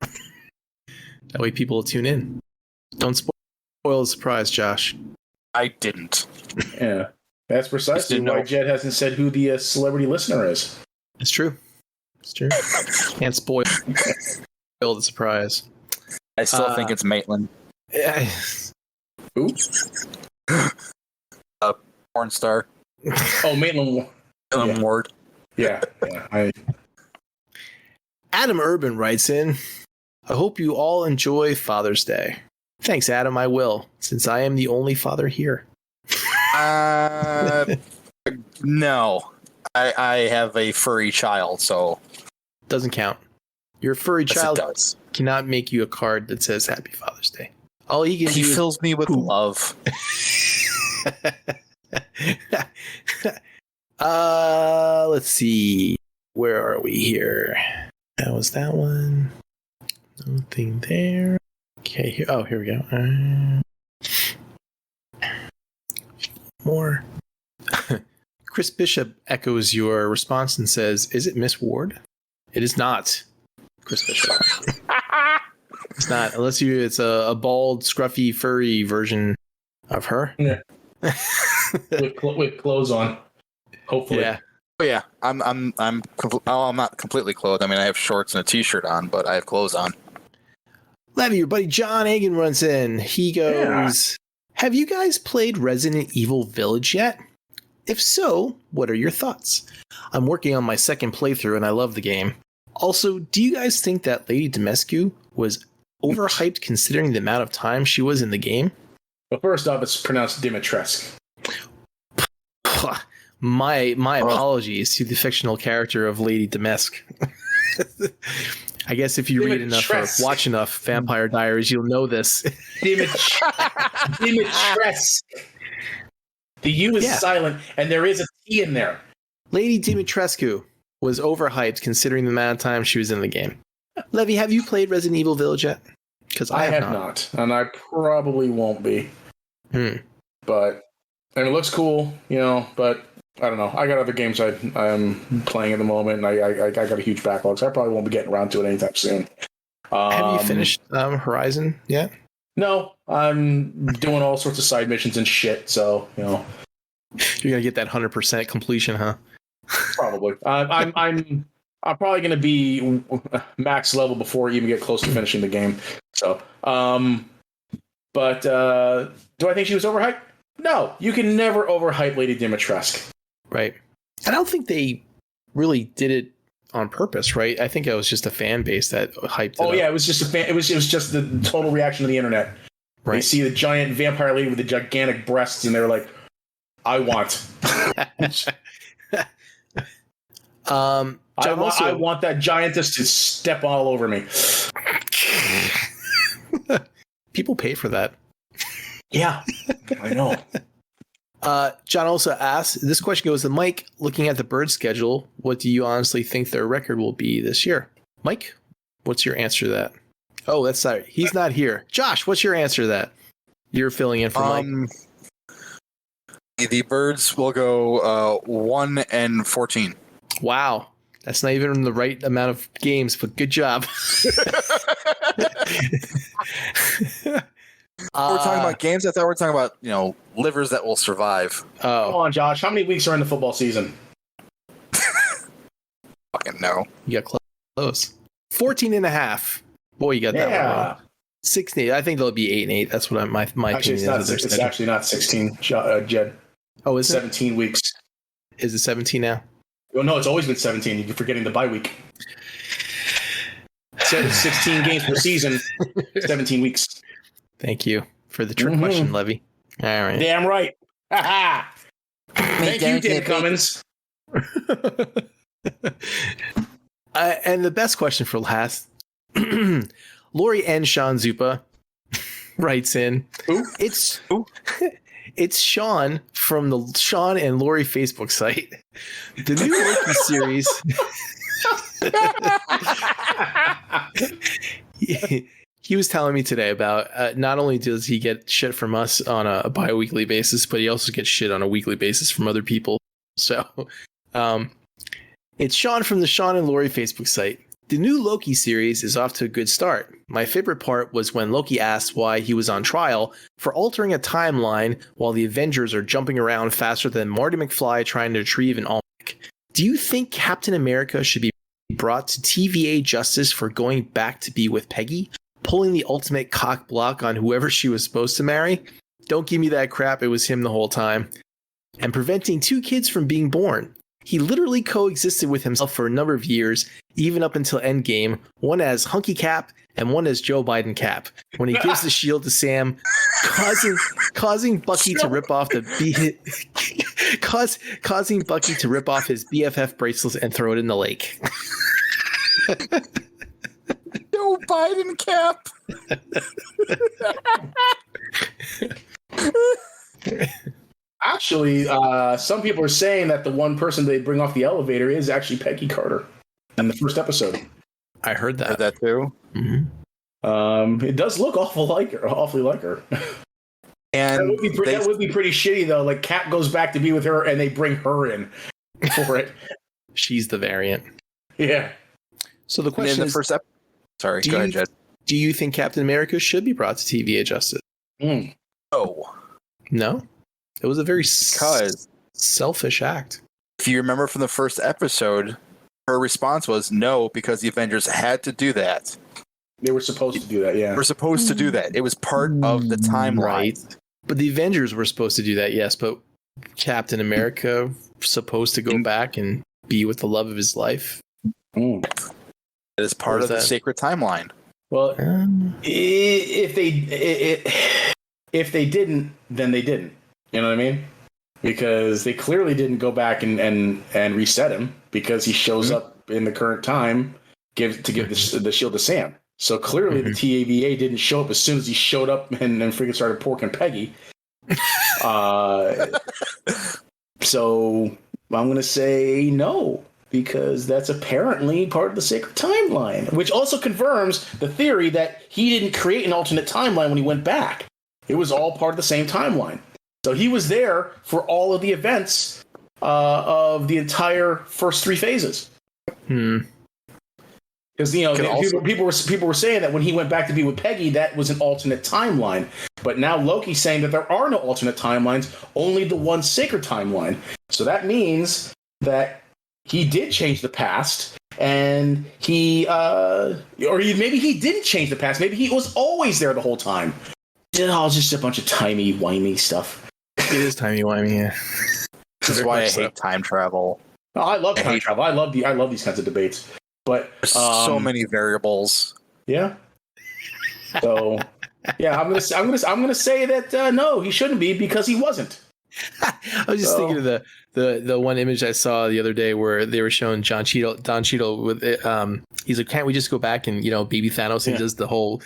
That way people will tune in. Don't spoil the surprise, Josh. I didn't. Yeah. That's precisely why Jed hasn't said who the celebrity listener is. It's true. Can't spoil the surprise. I still think it's Maitland. Who? Porn star. Oh, Maitland Ward. Yeah. Adam Urban writes in, I hope you all enjoy Father's Day. Thanks, Adam, I will, since I am the only father here. No. I have a furry child, so... Doesn't count. Your furry child cannot make you a card that says Happy Father's Day. All he can do is fills me with love. Let's see. Where are we here? That was that one. Nothing there. Okay, here we go. More. Chris Bishop echoes your response and says, is it Miss Ward? It is not, Chris Bishop. It's not, unless it's a bald, scruffy, furry version of her. Yeah. with clothes on, hopefully. Yeah. Oh yeah, I'm not completely clothed. I mean, I have shorts and a t-shirt on, but I have clothes on. Levy, your buddy John Hagen runs in. He goes, have you guys played Resident Evil Village yet? If so, what are your thoughts? I'm working on my second playthrough and I love the game. Also, do you guys think that Lady Dimitrescu was overhyped considering the amount of time she was in the game? Well, first off, it's pronounced Dimitrescu. My apologies to the fictional character of Lady Dimitrescu. I guess if you read enough or watch enough Vampire Diaries, you'll know this. Dimitrescu. The U is silent, and there is a T in there. Lady Dimitrescu was overhyped considering the amount of time she was in the game. Levy, have you played Resident Evil Village yet? Because I have not, and I probably won't be. But and it looks cool, but I don't know. I got other games I'm playing at the moment, and I got a huge backlog, so I probably won't be getting around to it anytime soon. Have you finished Horizon yet? No, I'm doing all sorts of side missions and shit, so, You're going to get that 100% completion, huh? Probably. I'm probably going to be max level before I even get close to finishing the game. So, but do I think she was overhyped? No, you can never overhype Lady Dimitrescu. Right. I don't think they really did it on purpose, right? I think it was just a fan base that hyped it up. Yeah, it was just it was just the total reaction of the internet. Right. They see the giant vampire lady with the gigantic breasts, and they're like, "I want." I want that giantess to step all over me. People pay for that. Yeah, I know. John also asks, this question goes to Mike, looking at the bird schedule, what do you honestly think their record will be this year? Mike, what's your answer to that? Oh, that's sorry. He's not here. Josh, what's your answer to that? You're filling in for Mike. The birds will go 1-14. Wow. That's not even the right amount of games, but good job. We're talking about games. I thought we were talking about, livers that will survive. Come on, Josh. How many weeks are in the football season? Fucking no. You got close. 14 and a half. Boy, you got that one wrong. 16. I think they'll be 8 and 8. That's what my actually, opinion is. it's actually not 16, Jed. Oh, is 17 weeks. Is it 17 now? Well, no, it's always been 17. You're forgetting the bye week. So it's 16 games per season, 17 weeks. Thank you for the trick question, Levy. All right. Damn right. Ha Thank you, Dan Cummins. And the best question for last, Lori N. Sean Zupa writes in. Who? It's Sean from the Sean and Lori Facebook site. The new Loki series. He was telling me today about not only does he get shit from us on a bi-weekly basis, but he also gets shit on a weekly basis from other people. So it's Sean from the Sean and Lori Facebook site. The new Loki series is off to a good start. My favorite part was when Loki asked why he was on trial for altering a timeline while the Avengers are jumping around faster than Marty McFly trying to retrieve an almanac. Do you think Captain America should be brought to TVA justice for going back to be with Peggy, pulling the ultimate cock block on whoever she was supposed to marry? Don't give me that crap, it was him the whole time. And preventing 2 kids from being born. He literally coexisted with himself for a number of years, even up until Endgame, one as Hunky Cap and one as Joe Biden Cap, when he gives the shield to Sam, causing Bucky to rip off causing Bucky to rip off his BFF bracelets and throw it in the lake. Joe Biden Cap. Actually, some people are saying that the one person they bring off the elevator is actually Peggy Carter in the first episode. I heard that. Heard that too. Mm-hmm. It does look awfully like her. And that would be pretty shitty though. Like Cap goes back to be with her, and they bring her in for it. She's the variant. Yeah. So the question is, sorry, go ahead, Jed. Do you think Captain America should be brought to TVA justice? No? It was a very selfish act. If you remember from the first episode, her response was no, because the Avengers had to do that. They were supposed to do that, yeah. We're supposed to do that. It was part of the timeline. Right. But the Avengers were supposed to do that, yes. But Captain America supposed to go back and be with the love of his life. It is part of the sacred timeline. Well, if they didn't, then they didn't. You know what I mean? Because they clearly didn't go back and reset him, because he shows up in the current time to give the shield to Sam. So clearly the TVA didn't show up as soon as he showed up and freaking started porking Peggy. So I'm going to say no, because that's apparently part of the sacred timeline, which also confirms the theory that he didn't create an alternate timeline when he went back. It was all part of the same timeline. So he was there for all of the events of the entire first 3 phases. Because people were saying that when he went back to be with Peggy, that was an alternate timeline. But now Loki's saying that there are no alternate timelines, only the one sacred timeline. So that means that he did change the past, and maybe he didn't change the past. Maybe he was always there the whole time. It's just a bunch of timey-wimey stuff. It is timey-wimey, yeah. This is why I hate time travel. No, I love time travel. I love these kinds of debates. But there's so many variables. Yeah. So yeah, I'm gonna say that no, he shouldn't be, because he wasn't. I was just thinking of the one image I saw the other day where they were showing Don Cheadle with it. He's like, can't we just go back and baby Thanos and does the whole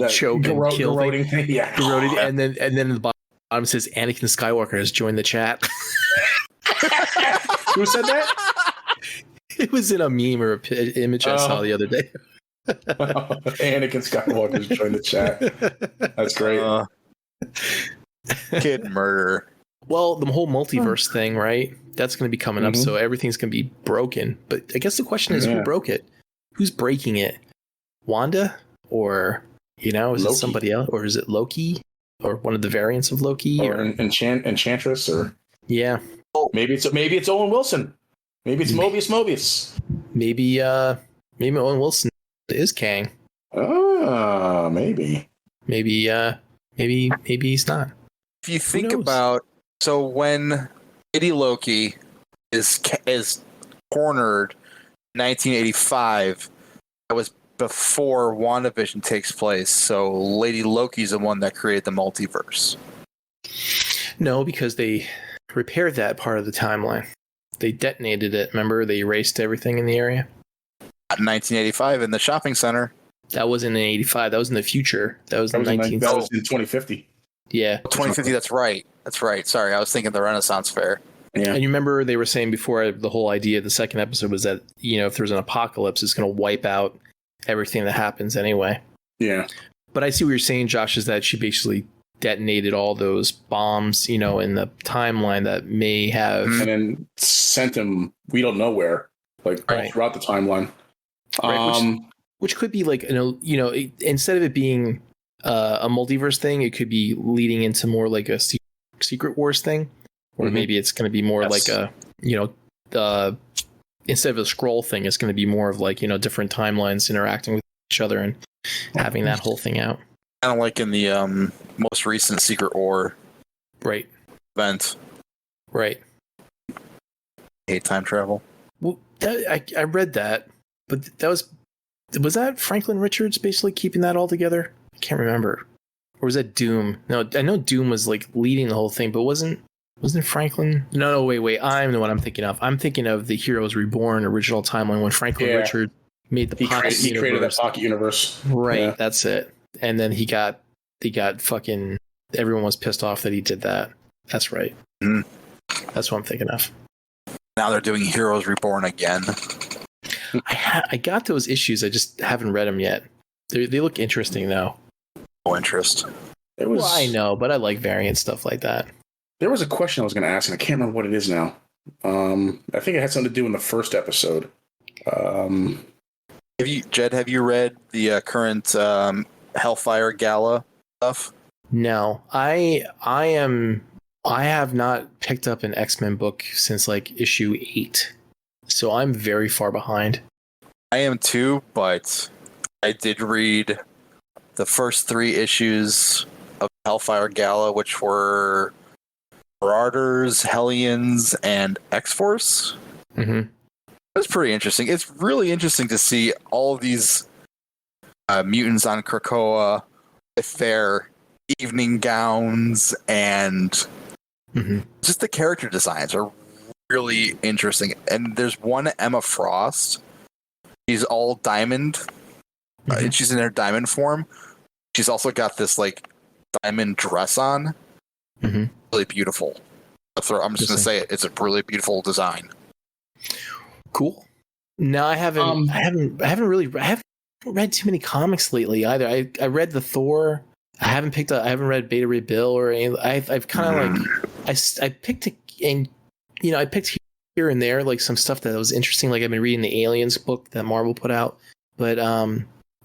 choke and kill thing? Yeah. Garroting, and then in the bottom says Anakin Skywalker has joined the chat. Who said that? It was in a meme or image I saw the other day. Anakin Skywalker's joined the chat. That's great. Kid murder. Well, the whole multiverse thing, right? That's going to be coming up, so everything's going to be broken. But I guess the question is, who broke it? Who's breaking it? Wanda? Or, is Loki. it somebody else? Or is it Loki? Or one of the variants of Loki? Or Enchantress? Or yeah. Maybe it's Owen Wilson. Maybe it's Mobius. Maybe Owen Wilson is Kang. Maybe. Maybe he's not. If you think about, so when Lady Loki is cornered in 1985, that was before WandaVision takes place. So Lady Loki's the one that created the multiverse. No, because they repaired that part of the timeline. They detonated it. Remember, they erased everything in the area. In 1985 in the shopping center. That wasn't in 85. That was in the future. That was in That was in 2050. Yeah. 2050, that's right. Sorry, I was thinking the Renaissance Fair. Yeah. And you remember they were saying before, the whole idea of the second episode was that, if there's an apocalypse, it's going to wipe out everything that happens anyway. Yeah. But I see what you're saying, Josh, is that she basically detonated all those bombs, in the timeline that may have... And then sent them, we don't know where, throughout the timeline. Right, which could be like, instead of it being a multiverse thing, it could be leading into more like a Secret Wars thing, or maybe it's going to be more like a, instead of a scroll thing, it's going to be more of like, different timelines interacting with each other and having that whole thing out. Kind of like in the most recent Secret War event. Right. I hate time travel. Well, I read that, but that was that Franklin Richards basically keeping that all together? I can't remember. Or was that Doom? No, I know Doom was like leading the whole thing, but wasn't Franklin? No, wait. I'm the one I'm thinking of. I'm thinking of the Heroes Reborn original timeline when Franklin Richards made the pocket universe. He created that pocket universe. Right, that's it. And then he got fucking, everyone was pissed off that he did that. That's right. Mm. That's what I'm thinking of. Now they're doing Heroes Reborn again. I got those issues. I just haven't read them yet. They look interesting though. No interest. Well, I know, but I like variant stuff like that. There was a question I was going to ask, and I can't remember what it is now. I think it had something to do in the first episode. Have you read the current Hellfire Gala stuff? No, I have not picked up an X-Men book since like issue 8. So I'm very far behind. I am too, but I did read the first 3 issues of Hellfire Gala, which were Marauders, Hellions, and X-Force. Mm-hmm. That's pretty interesting. It's really interesting to see all of these mutants on Krakoa with their evening gowns, and just the character designs are really interesting. And there's one Emma Frost. She's all diamond. She's in her diamond form. She's also got this like diamond dress on. Really beautiful. I'm just gonna say it. It's a really beautiful design. Cool. No, I haven't read too many comics lately either. I read the Thor. I haven't read Beta Ray Bill or any. I've kind of I picked I picked here and there like some stuff that was interesting. Like I've been reading the Aliens book that Marvel put out, but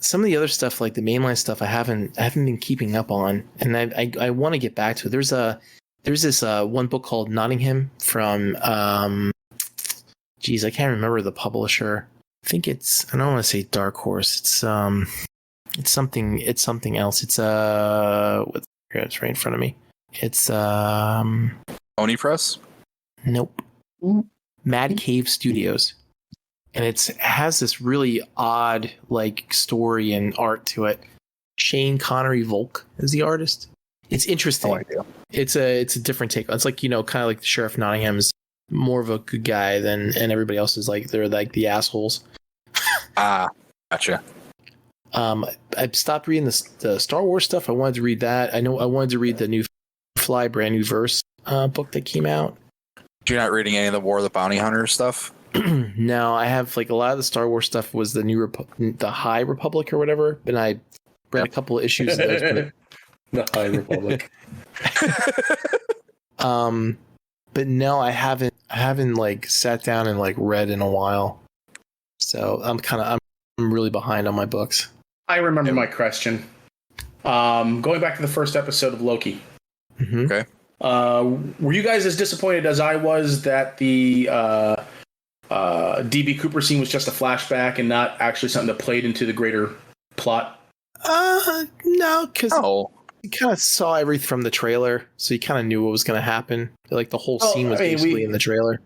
some of the other stuff like the mainline stuff I haven't been keeping up on, and I want to get back to it. There's this one book called Nottingham from I can't remember the publisher. I think I don't want to say Dark Horse. It's something else. It's it's right in front of me. It's Oni Press? Nope. Mad Cave Studios. And it has this really odd like story and art to it. Shane Connery Volk is the artist. It's interesting. No idea. It's a different take. It's like, kind of like the Sheriff Nottingham's more of a good guy and everybody else is like, they're like the assholes. Ah, gotcha. I stopped reading the Star Wars stuff. I wanted to read that. I wanted to read the new brand new verse book that came out. You're not reading any of the War of the Bounty Hunters stuff? No, I have like a lot of the Star Wars stuff was the High Republic or whatever, and I read a couple of issues of those. The High Republic. But no, I haven't like sat down and like read in a while. So I'm really behind on my books. I remember my question. Going back to the first episode of Loki. Mm-hmm. Okay. Were you guys as disappointed as I was that the DB Cooper scene was just a flashback and not actually something that played into the greater plot? No, because Oh. you kind of saw everything from the trailer, so you kind of knew what was going to happen. Like the whole scene was basically in the trailer.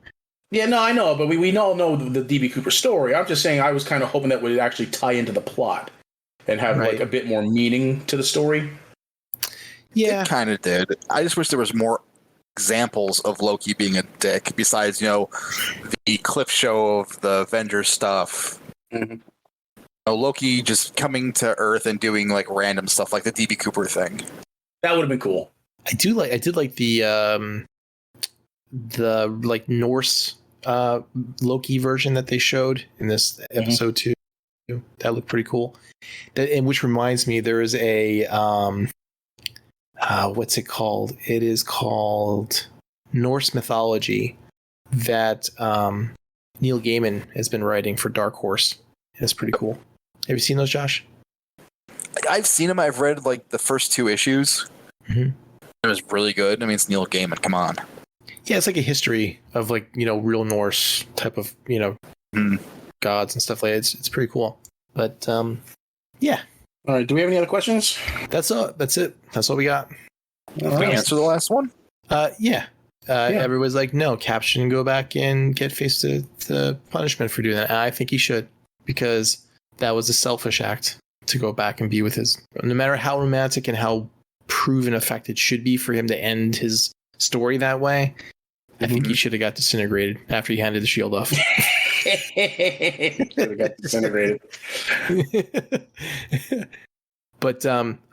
Yeah, no, I know, but we all know the DB Cooper story. I'm just saying I was kind of hoping that would actually tie into the plot and have like a bit more meaning to the story. Yeah, It kind of did. I just wish there was more examples of Loki being a dick besides, the clip show of the Avengers stuff. Mm-hmm. Loki just coming to Earth and doing like random stuff like the DB Cooper thing. That would have been cool. I did like the like Norse Loki version that they showed in this episode 2. That looked pretty cool. And which reminds me, there is a what's it called? It is called Norse mythology that Neil Gaiman has been writing for Dark Horse. That's pretty cool. Have you seen those, Josh? I've seen him. I've read like the first 2 issues. Mm-hmm. It was really good. I mean, it's Neil Gaiman. Come on. Yeah, it's like a history of like, real Norse type of, gods and stuff like that. It's pretty cool. But yeah. All right. Do we have any other questions? That's it. That's all we got. Can we answer the last one? Yeah. Everybody's like, no, Cap shouldn't go back and get faced the punishment for doing that. And I think he should, because that was a selfish act to go back and be with no matter how romantic and how proven effect it should be for him to end his story that way. I think he should have got disintegrated after he handed the shield off. Should have got disintegrated. But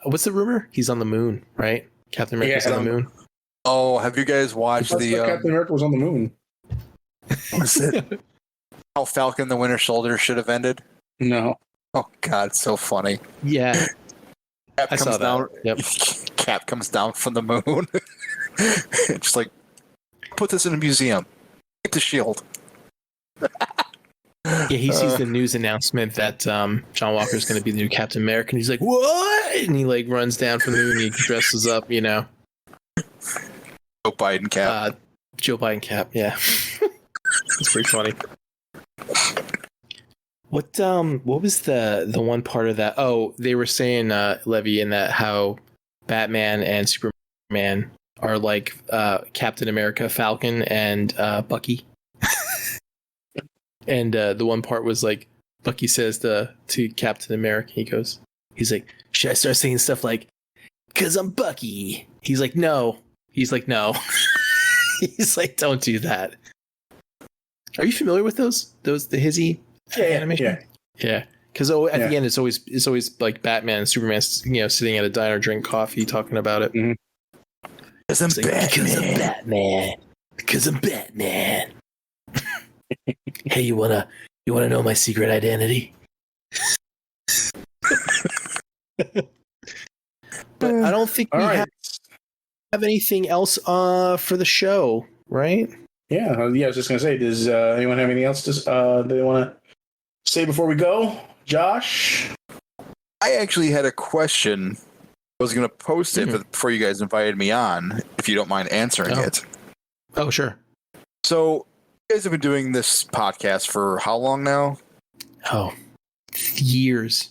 what's the rumor? He's on the moon, right? Captain America's on the moon. Oh, have you guys watched Captain America was on the moon. What's it? How Falcon the Winter Soldier should have ended? No. Oh God, so funny. Yeah. Cap I saw that. down. Yep. Cap comes down from the moon. Just like, put this in a museum. Get the shield. Yeah, he sees the news announcement that John Walker's going to be the new Captain America, and he's like, "What?" And he like runs down from the moon. And he dresses up, Joe Biden Cap. Joe Biden Cap. Yeah, it's pretty funny. What was the one part of that? Oh, they were saying, Levy, in that how Batman and Superman are like Captain America, Falcon, and Bucky. And the one part was like Bucky says to Captain America, he's like, should I start saying stuff like, "'Cause I'm Bucky"? He's like, no. He's like, no. He's like, don't do that. Are you familiar with the Hizzy animation? Yeah. Because at the end, it's always like Batman and Superman, sitting at a diner, drink coffee, talking about it. Mm-hmm. Because I'm Batman. Because I'm Batman. Hey, you wanna know my secret identity? But I don't think we have anything else for the show, right? Yeah, I was just gonna say, does anyone have anything else they want to say before we go? Josh? I actually had a question. I was going to post it before you guys invited me on, if you don't mind answering it. Oh, sure. So, you guys have been doing this podcast for how long now? Oh, years.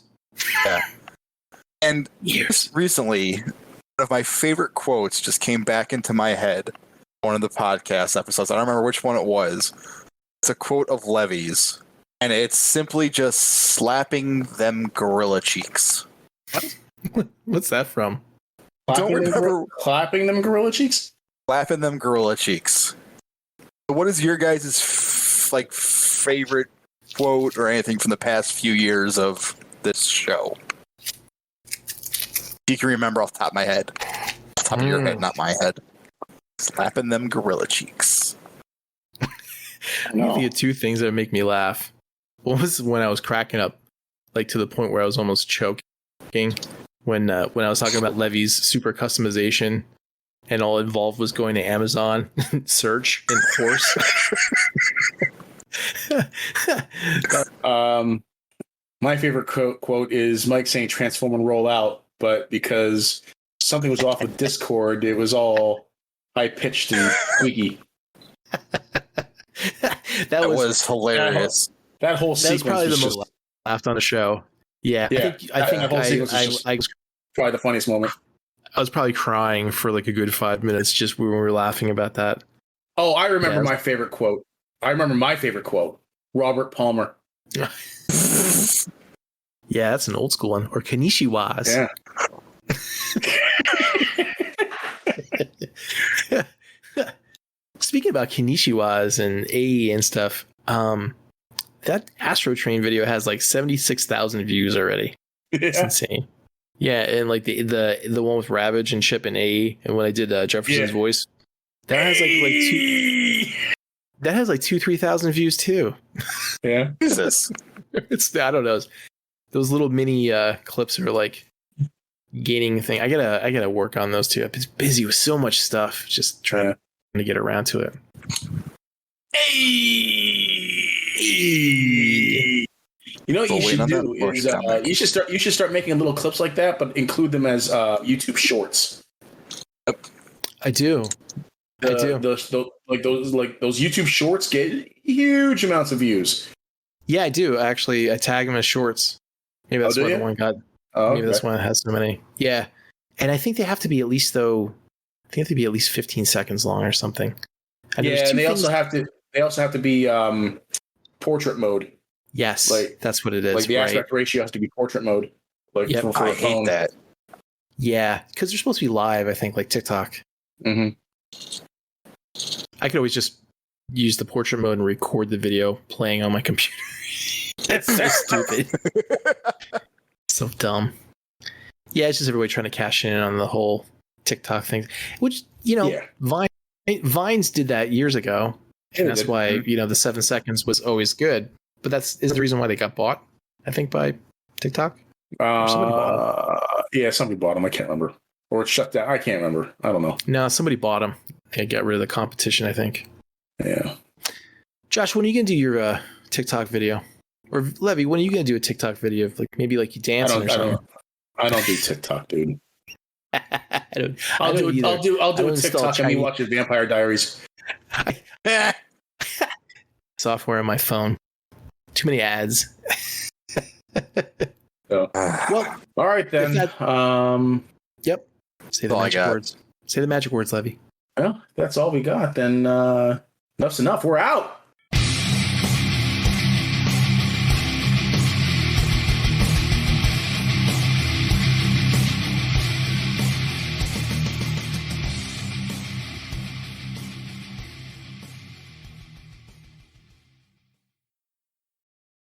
Yeah. And just recently, one of my favorite quotes just came back into my head. One of the podcast episodes. I don't remember which one it was. It's a quote of Levy's, and it's simply just slapping them gorilla cheeks. What's that from? Don't remember clapping them gorilla cheeks. Clapping them gorilla cheeks. So what is your guys' favorite quote or anything from the past few years of this show? You can remember off the top of my head. Off the top of your head, not my head. Slapping them gorilla cheeks. I can think of two things that make me laugh. One was when I was cracking up, like to the point where I was almost choking, when I was talking about Levy's super customization, and all involved was going to Amazon, search, and horse. My favorite quote is Mike saying "transform and roll out," but because something was off with Discord, it was all high pitched and squeaky. that was hilarious. That whole sequence was probably was the most laughed on the show. Yeah, yeah. I think that whole sequence was probably the funniest moment. I was probably crying for like a good 5 minutes just when we were laughing about that. Oh, I remember my favorite quote. Robert Palmer. Yeah, that's an old school one. Or Kanishiwas. Yeah. Speaking about Kanishiwas and AE and stuff, that Astro Train video has like 76,000 views already. It's insane. Yeah, and like the one with Ravage and Chip and AE, and when I did Jefferson's voice, that has like 2,000-3,000 views too. Yeah, Jesus. I don't know. Those little mini clips are like gaining thing. I gotta work on those too. I've been busy with so much stuff, just trying to get around to it. You know what you should do is you should start making little clips like that, but include them as YouTube shorts. I do. Those YouTube shorts get huge amounts of views. Yeah, I do actually. I tag them as shorts. Maybe that's why the one got. Maybe that's why it has so many. Yeah, and I think they have to be at least 15 seconds long or something. And they also have to be portrait mode. Yes, that's what it is. Like the aspect ratio has to be portrait mode. Like for I hate that. Yeah, because they're supposed to be live. I think like TikTok. Mm-hmm. I could always just use the portrait mode and record the video playing on my computer. That's so stupid. So dumb. Yeah, it's just everybody trying to cash in on the whole TikTok thing, which Vines did that years ago, and that's why the 7 seconds was always good. But is the reason why they got bought, I think, by TikTok. Somebody bought them. I can't remember, or it shut down. I can't remember. I don't know. No, somebody bought them. They got rid of the competition, I think. Yeah. Josh, when are you gonna do your TikTok video? Or Levy, when are you gonna do a TikTok video of maybe you dancing or something? I don't do TikTok, dude. I'll do a TikTok and me watch Vampire Diaries. Software on my phone. Too many ads. Well, all right then. Yep. Say the magic words. Say the magic words, Levy. Well, that's all we got. Then enough's enough. We're out.